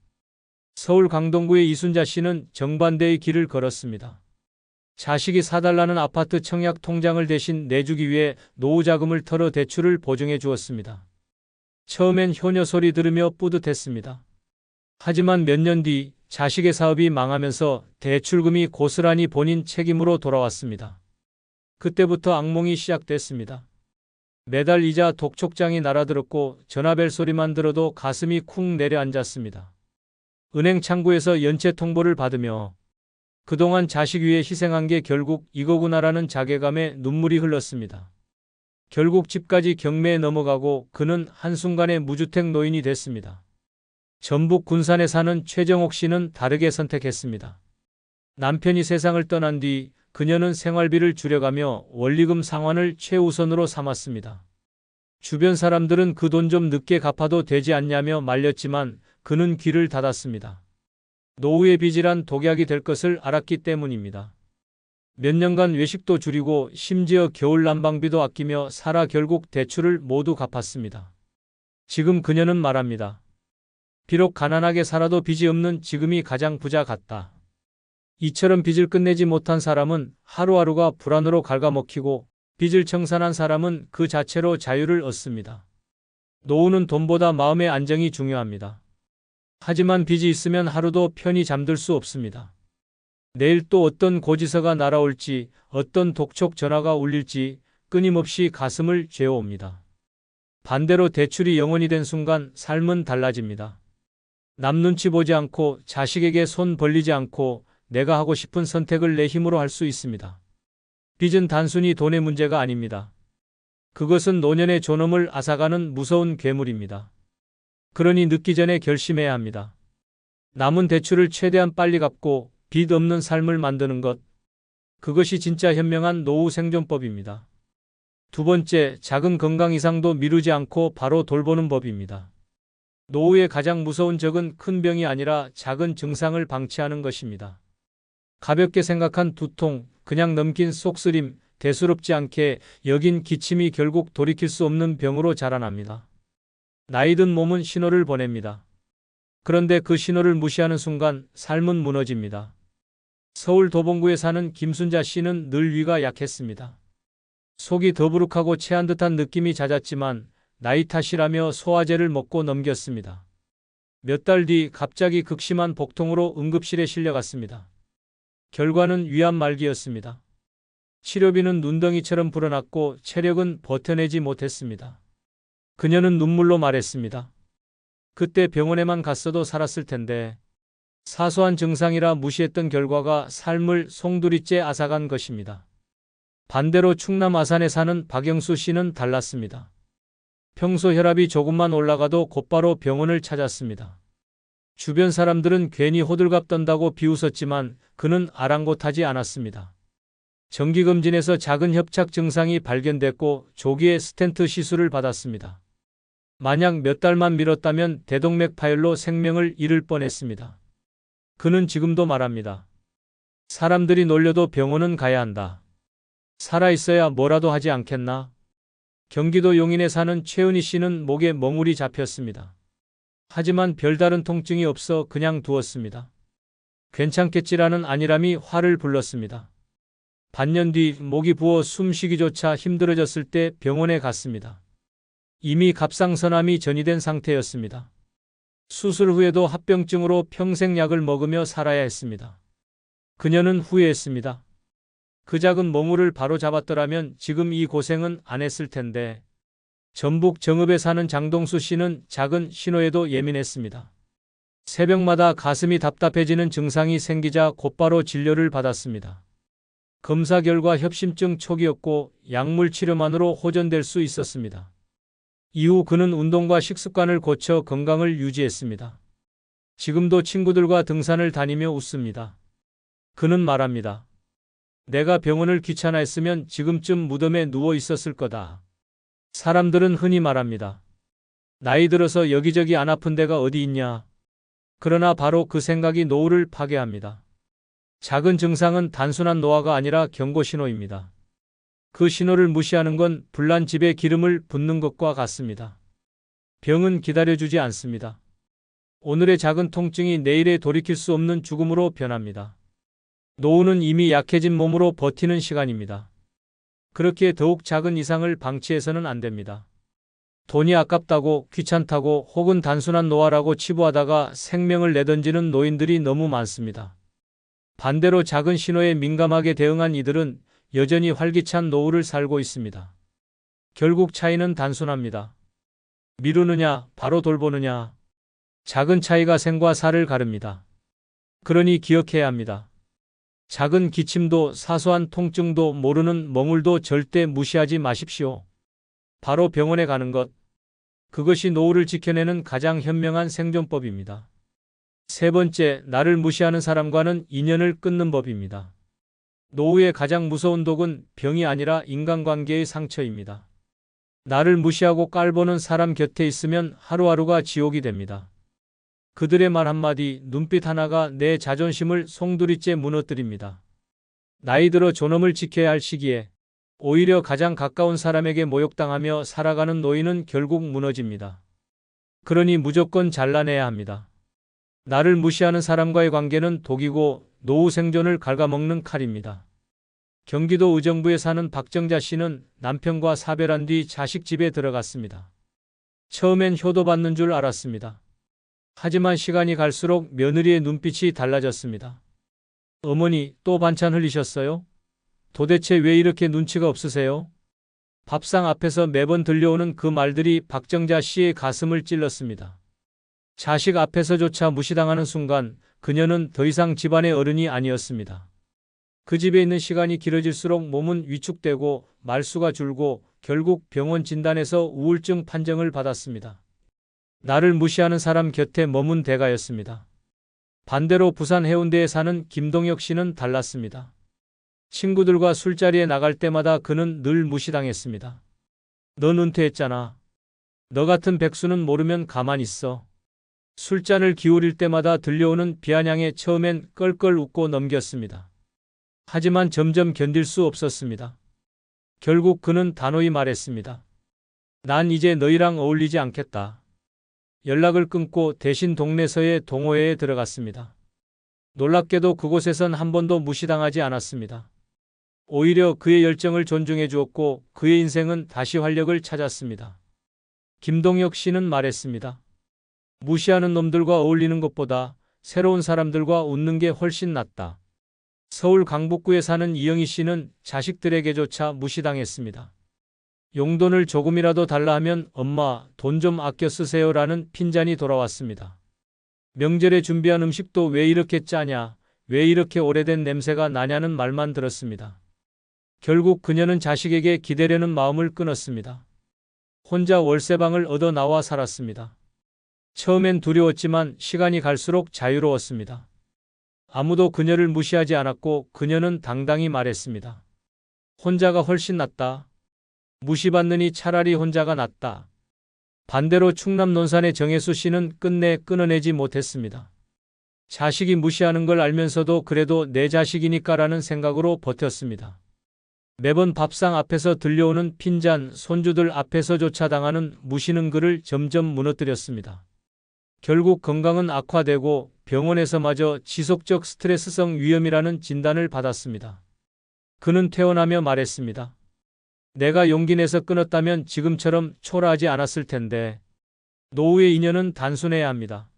서울 강동구의 이순자 씨는 정반대의 길을 걸었습니다. 자식이 사달라는 아파트 청약 통장을 대신 내주기 위해 노후 자금을 털어 대출을 보증해 주었습니다. 처음엔 효녀 소리 들으며 뿌듯했습니다. 하지만 몇 년 뒤 자식의 사업이 망하면서 대출금이 고스란히 본인 책임으로 돌아왔습니다. 그때부터 악몽이 시작됐습니다. 매달 이자 독촉장이 날아들었고 전화벨 소리만 들어도 가슴이 쿵 내려앉았습니다. 은행 창구에서 연체 통보를 받으며 그동안 자식 위해 희생한 게 결국 이거구나라는 자괴감에 눈물이 흘렀습니다. 결국 집까지 경매에 넘어가고 그는 한순간에 무주택 노인이 됐습니다. 전북 군산에 사는 최정옥 씨는 다르게 선택했습니다. 남편이 세상을 떠난 뒤 그녀는 생활비를 줄여가며 원리금 상환을 최우선으로 삼았습니다. 주변 사람들은 그 돈 좀 늦게 갚아도 되지 않냐며 말렸지만 그는 귀를 닫았습니다. 노후의 빚이란 독약이 될 것을 알았기 때문입니다. 몇 년간 외식도 줄이고 심지어 겨울 난방비도 아끼며 살아 결국 대출을 모두 갚았습니다. 지금 그녀는 말합니다. 비록 가난하게 살아도 빚이 없는 지금이 가장 부자 같다. 이처럼 빚을 끝내지 못한 사람은 하루하루가 불안으로 갉아먹히고 빚을 청산한 사람은 그 자체로 자유를 얻습니다. 노후는 돈보다 마음의 안정이 중요합니다. 하지만 빚이 있으면 하루도 편히 잠들 수 없습니다. 내일 또 어떤 고지서가 날아올지, 어떤 독촉 전화가 울릴지 끊임없이 가슴을 죄어옵니다. 반대로 대출이 영원이 된 순간 삶은 달라집니다. 남 눈치 보지 않고 자식에게 손 벌리지 않고 내가 하고 싶은 선택을 내 힘으로 할 수 있습니다. 빚은 단순히 돈의 문제가 아닙니다. 그것은 노년의 존엄을 앗아가는 무서운 괴물입니다. 그러니 늦기 전에 결심해야 합니다. 남은 대출을 최대한 빨리 갚고 빚 없는 삶을 만드는 것. 그것이 진짜 현명한 노후 생존법입니다. 두 번째, 작은 건강 이상도 미루지 않고 바로 돌보는 법입니다. 노후의 가장 무서운 적은 큰 병이 아니라 작은 증상을 방치하는 것입니다. 가볍게 생각한 두통, 그냥 넘긴 속쓰림, 대수롭지 않게 여긴 기침이 결국 돌이킬 수 없는 병으로 자라납니다. 나이 든 몸은 신호를 보냅니다. 그런데 그 신호를 무시하는 순간 삶은 무너집니다. 서울 도봉구에 사는 김순자 씨는 늘 위가 약했습니다. 속이 더부룩하고 체한 듯한 느낌이 잦았지만 나이 탓이라며 소화제를 먹고 넘겼습니다. 몇 달 뒤 갑자기 극심한 복통으로 응급실에 실려갔습니다. 결과는 위암 말기였습니다. 치료비는 눈덩이처럼 불어났고 체력은 버텨내지 못했습니다. 그녀는 눈물로 말했습니다. 그때 병원에만 갔어도 살았을 텐데. 사소한 증상이라 무시했던 결과가 삶을 송두리째 앗아간 것입니다. 반대로 충남 아산에 사는 박영수 씨는 달랐습니다. 평소 혈압이 조금만 올라가도 곧바로 병원을 찾았습니다. 주변 사람들은 괜히 호들갑 떤다고 비웃었지만 그는 아랑곳하지 않았습니다. 정기검진에서 작은 협착 증상이 발견됐고 조기에 스텐트 시술을 받았습니다. 만약 몇 달만 미뤘다면 대동맥 파열로 생명을 잃을 뻔했습니다. 그는 지금도 말합니다. 사람들이 놀려도 병원은 가야 한다. 살아있어야 뭐라도 하지 않겠나? 경기도 용인에 사는 최은희 씨는 목에 멍울이 잡혔습니다. 하지만 별다른 통증이 없어 그냥 두었습니다. 괜찮겠지라는 안일함이 화를 불렀습니다. 반년 뒤 목이 부어 숨쉬기조차 힘들어졌을 때 병원에 갔습니다. 이미 갑상선암이 전이된 상태였습니다. 수술 후에도 합병증으로 평생 약을 먹으며 살아야 했습니다. 그녀는 후회했습니다. 그 작은 멍울을 바로 잡았더라면 지금 이 고생은 안 했을 텐데. 전북 정읍에 사는 장동수 씨는 작은 신호에도 예민했습니다. 새벽마다 가슴이 답답해지는 증상이 생기자 곧바로 진료를 받았습니다. 검사 결과 협심증 초기였고 약물 치료만으로 호전될 수 있었습니다. 이후 그는 운동과 식습관을 고쳐 건강을 유지했습니다. 지금도 친구들과 등산을 다니며 웃습니다. 그는 말합니다. 내가 병원을 귀찮아했으면 지금쯤 무덤에 누워 있었을 거다. 사람들은 흔히 말합니다. 나이 들어서 여기저기 안 아픈 데가 어디 있냐. 그러나 바로 그 생각이 노후를 파괴합니다. 작은 증상은 단순한 노화가 아니라 경고 신호입니다. 그 신호를 무시하는 건 불난 집에 기름을 붓는 것과 같습니다. 병은 기다려주지 않습니다. 오늘의 작은 통증이 내일에 돌이킬 수 없는 죽음으로 변합니다. 노후는 이미 약해진 몸으로 버티는 시간입니다. 그렇게 더욱 작은 이상을 방치해서는 안 됩니다. 돈이 아깝다고, 귀찮다고 혹은 단순한 노화라고 치부하다가 생명을 내던지는 노인들이 너무 많습니다. 반대로 작은 신호에 민감하게 대응한 이들은 여전히 활기찬 노후를 살고 있습니다. 결국 차이는 단순합니다. 미루느냐, 바로 돌보느냐. 작은 차이가 생과 사를 가릅니다. 그러니 기억해야 합니다. 작은 기침도 사소한 통증도 모르는 멍울도 절대 무시하지 마십시오. 바로 병원에 가는 것. 그것이 노후를 지켜내는 가장 현명한 생존법입니다. 세 번째, 나를 무시하는 사람과는 인연을 끊는 법입니다. 노후의 가장 무서운 독은 병이 아니라 인간관계의 상처입니다. 나를 무시하고 깔보는 사람 곁에 있으면 하루하루가 지옥이 됩니다. 그들의 말 한마디, 눈빛 하나가 내 자존심을 송두리째 무너뜨립니다. 나이 들어 존엄을 지켜야 할 시기에 오히려 가장 가까운 사람에게 모욕당하며 살아가는 노인은 결국 무너집니다. 그러니 무조건 잘라내야 합니다. 나를 무시하는 사람과의 관계는 독이고 노후 생존을 갉아먹는 칼입니다. 경기도 의정부에 사는 박정자 씨는 남편과 사별한 뒤 자식 집에 들어갔습니다. 처음엔 효도받는 줄 알았습니다. 하지만 시간이 갈수록 며느리의 눈빛이 달라졌습니다. 어머니, 또 반찬 흘리셨어요? 도대체 왜 이렇게 눈치가 없으세요? 밥상 앞에서 매번 들려오는 그 말들이 박정자 씨의 가슴을 찔렀습니다. 자식 앞에서조차 무시당하는 순간 그녀는 더 이상 집안의 어른이 아니었습니다. 그 집에 있는 시간이 길어질수록 몸은 위축되고 말수가 줄고 결국 병원 진단에서 우울증 판정을 받았습니다. 나를 무시하는 사람 곁에 머문 대가였습니다. 반대로 부산 해운대에 사는 김동혁 씨는 달랐습니다. 친구들과 술자리에 나갈 때마다 그는 늘 무시당했습니다. 넌 은퇴했잖아. 너 같은 백수는 모르면 가만히 있어. 술잔을 기울일 때마다 들려오는 비아냥에 처음엔 껄껄 웃고 넘겼습니다. 하지만 점점 견딜 수 없었습니다. 결국 그는 단호히 말했습니다. 난 이제 너희랑 어울리지 않겠다. 연락을 끊고 대신 동네서의 동호회에 들어갔습니다. 놀랍게도 그곳에선 한 번도 무시당하지 않았습니다. 오히려 그의 열정을 존중해 주었고 그의 인생은 다시 활력을 찾았습니다. 김동혁 씨는 말했습니다. 무시하는 놈들과 어울리는 것보다 새로운 사람들과 웃는 게 훨씬 낫다. 서울 강북구에 사는 이영희 씨는 자식들에게조차 무시당했습니다. 용돈을 조금이라도 달라 하면 엄마, 돈 좀 아껴 쓰세요라는 핀잔이 돌아왔습니다. 명절에 준비한 음식도 왜 이렇게 짜냐, 왜 이렇게 오래된 냄새가 나냐는 말만 들었습니다. 결국 그녀는 자식에게 기대려는 마음을 끊었습니다. 혼자 월세방을 얻어 나와 살았습니다. 처음엔 두려웠지만 시간이 갈수록 자유로웠습니다. 아무도 그녀를 무시하지 않았고 그녀는 당당히 말했습니다. 혼자가 훨씬 낫다. 무시받느니 차라리 혼자가 낫다. 반대로 충남 논산의 정혜수 씨는 끝내 끊어내지 못했습니다. 자식이 무시하는 걸 알면서도 그래도 내 자식이니까라는 생각으로 버텼습니다. 매번 밥상 앞에서 들려오는 핀잔, 손주들 앞에서조차 당하는 무시는 그를 점점 무너뜨렸습니다. 결국 건강은 악화되고 병원에서마저 지속적 스트레스성 위염이라는 진단을 받았습니다. 그는 퇴원하며 말했습니다. 내가 용기 내서 끊었다면 지금처럼 초라하지 않았을 텐데. 노후의 인연은 단순해야 합니다.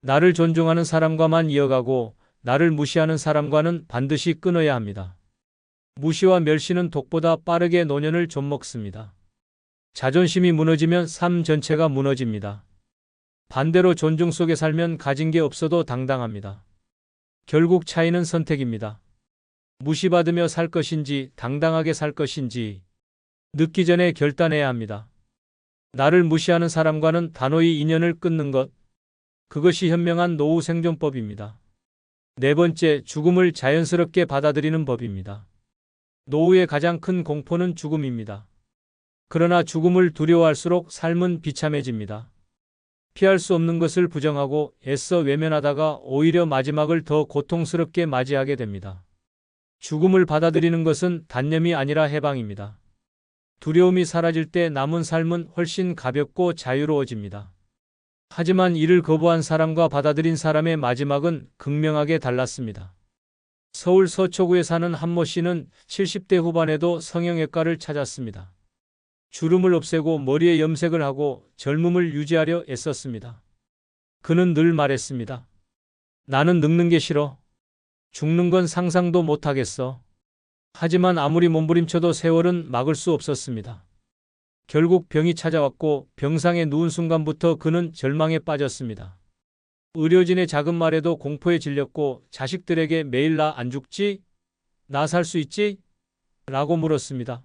나를 존중하는 사람과만 이어가고 나를 무시하는 사람과는 반드시 끊어야 합니다. 무시와 멸시는 독보다 빠르게 노년을 좀먹습니다. 자존심이 무너지면 삶 전체가 무너집니다. 반대로 존중 속에 살면 가진 게 없어도 당당합니다. 결국 차이는 선택입니다. 무시받으며 살 것인지 당당하게 살 것인지 늦기 전에 결단해야 합니다. 나를 무시하는 사람과는 단호히 인연을 끊는 것, 그것이 현명한 노후 생존법입니다. 네 번째, 죽음을 자연스럽게 받아들이는 법입니다. 노후의 가장 큰 공포는 죽음입니다. 그러나 죽음을 두려워할수록 삶은 비참해집니다. 피할 수 없는 것을 부정하고 애써 외면하다가 오히려 마지막을 더 고통스럽게 맞이하게 됩니다. 죽음을 받아들이는 것은 단념이 아니라 해방입니다. 두려움이 사라질 때 남은 삶은 훨씬 가볍고 자유로워집니다. 하지만 이를 거부한 사람과 받아들인 사람의 마지막은 극명하게 달랐습니다. 서울 서초구에 사는 한모 씨는 70대 후반에도 성형외과를 찾았습니다. 주름을 없애고 머리에 염색을 하고 젊음을 유지하려 애썼습니다. 그는 늘 말했습니다. 나는 늙는 게 싫어. 죽는 건 상상도 못하겠어. 하지만 아무리 몸부림쳐도 세월은 막을 수 없었습니다. 결국 병이 찾아왔고 병상에 누운 순간부터 그는 절망에 빠졌습니다. 의료진의 작은 말에도 공포에 질렸고 자식들에게 매일 나 안 죽지? 나 살 수 있지? 라고 물었습니다.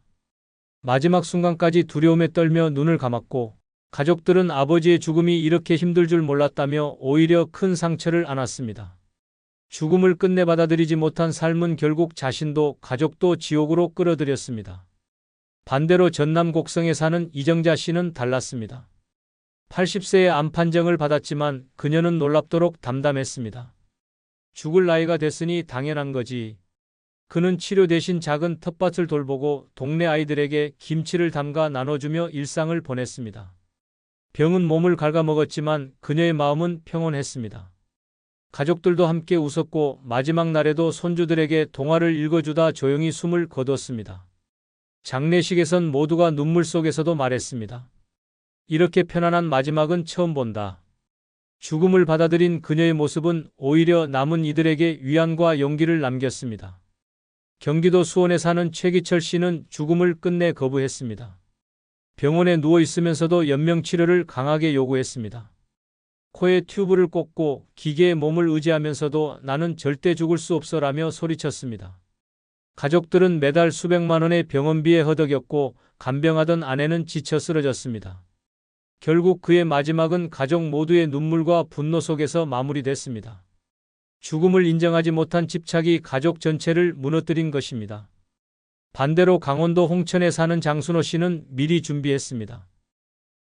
마지막 순간까지 두려움에 떨며 눈을 감았고 가족들은 아버지의 죽음이 이렇게 힘들 줄 몰랐다며 오히려 큰 상처를 안았습니다. 죽음을 끝내 받아들이지 못한 삶은 결국 자신도 가족도 지옥으로 끌어들였습니다. 반대로 전남 곡성에 사는 이정자 씨는 달랐습니다. 80세에 암 판정을 받았지만 그녀는 놀랍도록 담담했습니다. 죽을 나이가 됐으니 당연한 거지. 그는 치료 대신 작은 텃밭을 돌보고 동네 아이들에게 김치를 담가 나눠주며 일상을 보냈습니다. 병은 몸을 갉아먹었지만 그녀의 마음은 평온했습니다. 가족들도 함께 웃었고 마지막 날에도 손주들에게 동화를 읽어주다 조용히 숨을 거두었습니다. 장례식에선 모두가 눈물 속에서도 말했습니다. 이렇게 편안한 마지막은 처음 본다. 죽음을 받아들인 그녀의 모습은 오히려 남은 이들에게 위안과 용기를 남겼습니다. 경기도 수원에 사는 최기철 씨는 죽음을 끝내 거부했습니다. 병원에 누워 있으면서도 연명치료를 강하게 요구했습니다. 코에 튜브를 꽂고 기계에 몸을 의지하면서도 나는 절대 죽을 수 없어라며 소리쳤습니다. 가족들은 매달 수백만 원의 병원비에 허덕였고 간병하던 아내는 지쳐 쓰러졌습니다. 결국 그의 마지막은 가족 모두의 눈물과 분노 속에서 마무리됐습니다. 죽음을 인정하지 못한 집착이 가족 전체를 무너뜨린 것입니다. 반대로 강원도 홍천에 사는 장순호 씨는 미리 준비했습니다.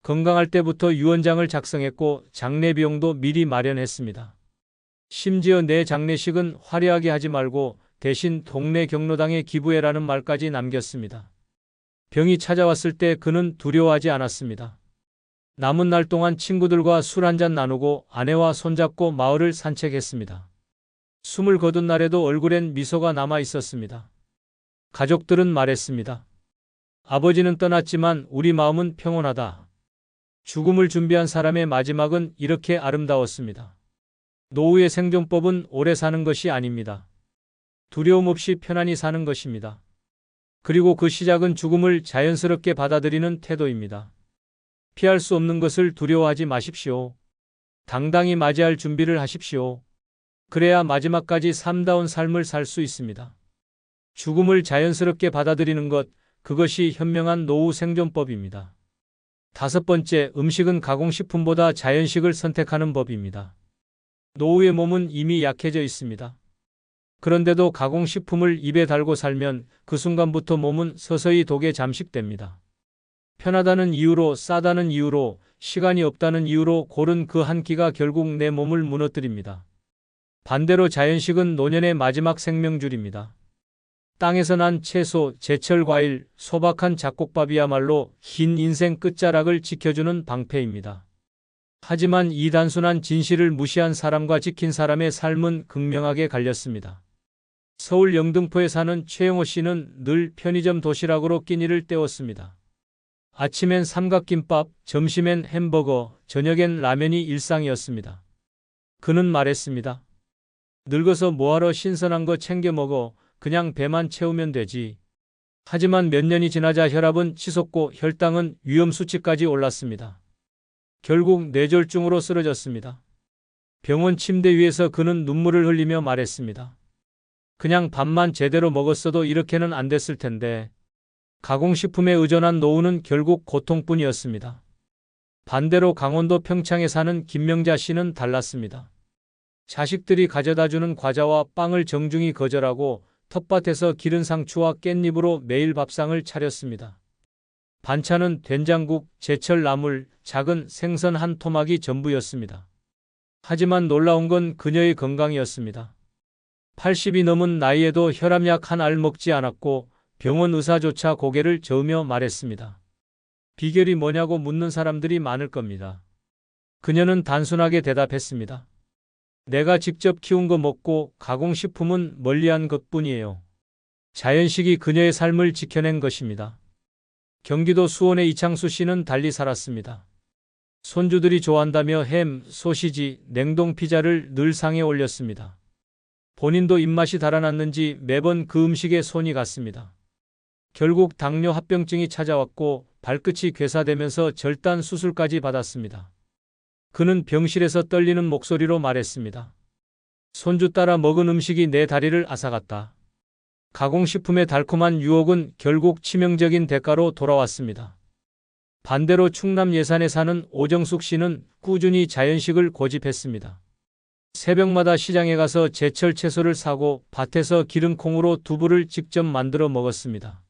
건강할 때부터 유언장을 작성했고 장례 비용도 미리 마련했습니다. 심지어 내 장례식은 화려하게 하지 말고 대신 동네 경로당에 기부해라는 말까지 남겼습니다. 병이 찾아왔을 때 그는 두려워하지 않았습니다. 남은 날 동안 친구들과 술 한잔 나누고 아내와 손잡고 마을을 산책했습니다. 숨을 거둔 날에도 얼굴엔 미소가 남아 있었습니다. 가족들은 말했습니다. 아버지는 떠났지만 우리 마음은 평온하다. 죽음을 준비한 사람의 마지막은 이렇게 아름다웠습니다. 노후의 생존법은 오래 사는 것이 아닙니다. 두려움 없이 편안히 사는 것입니다. 그리고 그 시작은 죽음을 자연스럽게 받아들이는 태도입니다. 피할 수 없는 것을 두려워하지 마십시오. 당당히 맞이할 준비를 하십시오. 그래야 마지막까지 삶다운 삶을 살 수 있습니다. 죽음을 자연스럽게 받아들이는 것, 그것이 현명한 노후 생존법입니다. 5번째, 음식은 가공식품보다 자연식을 선택하는 법입니다. 노후의 몸은 이미 약해져 있습니다. 그런데도 가공식품을 입에 달고 살면 그 순간부터 몸은 서서히 독에 잠식됩니다. 편하다는 이유로, 싸다는 이유로, 시간이 없다는 이유로 고른 그 한 끼가 결국 내 몸을 무너뜨립니다. 반대로 자연식은 노년의 마지막 생명줄입니다. 땅에서 난 채소, 제철 과일, 소박한 잡곡밥이야말로 긴 인생 끝자락을 지켜주는 방패입니다. 하지만 이 단순한 진실을 무시한 사람과 지킨 사람의 삶은 극명하게 갈렸습니다. 서울 영등포에 사는 최영호 씨는 늘 편의점 도시락으로 끼니를 때웠습니다. 아침엔 삼각김밥, 점심엔 햄버거, 저녁엔 라면이 일상이었습니다. 그는 말했습니다. 늙어서 뭐하러 신선한 거 챙겨 먹어. 그냥 배만 채우면 되지. 하지만 몇 년이 지나자 혈압은 치솟고 혈당은 위험 수치까지 올랐습니다. 결국 뇌졸중으로 쓰러졌습니다. 병원 침대 위에서 그는 눈물을 흘리며 말했습니다. 그냥 밥만 제대로 먹었어도 이렇게는 안 됐을 텐데. 가공식품에 의존한 노후는 결국 고통뿐이었습니다. 반대로 강원도 평창에 사는 김명자 씨는 달랐습니다. 자식들이 가져다주는 과자와 빵을 정중히 거절하고 텃밭에서 기른 상추와 깻잎으로 매일 밥상을 차렸습니다. 반찬은 된장국, 제철 나물, 작은 생선 한 토막이 전부였습니다. 하지만 놀라운 건 그녀의 건강이었습니다. 80이 넘은 나이에도 혈압약 한 알 먹지 않았고 병원 의사조차 고개를 저으며 말했습니다. 비결이 뭐냐고 묻는 사람들이 많을 겁니다. 그녀는 단순하게 대답했습니다. 내가 직접 키운 거 먹고 가공식품은 멀리한 것뿐이에요. 자연식이 그녀의 삶을 지켜낸 것입니다. 경기도 수원의 이창수 씨는 달리 살았습니다. 손주들이 좋아한다며 햄, 소시지, 냉동 피자를 늘 상에 올렸습니다. 본인도 입맛이 달아났는지 매번 그 음식에 손이 갔습니다. 결국 당뇨 합병증이 찾아왔고 발끝이 괴사되면서 절단 수술까지 받았습니다. 그는 병실에서 떨리는 목소리로 말했습니다. 손주 따라 먹은 음식이 내 다리를 앗아갔다. 가공식품의 달콤한 유혹은 결국 치명적인 대가로 돌아왔습니다. 반대로 충남 예산에 사는 오정숙 씨는 꾸준히 자연식을 고집했습니다. 새벽마다 시장에 가서 제철 채소를 사고 밭에서 기른 콩으로 두부를 직접 만들어 먹었습니다.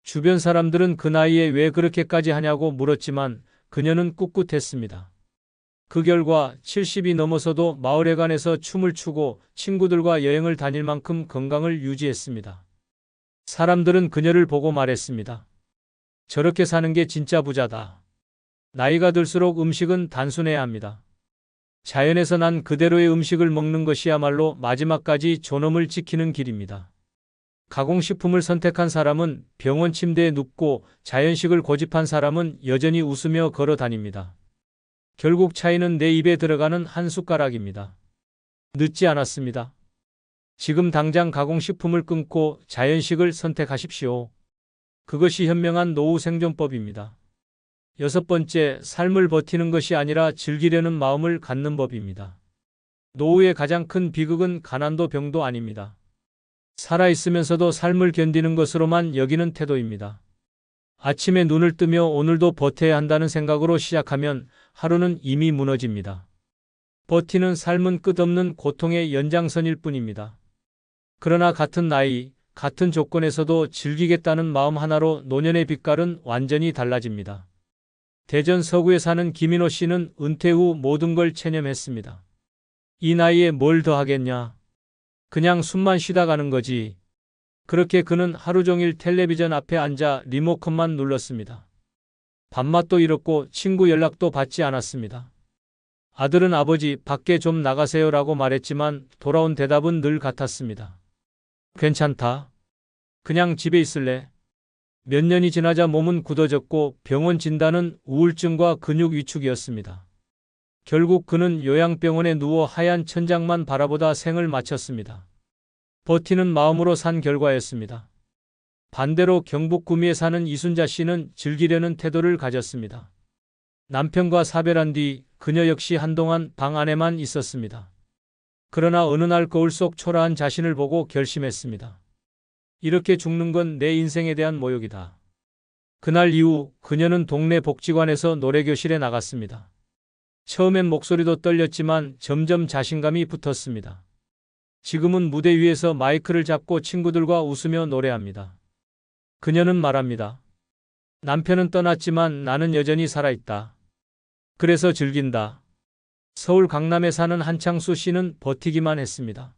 주변 사람들은 그 나이에 왜 그렇게까지 하냐고 물었지만 그녀는 꿋꿋했습니다. 그 결과 70이 넘어서도 마을회관에서 춤을 추고 친구들과 여행을 다닐 만큼 건강을 유지했습니다. 사람들은 그녀를 보고 말했습니다. 저렇게 사는 게 진짜 부자다. 나이가 들수록 음식은 단순해야 합니다. 자연에서 난 그대로의 음식을 먹는 것이야말로 마지막까지 존엄을 지키는 길입니다. 가공식품을 선택한 사람은 병원 침대에 눕고 자연식을 고집한 사람은 여전히 웃으며 걸어 다닙니다. 결국 차이는 내 입에 들어가는 한 숟가락입니다. 늦지 않았습니다. 지금 당장 가공식품을 끊고 자연식을 선택하십시오. 그것이 현명한 노후 생존법입니다. 6번째, 삶을 버티는 것이 아니라 즐기려는 마음을 갖는 법입니다. 노후의 가장 큰 비극은 가난도 병도 아닙니다. 살아있으면서도 삶을 견디는 것으로만 여기는 태도입니다. 아침에 눈을 뜨며 오늘도 버텨야 한다는 생각으로 시작하면 하루는 이미 무너집니다. 버티는 삶은 끝없는 고통의 연장선일 뿐입니다. 그러나 같은 나이, 같은 조건에서도 즐기겠다는 마음 하나로 노년의 빛깔은 완전히 달라집니다. 대전 서구에 사는 김인호 씨는 은퇴 후 모든 걸 체념했습니다. 이 나이에 뭘 더 하겠냐? 그냥 숨만 쉬다 가는 거지. 그렇게 그는 하루 종일 텔레비전 앞에 앉아 리모컨만 눌렀습니다. 밥맛도 잃었고 친구 연락도 받지 않았습니다. 아들은 아버지 밖에 좀 나가세요라고 말했지만 돌아온 대답은 늘 같았습니다. 괜찮다. 그냥 집에 있을래. 몇 년이 지나자 몸은 굳어졌고 병원 진단은 우울증과 근육 위축이었습니다. 결국 그는 요양병원에 누워 하얀 천장만 바라보다 생을 마쳤습니다. 버티는 마음으로 산 결과였습니다. 반대로 경북 구미에 사는 이순자 씨는 즐기려는 태도를 가졌습니다. 남편과 사별한 뒤 그녀 역시 한동안 방 안에만 있었습니다. 그러나 어느 날 거울 속 초라한 자신을 보고 결심했습니다. 이렇게 죽는 건 내 인생에 대한 모욕이다. 그날 이후 그녀는 동네 복지관에서 노래교실에 나갔습니다. 처음엔 목소리도 떨렸지만 점점 자신감이 붙었습니다. 지금은 무대 위에서 마이크를 잡고 친구들과 웃으며 노래합니다. 그녀는 말합니다. 남편은 떠났지만 나는 여전히 살아있다. 그래서 즐긴다. 서울 강남에 사는 한창수 씨는 버티기만 했습니다.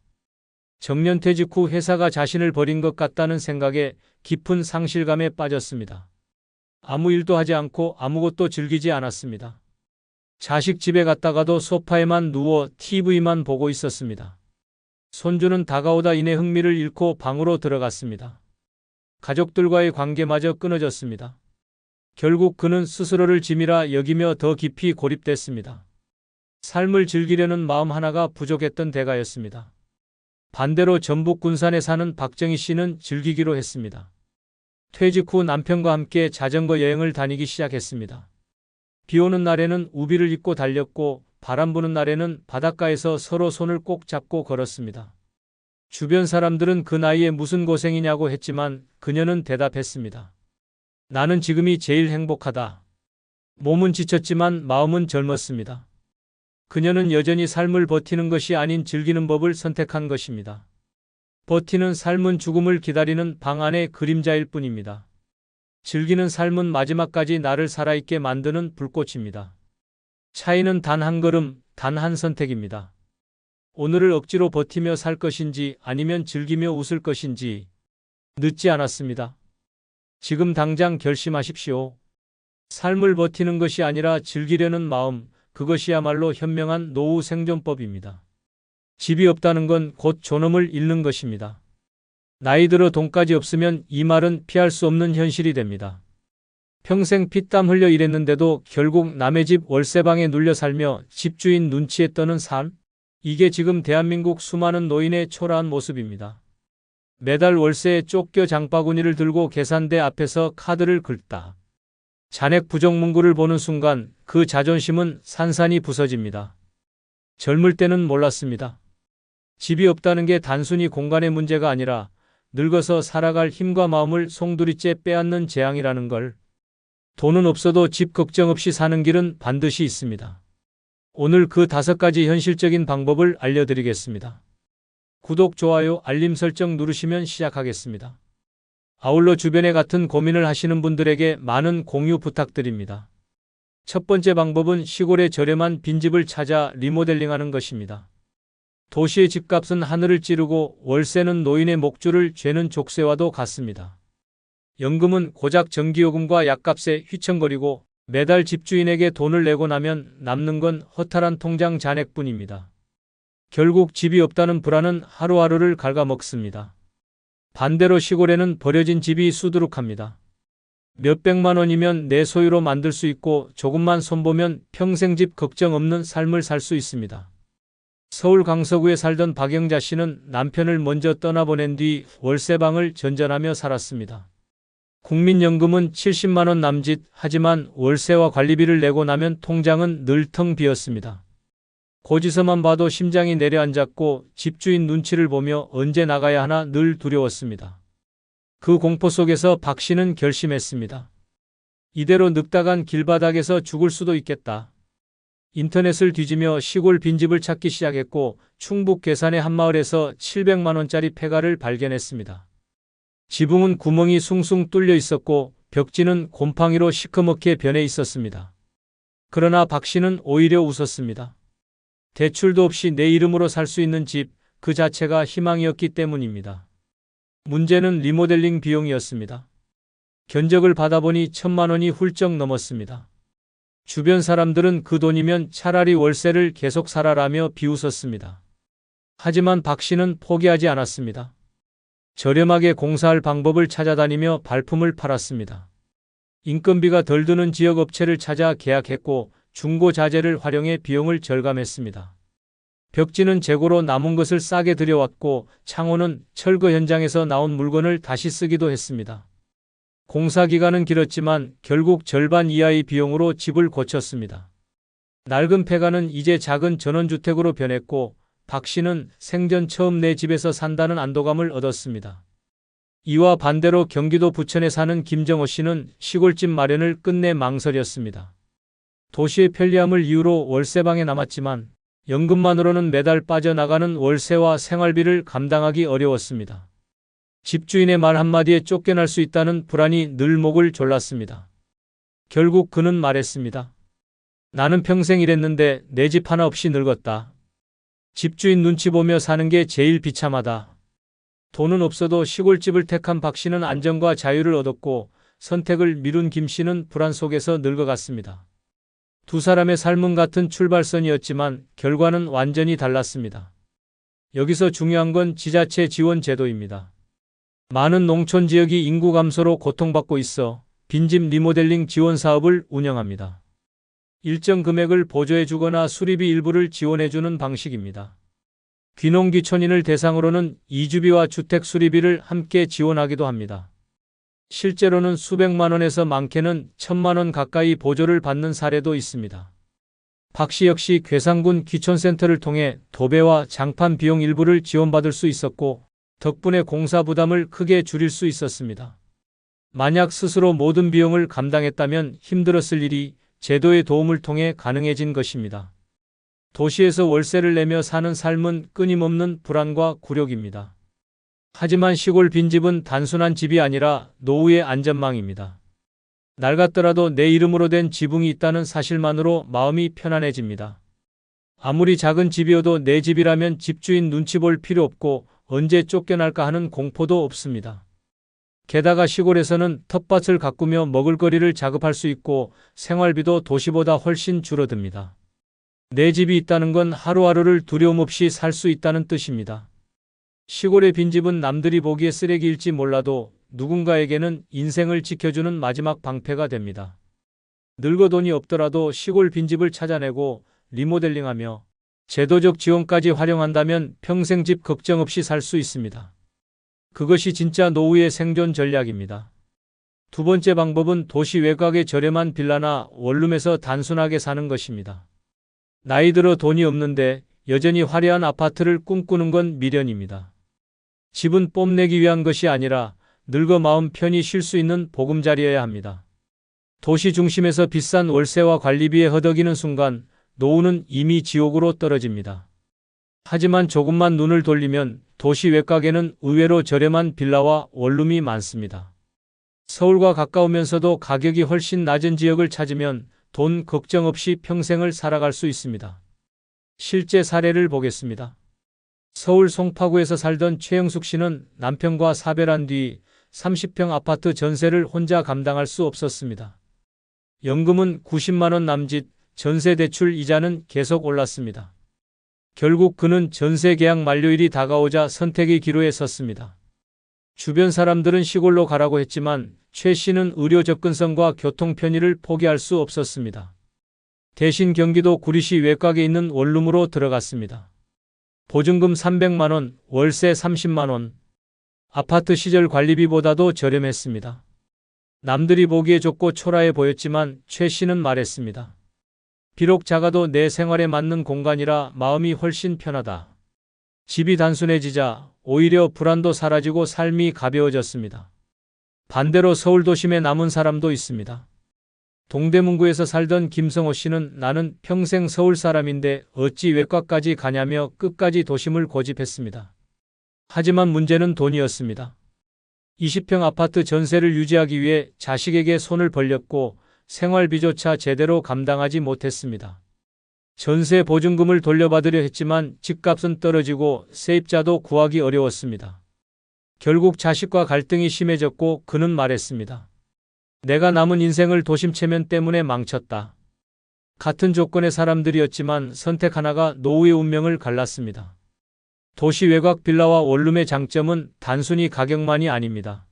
정년퇴직 후 회사가 자신을 버린 것 같다는 생각에 깊은 상실감에 빠졌습니다. 아무 일도 하지 않고 아무것도 즐기지 않았습니다. 자식 집에 갔다가도 소파에만 누워 TV만 보고 있었습니다. 손주는 다가오다 인해 흥미를 잃고 방으로 들어갔습니다. 가족들과의 관계마저 끊어졌습니다. 결국 그는 스스로를 짐이라 여기며 더 깊이 고립됐습니다. 삶을 즐기려는 마음 하나가 부족했던 대가였습니다. 반대로 전북 군산에 사는 박정희 씨는 즐기기로 했습니다. 퇴직 후 남편과 함께 자전거 여행을 다니기 시작했습니다. 비 오는 날에는 우비를 입고 달렸고 바람 부는 날에는 바닷가에서 서로 손을 꼭 잡고 걸었습니다. 주변 사람들은 그 나이에 무슨 고생이냐고 했지만 그녀는 대답했습니다. 나는 지금이 제일 행복하다. 몸은 지쳤지만 마음은 젊었습니다. 그녀는 여전히 삶을 버티는 것이 아닌 즐기는 법을 선택한 것입니다. 버티는 삶은 죽음을 기다리는 방 안의 그림자일 뿐입니다. 즐기는 삶은 마지막까지 나를 살아있게 만드는 불꽃입니다. 차이는 단 한 걸음, 단 한 선택입니다. 오늘을 억지로 버티며 살 것인지 아니면 즐기며 웃을 것인지 늦지 않았습니다. 지금 당장 결심하십시오. 삶을 버티는 것이 아니라 즐기려는 마음, 그것이야말로 현명한 노후 생존법입니다. 집이 없다는 건 곧 존엄을 잃는 것입니다. 나이 들어 돈까지 없으면 이 말은 피할 수 없는 현실이 됩니다. 평생 피땀 흘려 일했는데도 결국 남의 집 월세방에 눌려 살며 집주인 눈치에 떠는 삶? 이게 지금 대한민국 수많은 노인의 초라한 모습입니다. 매달 월세에 쫓겨 장바구니를 들고 계산대 앞에서 카드를 긁다. 잔액 부정 문구를 보는 순간 그 자존심은 산산이 부서집니다. 젊을 때는 몰랐습니다. 집이 없다는 게 단순히 공간의 문제가 아니라 늙어서 살아갈 힘과 마음을 송두리째 빼앗는 재앙이라는 걸. 돈은 없어도 집 걱정 없이 사는 길은 반드시 있습니다. 오늘 그 5가지 현실적인 방법을 알려드리겠습니다. 구독, 좋아요, 알림 설정 누르시면 시작하겠습니다. 아울러 주변에 같은 고민을 하시는 분들에게 많은 공유 부탁드립니다. 첫 번째 방법은 시골의 저렴한 빈집을 찾아 리모델링하는 것입니다. 도시의 집값은 하늘을 찌르고 월세는 노인의 목줄을 죄는 족쇄와도 같습니다. 연금은 고작 전기요금과 약값에 휘청거리고 매달 집주인에게 돈을 내고 나면 남는 건 허탈한 통장 잔액뿐입니다. 결국 집이 없다는 불안은 하루하루를 갉아먹습니다. 반대로 시골에는 버려진 집이 수두룩합니다. 몇백만 원이면 내 소유로 만들 수 있고 조금만 손보면 평생 집 걱정 없는 삶을 살 수 있습니다. 서울 강서구에 살던 박영자 씨는 남편을 먼저 떠나보낸 뒤 월세방을 전전하며 살았습니다. 국민연금은 70만 원 남짓, 하지만 월세와 관리비를 내고 나면 통장은 늘 텅 비었습니다. 고지서만 봐도 심장이 내려앉았고 집주인 눈치를 보며 언제 나가야 하나 늘 두려웠습니다. 그 공포 속에서 박 씨는 결심했습니다. 이대로 늙다간 길바닥에서 죽을 수도 있겠다. 인터넷을 뒤지며 시골 빈집을 찾기 시작했고 충북 괴산의 한마을에서 700만 원짜리 폐가를 발견했습니다. 지붕은 구멍이 숭숭 뚫려 있었고 벽지는 곰팡이로 시커멓게 변해 있었습니다. 그러나 박 씨는 오히려 웃었습니다. 대출도 없이 내 이름으로 살 수 있는 집, 그 자체가 희망이었기 때문입니다. 문제는 리모델링 비용이었습니다. 견적을 받아보니 1,000만 원이 훌쩍 넘었습니다. 주변 사람들은 그 돈이면 차라리 월세를 계속 살아라며 비웃었습니다. 하지만 박 씨는 포기하지 않았습니다. 저렴하게 공사할 방법을 찾아다니며 발품을 팔았습니다. 인건비가 덜 드는 지역 업체를 찾아 계약했고 중고자재를 활용해 비용을 절감했습니다. 벽지는 재고로 남은 것을 싸게 들여왔고 창호는 철거 현장에서 나온 물건을 다시 쓰기도 했습니다. 공사 기간은 길었지만 결국 절반 이하의 비용으로 집을 고쳤습니다. 낡은 폐가는 이제 작은 전원주택으로 변했고 박 씨는 생전 처음 내 집에서 산다는 안도감을 얻었습니다. 이와 반대로 경기도 부천에 사는 김정호 씨는 시골집 마련을 끝내 망설였습니다. 도시의 편리함을 이유로 월세방에 남았지만 연금만으로는 매달 빠져나가는 월세와 생활비를 감당하기 어려웠습니다. 집주인의 말 한마디에 쫓겨날 수 있다는 불안이 늘 목을 졸랐습니다. 결국 그는 말했습니다. 나는 평생 일했는데 내 집 하나 없이 늙었다. 집주인 눈치 보며 사는 게 제일 비참하다. 돈은 없어도 시골집을 택한 박 씨는 안정과 자유를 얻었고 선택을 미룬 김 씨는 불안 속에서 늙어갔습니다. 두 사람의 삶은 같은 출발선이었지만 결과는 완전히 달랐습니다. 여기서 중요한 건 지자체 지원 제도입니다. 많은 농촌 지역이 인구 감소로 고통받고 있어 빈집 리모델링 지원 사업을 운영합니다. 일정 금액을 보조해 주거나 수리비 일부를 지원해 주는 방식입니다. 귀농귀촌인을 대상으로는 이주비와 주택 수리비를 함께 지원하기도 합니다. 실제로는 수백만 원에서 많게는 1,000만 원 가까이 보조를 받는 사례도 있습니다. 박 씨 역시 괴산군 귀촌센터를 통해 도배와 장판 비용 일부를 지원받을 수 있었고 덕분에 공사 부담을 크게 줄일 수 있었습니다. 만약 스스로 모든 비용을 감당했다면 힘들었을 일이 제도의 도움을 통해 가능해진 것입니다. 도시에서 월세를 내며 사는 삶은 끊임없는 불안과 굴욕입니다. 하지만 시골 빈집은 단순한 집이 아니라 노후의 안전망입니다. 낡았더라도 내 이름으로 된 지붕이 있다는 사실만으로 마음이 편안해집니다. 아무리 작은 집이어도 내 집이라면 집주인 눈치 볼 필요 없고 언제 쫓겨날까 하는 공포도 없습니다. 게다가 시골에서는 텃밭을 가꾸며 먹을거리를 자급할 수 있고 생활비도 도시보다 훨씬 줄어듭니다. 내 집이 있다는 건 하루하루를 두려움 없이 살 수 있다는 뜻입니다. 시골의 빈집은 남들이 보기에 쓰레기일지 몰라도 누군가에게는 인생을 지켜주는 마지막 방패가 됩니다. 늙어 돈이 없더라도 시골 빈집을 찾아내고 리모델링하며 제도적 지원까지 활용한다면 평생 집 걱정 없이 살 수 있습니다. 그것이 진짜 노후의 생존 전략입니다. 두 번째 방법은 도시 외곽의 저렴한 빌라나 원룸에서 단순하게 사는 것입니다. 나이 들어 돈이 없는데 여전히 화려한 아파트를 꿈꾸는 건 미련입니다. 집은 뽐내기 위한 것이 아니라 늙어 마음 편히 쉴 수 있는 보금자리여야 합니다. 도시 중심에서 비싼 월세와 관리비에 허덕이는 순간 노후는 이미 지옥으로 떨어집니다. 하지만 조금만 눈을 돌리면 도시 외곽에는 의외로 저렴한 빌라와 원룸이 많습니다. 서울과 가까우면서도 가격이 훨씬 낮은 지역을 찾으면 돈 걱정 없이 평생을 살아갈 수 있습니다. 실제 사례를 보겠습니다. 서울 송파구에서 살던 최영숙 씨는 남편과 사별한 뒤 30평 아파트 전세를 혼자 감당할 수 없었습니다. 연금은 90만 원 남짓, 전세 대출 이자는 계속 올랐습니다. 결국 그는 전세 계약 만료일이 다가오자 선택의 기로에 섰습니다. 주변 사람들은 시골로 가라고 했지만 최 씨는 의료 접근성과 교통 편의를 포기할 수 없었습니다. 대신 경기도 구리시 외곽에 있는 원룸으로 들어갔습니다. 보증금 300만 원, 월세 30만 원. 아파트 시절 관리비보다도 저렴했습니다. 남들이 보기에 좁고 초라해 보였지만 최 씨는 말했습니다. 비록 작아도 내 생활에 맞는 공간이라 마음이 훨씬 편하다. 집이 단순해지자 오히려 불안도 사라지고 삶이 가벼워졌습니다. 반대로 서울 도심에 남은 사람도 있습니다. 동대문구에서 살던 김성호 씨는 나는 평생 서울 사람인데 어찌 외곽까지 가냐며 끝까지 도심을 고집했습니다. 하지만 문제는 돈이었습니다. 20평 아파트 전세를 유지하기 위해 자식에게 손을 벌렸고 생활비조차 제대로 감당하지 못했습니다. 전세 보증금을 돌려받으려 했지만 집값은 떨어지고 세입자도 구하기 어려웠습니다. 결국 자식과 갈등이 심해졌고 그는 말했습니다. 내가 남은 인생을 도심 체면 때문에 망쳤다. 같은 조건의 사람들이었지만 선택 하나가 노후의 운명을 갈랐습니다. 도시 외곽 빌라와 원룸의 장점은 단순히 가격만이 아닙니다.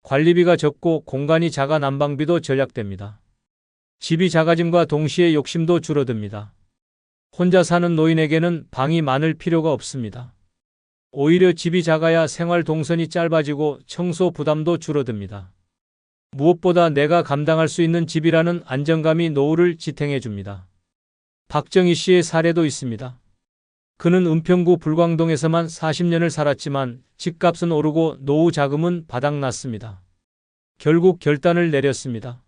관리비가 적고 공간이 작아 난방비도 절약됩니다. 집이 작아짐과 동시에 욕심도 줄어듭니다. 혼자 사는 노인에게는 방이 많을 필요가 없습니다. 오히려 집이 작아야 생활 동선이 짧아지고 청소 부담도 줄어듭니다. 무엇보다 내가 감당할 수 있는 집이라는 안정감이 노후를 지탱해 줍니다. 박정희 씨의 사례도 있습니다. 그는 은평구 불광동에서만 40년을 살았지만 집값은 오르고 노후 자금은 바닥났습니다. 결국 결단을 내렸습니다.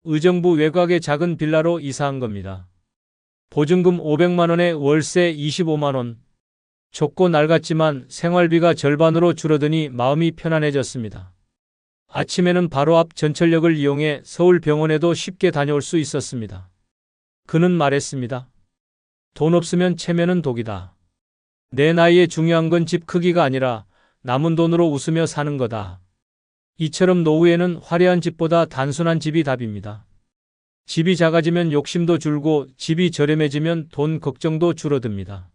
의정부 외곽의 작은 빌라로 이사한 겁니다. 보증금 500만 원에 월세 25만 원. 좁고 낡았지만 생활비가 절반으로 줄어드니 마음이 편안해졌습니다. 아침에는 바로 앞 전철역을 이용해 서울 병원에도 쉽게 다녀올 수 있었습니다. 그는 말했습니다. 돈 없으면 체면은 독이다. 내 나이에 중요한 건 집 크기가 아니라 남은 돈으로 웃으며 사는 거다. 이처럼 노후에는 화려한 집보다 단순한 집이 답입니다. 집이 작아지면 욕심도 줄고 집이 저렴해지면 돈 걱정도 줄어듭니다.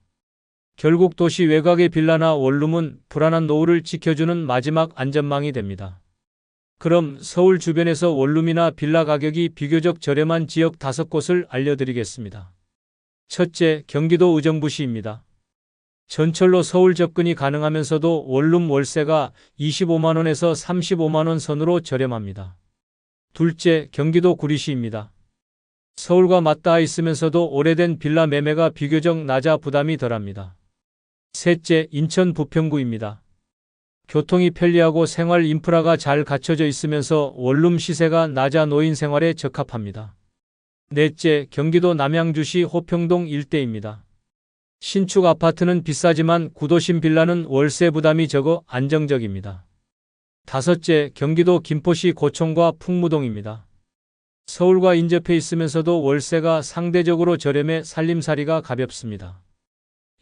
결국 도시 외곽의 빌라나 원룸은 불안한 노후를 지켜주는 마지막 안전망이 됩니다. 그럼 서울 주변에서 원룸이나 빌라 가격이 비교적 저렴한 지역 5곳을 알려드리겠습니다. 첫째, 경기도 의정부시입니다. 전철로 서울 접근이 가능하면서도 원룸 월세가 25만 원에서 35만 원 선으로 저렴합니다. 둘째, 경기도 구리시입니다. 서울과 맞닿아 있으면서도 오래된 빌라 매매가 비교적 낮아 부담이 덜합니다. 셋째, 인천 부평구입니다. 교통이 편리하고 생활 인프라가 잘 갖춰져 있으면서 원룸 시세가 낮아 노인 생활에 적합합니다. 넷째, 경기도 남양주시 호평동 일대입니다. 신축 아파트는 비싸지만 구도심 빌라는 월세 부담이 적어 안정적입니다. 다섯째, 경기도 김포시 고촌과 풍무동입니다. 서울과 인접해 있으면서도 월세가 상대적으로 저렴해 살림살이가 가볍습니다.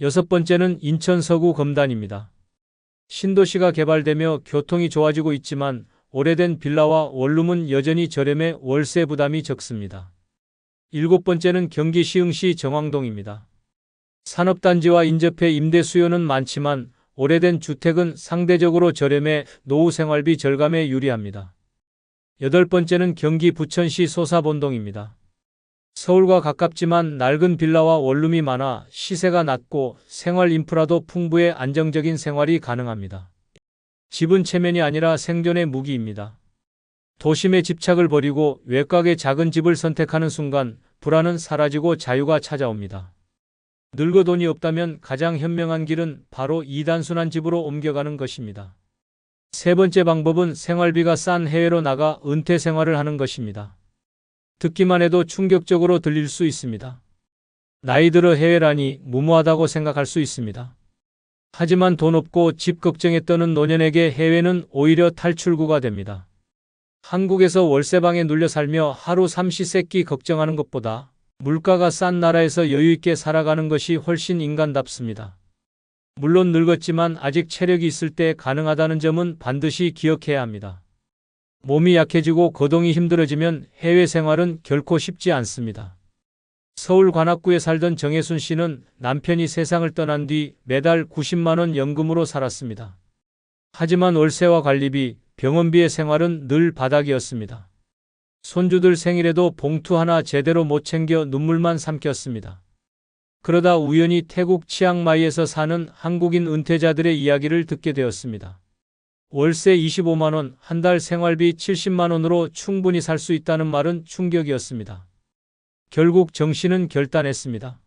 여섯 번째는 인천 서구 검단입니다. 신도시가 개발되며 교통이 좋아지고 있지만 오래된 빌라와 원룸은 여전히 저렴해 월세 부담이 적습니다. 일곱 번째는 경기 시흥시 정왕동입니다. 산업단지와 인접해 임대 수요는 많지만 오래된 주택은 상대적으로 저렴해 노후 생활비 절감에 유리합니다. 여덟 번째는 경기 부천시 소사본동입니다. 서울과 가깝지만 낡은 빌라와 원룸이 많아 시세가 낮고 생활 인프라도 풍부해 안정적인 생활이 가능합니다. 집은 체면이 아니라 생존의 무기입니다. 도심에 집착을 버리고 외곽의 작은 집을 선택하는 순간 불안은 사라지고 자유가 찾아옵니다. 늙어 돈이 없다면 가장 현명한 길은 바로 이 단순한 집으로 옮겨가는 것입니다. 세 번째 방법은 생활비가 싼 해외로 나가 은퇴 생활을 하는 것입니다. 듣기만 해도 충격적으로 들릴 수 있습니다. 나이 들어 해외라니 무모하다고 생각할 수 있습니다. 하지만 돈 없고 집 걱정에 떠는 노년에게 해외는 오히려 탈출구가 됩니다. 한국에서 월세방에 눌려 살며 하루 삼시세끼 걱정하는 것보다 물가가 싼 나라에서 여유있게 살아가는 것이 훨씬 인간답습니다. 물론 늙었지만 아직 체력이 있을 때 가능하다는 점은 반드시 기억해야 합니다. 몸이 약해지고 거동이 힘들어지면 해외 생활은 결코 쉽지 않습니다. 서울 관악구에 살던 정혜순 씨는 남편이 세상을 떠난 뒤 매달 90만 원 연금으로 살았습니다. 하지만 월세와 관리비, 병원비의 생활은 늘 바닥이었습니다. 손주들 생일에도 봉투 하나 제대로 못 챙겨 눈물만 삼켰습니다. 그러다 우연히 태국 치앙마이에서 사는 한국인 은퇴자들의 이야기를 듣게 되었습니다. 월세 25만 원, 한 달 생활비 70만 원으로 충분히 살 수 있다는 말은 충격이었습니다. 결국 정 씨는 결단했습니다.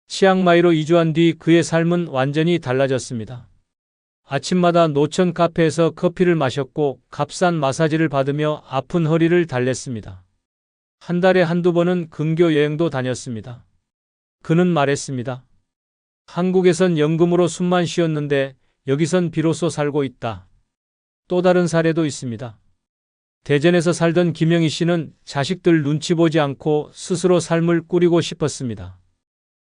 치앙마이로 이주한 뒤 그의 삶은 완전히 달라졌습니다. 아침마다 노천 카페에서 커피를 마셨고 값싼 마사지를 받으며 아픈 허리를 달랬습니다. 한 달에 한두 번은 근교 여행도 다녔습니다. 그는 말했습니다. 한국에선 연금으로 숨만 쉬었는데 여기선 비로소 살고 있다. 또 다른 사례도 있습니다. 대전에서 살던 김영희 씨는 자식들 눈치 보지 않고 스스로 삶을 꾸리고 싶었습니다.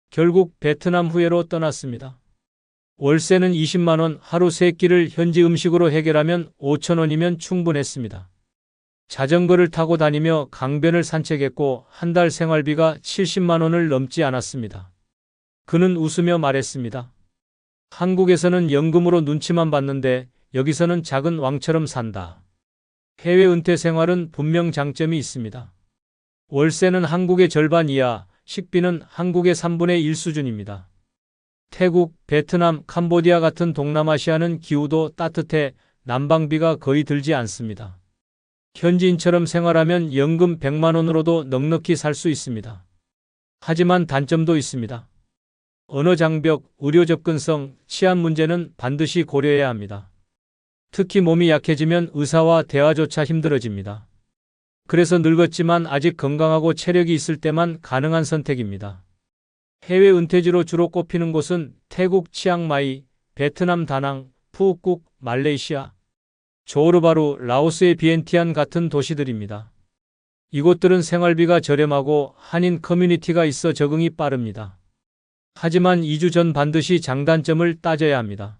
결국 베트남 후예로 떠났습니다. 월세는 20만 원, 하루 3끼를 현지 음식으로 해결하면 5천 원이면 충분했습니다. 자전거를 타고 다니며 강변을 산책했고 한 달 생활비가 70만 원을 넘지 않았습니다. 그는 웃으며 말했습니다. 한국에서는 연금으로 눈치만 봤는데 여기서는 작은 왕처럼 산다. 해외 은퇴 생활은 분명 장점이 있습니다. 월세는 한국의 절반 이하, 식비는 한국의 3분의 1 수준입니다. 태국, 베트남, 캄보디아 같은 동남아시아는 기후도 따뜻해 난방비가 거의 들지 않습니다. 현지인처럼 생활하면 연금 100만 원으로도 넉넉히 살 수 있습니다. 하지만 단점도 있습니다. 언어 장벽, 의료 접근성, 치안 문제는 반드시 고려해야 합니다. 특히 몸이 약해지면 의사와 대화조차 힘들어집니다. 그래서 늙었지만 아직 건강하고 체력이 있을 때만 가능한 선택입니다. 해외 은퇴지로 주로 꼽히는 곳은 태국 치앙마이, 베트남 다낭, 푸우국, 말레이시아, 조르바루, 라오스의 비엔티안 같은 도시들입니다. 이곳들은 생활비가 저렴하고 한인 커뮤니티가 있어 적응이 빠릅니다. 하지만 이주 전 반드시 장단점을 따져야 합니다.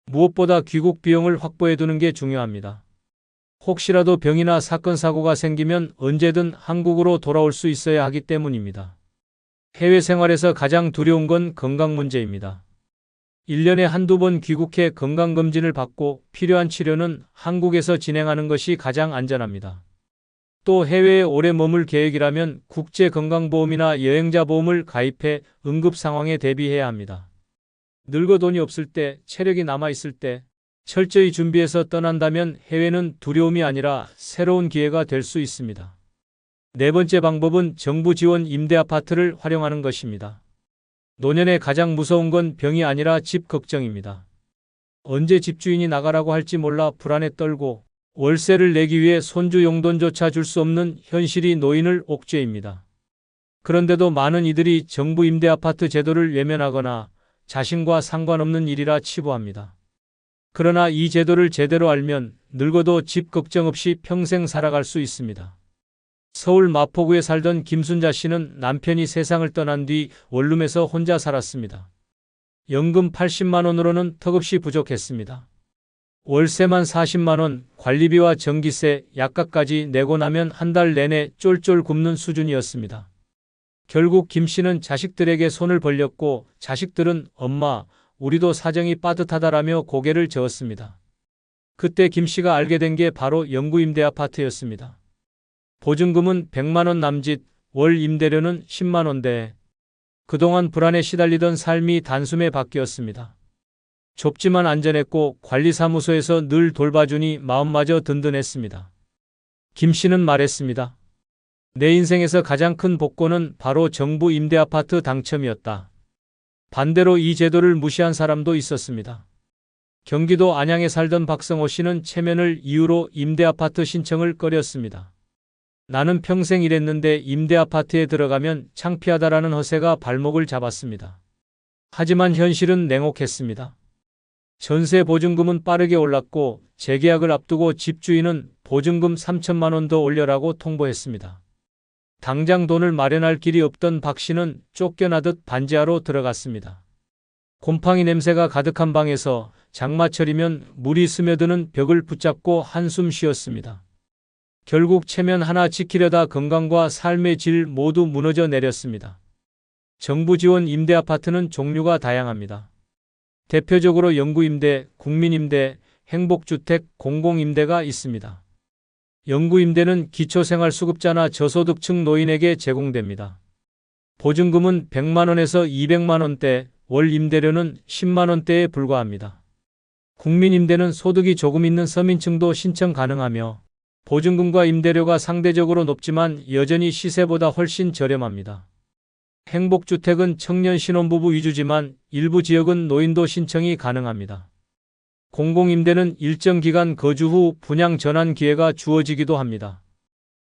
무엇보다 귀국 비용을 확보해 두는 게 중요합니다. 혹시라도 병이나 사건 사고가 생기면 언제든 한국으로 돌아올 수 있어야 하기 때문입니다. 해외 생활에서 가장 두려운 건 건강 문제입니다. 1년에 한두 번 귀국해 건강검진을 받고 필요한 치료는 한국에서 진행하는 것이 가장 안전합니다. 또 해외에 오래 머물 계획이라면 국제건강보험이나 여행자 보험을 가입해 응급 상황에 대비해야 합니다. 늙어 돈이 없을 때, 체력이 남아있을 때 철저히 준비해서 떠난다면 해외는 두려움이 아니라 새로운 기회가 될 수 있습니다. 네 번째 방법은 정부 지원 임대아파트를 활용하는 것입니다. 노년에 가장 무서운 건 병이 아니라 집 걱정입니다. 언제 집주인이 나가라고 할지 몰라 불안에 떨고 월세를 내기 위해 손주 용돈조차 줄 수 없는 현실이 노인을 옥죄입니다. 그런데도 많은 이들이 정부 임대아파트 제도를 외면하거나 자신과 상관없는 일이라 치부합니다. 그러나 이 제도를 제대로 알면 늙어도 집 걱정 없이 평생 살아갈 수 있습니다. 서울 마포구에 살던 김순자 씨는 남편이 세상을 떠난 뒤 원룸에서 혼자 살았습니다. 연금 80만 원으로는 턱없이 부족했습니다. 월세만 40만 원, 관리비와 전기세, 약값까지 내고 나면 한 달 내내 쫄쫄 굶는 수준이었습니다. 결국 김 씨는 자식들에게 손을 벌렸고 자식들은 엄마, 우리도 사정이 빠듯하다라며 고개를 저었습니다. 그때 김 씨가 알게 된 게 바로 영구 임대 아파트였습니다. 보증금은 100만 원 남짓, 월 임대료는 10만 원대. 그동안 불안에 시달리던 삶이 단숨에 바뀌었습니다. 좁지만 안전했고 관리사무소에서 늘 돌봐주니 마음마저 든든했습니다. 김 씨는 말했습니다. 내 인생에서 가장 큰 복권은 바로 정부 임대아파트 당첨이었다. 반대로 이 제도를 무시한 사람도 있었습니다. 경기도 안양에 살던 박성호 씨는 체면을 이유로 임대아파트 신청을 꺼렸습니다. 나는 평생 일했는데 임대아파트에 들어가면 창피하다라는 허세가 발목을 잡았습니다. 하지만 현실은 냉혹했습니다. 전세 보증금은 빠르게 올랐고 재계약을 앞두고 집주인은 보증금 3천만 원 더 올려라고 통보했습니다. 당장 돈을 마련할 길이 없던 박 씨는 쫓겨나듯 반지하로 들어갔습니다. 곰팡이 냄새가 가득한 방에서 장마철이면 물이 스며드는 벽을 붙잡고 한숨 쉬었습니다. 결국 체면 하나 지키려다 건강과 삶의 질 모두 무너져 내렸습니다. 정부 지원 임대 아파트는 종류가 다양합니다. 대표적으로 영구임대, 국민임대, 행복주택, 공공임대가 있습니다. 영구임대는 기초생활수급자나 저소득층 노인에게 제공됩니다. 보증금은 100만 원에서 200만 원대, 월 임대료는 10만 원대에 불과합니다. 국민임대는 소득이 조금 있는 서민층도 신청 가능하며 보증금과 임대료가 상대적으로 높지만 여전히 시세보다 훨씬 저렴합니다. 행복주택은 청년 신혼부부 위주지만 일부 지역은 노인도 신청이 가능합니다. 공공임대는 일정 기간 거주 후 분양 전환 기회가 주어지기도 합니다.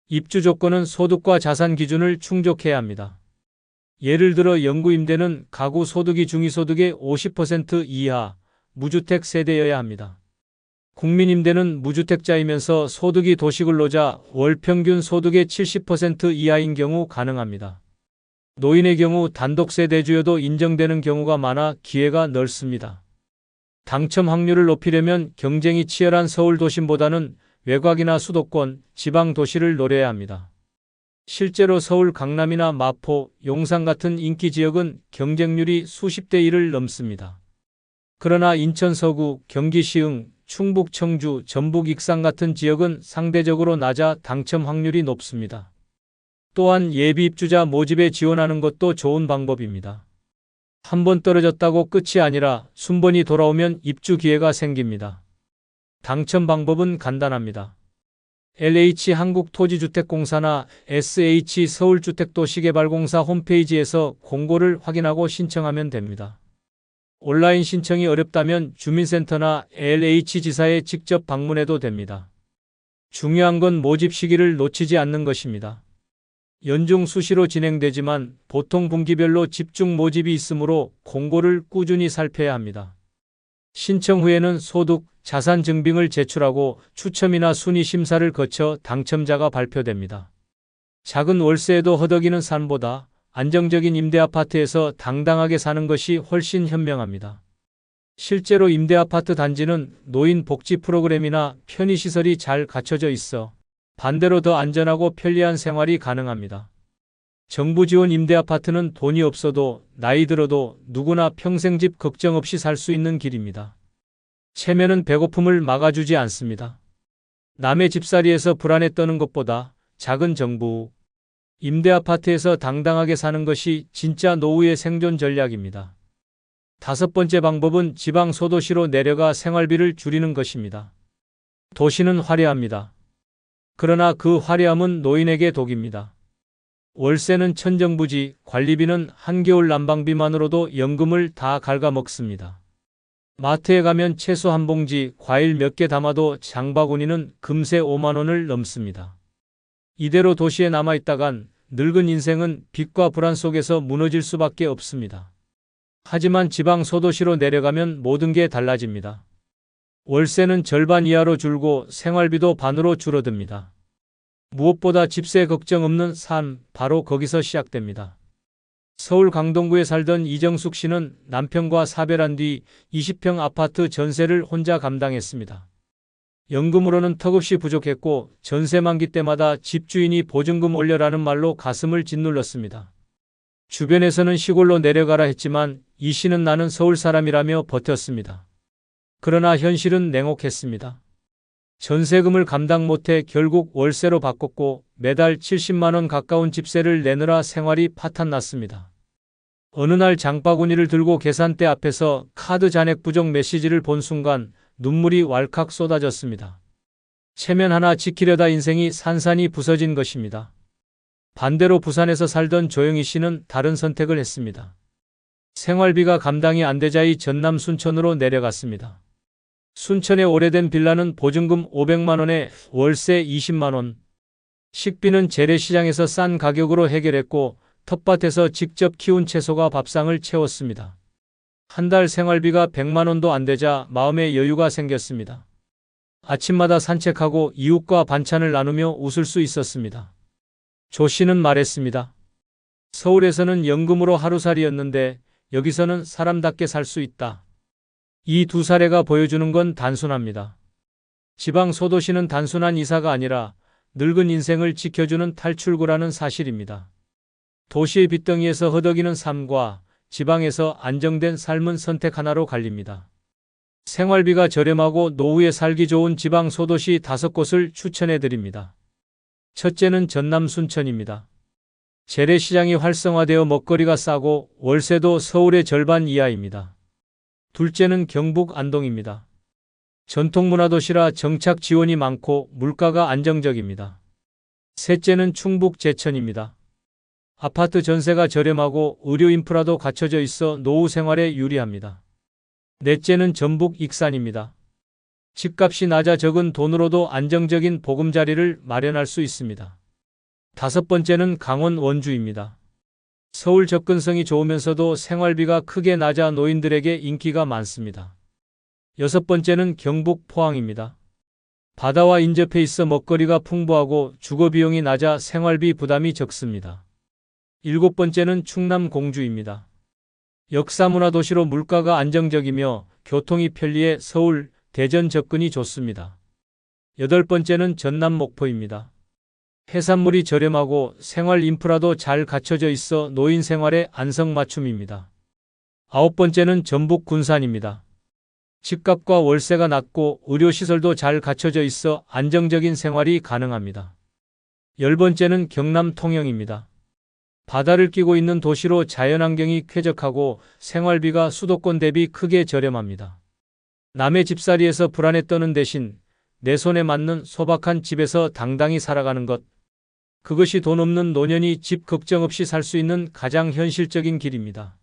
입주 조건은 소득과 자산 기준을 충족해야 합니다. 예를 들어 영구임대는 가구 소득이 중위소득의 50% 이하, 무주택 세대여야 합니다. 국민임대는 무주택자이면서 소득이 도시근로자, 월 평균 소득의 70% 이하인 경우 가능합니다. 노인의 경우 단독세대주여도 인정되는 경우가 많아 기회가 넓습니다. 당첨 확률을 높이려면 경쟁이 치열한 서울 도심보다는 외곽이나 수도권, 지방 도시를 노려야 합니다. 실제로 서울 강남이나 마포, 용산 같은 인기 지역은 경쟁률이 수십 대 1을 넘습니다. 그러나 인천 서구, 경기 시흥, 충북 청주, 전북 익산 같은 지역은 상대적으로 낮아 당첨 확률이 높습니다. 또한 예비 입주자 모집에 지원하는 것도 좋은 방법입니다. 한 번 떨어졌다고 끝이 아니라 순번이 돌아오면 입주 기회가 생깁니다. 당첨 방법은 간단합니다. LH 한국토지주택공사나 SH 서울주택도시개발공사 홈페이지에서 공고를 확인하고 신청하면 됩니다. 온라인 신청이 어렵다면 주민센터나 LH지사에 직접 방문해도 됩니다. 중요한 건 모집 시기를 놓치지 않는 것입니다. 연중 수시로 진행되지만 보통 분기별로 집중 모집이 있으므로 공고를 꾸준히 살펴야 합니다. 신청 후에는 소득, 자산 증빙을 제출하고 추첨이나 순위 심사를 거쳐 당첨자가 발표됩니다. 작은 월세에도 허덕이는 삶보다 안정적인 임대아파트에서 당당하게 사는 것이 훨씬 현명합니다. 실제로 임대아파트 단지는 노인 복지 프로그램이나 편의시설이 잘 갖춰져 있어 반대로 더 안전하고 편리한 생활이 가능합니다. 정부 지원 임대아파트는 돈이 없어도 나이 들어도 누구나 평생 집 걱정 없이 살 수 있는 길입니다. 체면은 배고픔을 막아주지 않습니다. 남의 집살이에서 불안에 떠는 것보다 작은 정부, 임대아파트에서 당당하게 사는 것이 진짜 노후의 생존 전략입니다. 5번째 방법은 지방 소도시로 내려가 생활비를 줄이는 것입니다. 도시는 화려합니다. 그러나 그 화려함은 노인에게 독입니다. 월세는 천정부지, 관리비는 한겨울 난방비만으로도 연금을 다 갉아먹습니다. 마트에 가면 채소 한 봉지, 과일 몇 개 담아도 장바구니는 금세 5만 원을 넘습니다. 이대로 도시에 남아있다간 늙은 인생은 빚과 불안 속에서 무너질 수밖에 없습니다. 하지만 지방 소도시로 내려가면 모든 게 달라집니다. 월세는 절반 이하로 줄고 생활비도 반으로 줄어듭니다. 무엇보다 집세 걱정 없는 삶, 바로 거기서 시작됩니다. 서울 강동구에 살던 이정숙 씨는 남편과 사별한 뒤 20평 아파트 전세를 혼자 감당했습니다. 연금으로는 턱없이 부족했고 전세 만기 때마다 집주인이 보증금 올려라는 말로 가슴을 짓눌렀습니다. 주변에서는 시골로 내려가라 했지만 이 씨는 나는 서울 사람이라며 버텼습니다. 그러나 현실은 냉혹했습니다. 전세금을 감당 못해 결국 월세로 바꿨고 매달 70만 원 가까운 집세를 내느라 생활이 파탄났습니다. 어느 날 장바구니를 들고 계산대 앞에서 카드 잔액 부족 메시지를 본 순간 눈물이 왈칵 쏟아졌습니다. 체면 하나 지키려다 인생이 산산이 부서진 것입니다. 반대로 부산에서 살던 조영희 씨는 다른 선택을 했습니다. 생활비가 감당이 안 되자이 전남 순천으로 내려갔습니다. 순천의 오래된 빌라는 보증금 500만 원에 월세 20만 원. 식비는 재래시장에서 싼 가격으로 해결했고 텃밭에서 직접 키운 채소가 밥상을 채웠습니다. 한 달 생활비가 100만 원도 안 되자 마음의 여유가 생겼습니다. 아침마다 산책하고 이웃과 반찬을 나누며 웃을 수 있었습니다. 조 씨는 말했습니다. 서울에서는 연금으로 하루살이였는데 여기서는 사람답게 살 수 있다. 이 두 사례가 보여주는 건 단순합니다. 지방 소도시는 단순한 이사가 아니라 늙은 인생을 지켜주는 탈출구라는 사실입니다. 도시의 빚덩이에서 허덕이는 삶과 지방에서 안정된 삶은 선택 하나로 갈립니다. 생활비가 저렴하고 노후에 살기 좋은 지방 소도시 5곳을 추천해 드립니다. 첫째는 전남 순천입니다. 재래시장이 활성화되어 먹거리가 싸고 월세도 서울의 절반 이하입니다. 둘째는 경북 안동입니다. 전통문화도시라 정착 지원이 많고 물가가 안정적입니다. 셋째는 충북 제천입니다. 아파트 전세가 저렴하고 의료 인프라도 갖춰져 있어 노후 생활에 유리합니다. 넷째는 전북 익산입니다. 집값이 낮아 적은 돈으로도 안정적인 보금자리를 마련할 수 있습니다. 다섯 번째는 강원 원주입니다. 서울 접근성이 좋으면서도 생활비가 크게 낮아 노인들에게 인기가 많습니다. 여섯 번째는 경북 포항입니다. 바다와 인접해 있어 먹거리가 풍부하고 주거비용이 낮아 생활비 부담이 적습니다. 일곱 번째는 충남 공주입니다. 역사문화도시로 물가가 안정적이며 교통이 편리해 서울, 대전 접근이 좋습니다. 여덟 번째는 전남 목포입니다. 해산물이 저렴하고 생활 인프라도 잘 갖춰져 있어 노인 생활에 안성맞춤입니다. 아홉 번째는 전북 군산입니다. 집값과 월세가 낮고 의료시설도 잘 갖춰져 있어 안정적인 생활이 가능합니다. 열 번째는 경남 통영입니다. 바다를 끼고 있는 도시로 자연환경이 쾌적하고 생활비가 수도권 대비 크게 저렴합니다. 남의 집살이에서 불안에 떠는 대신 내 손에 맞는 소박한 집에서 당당히 살아가는 것. 그것이 돈 없는 노년이 집 걱정 없이 살 수 있는 가장 현실적인 길입니다.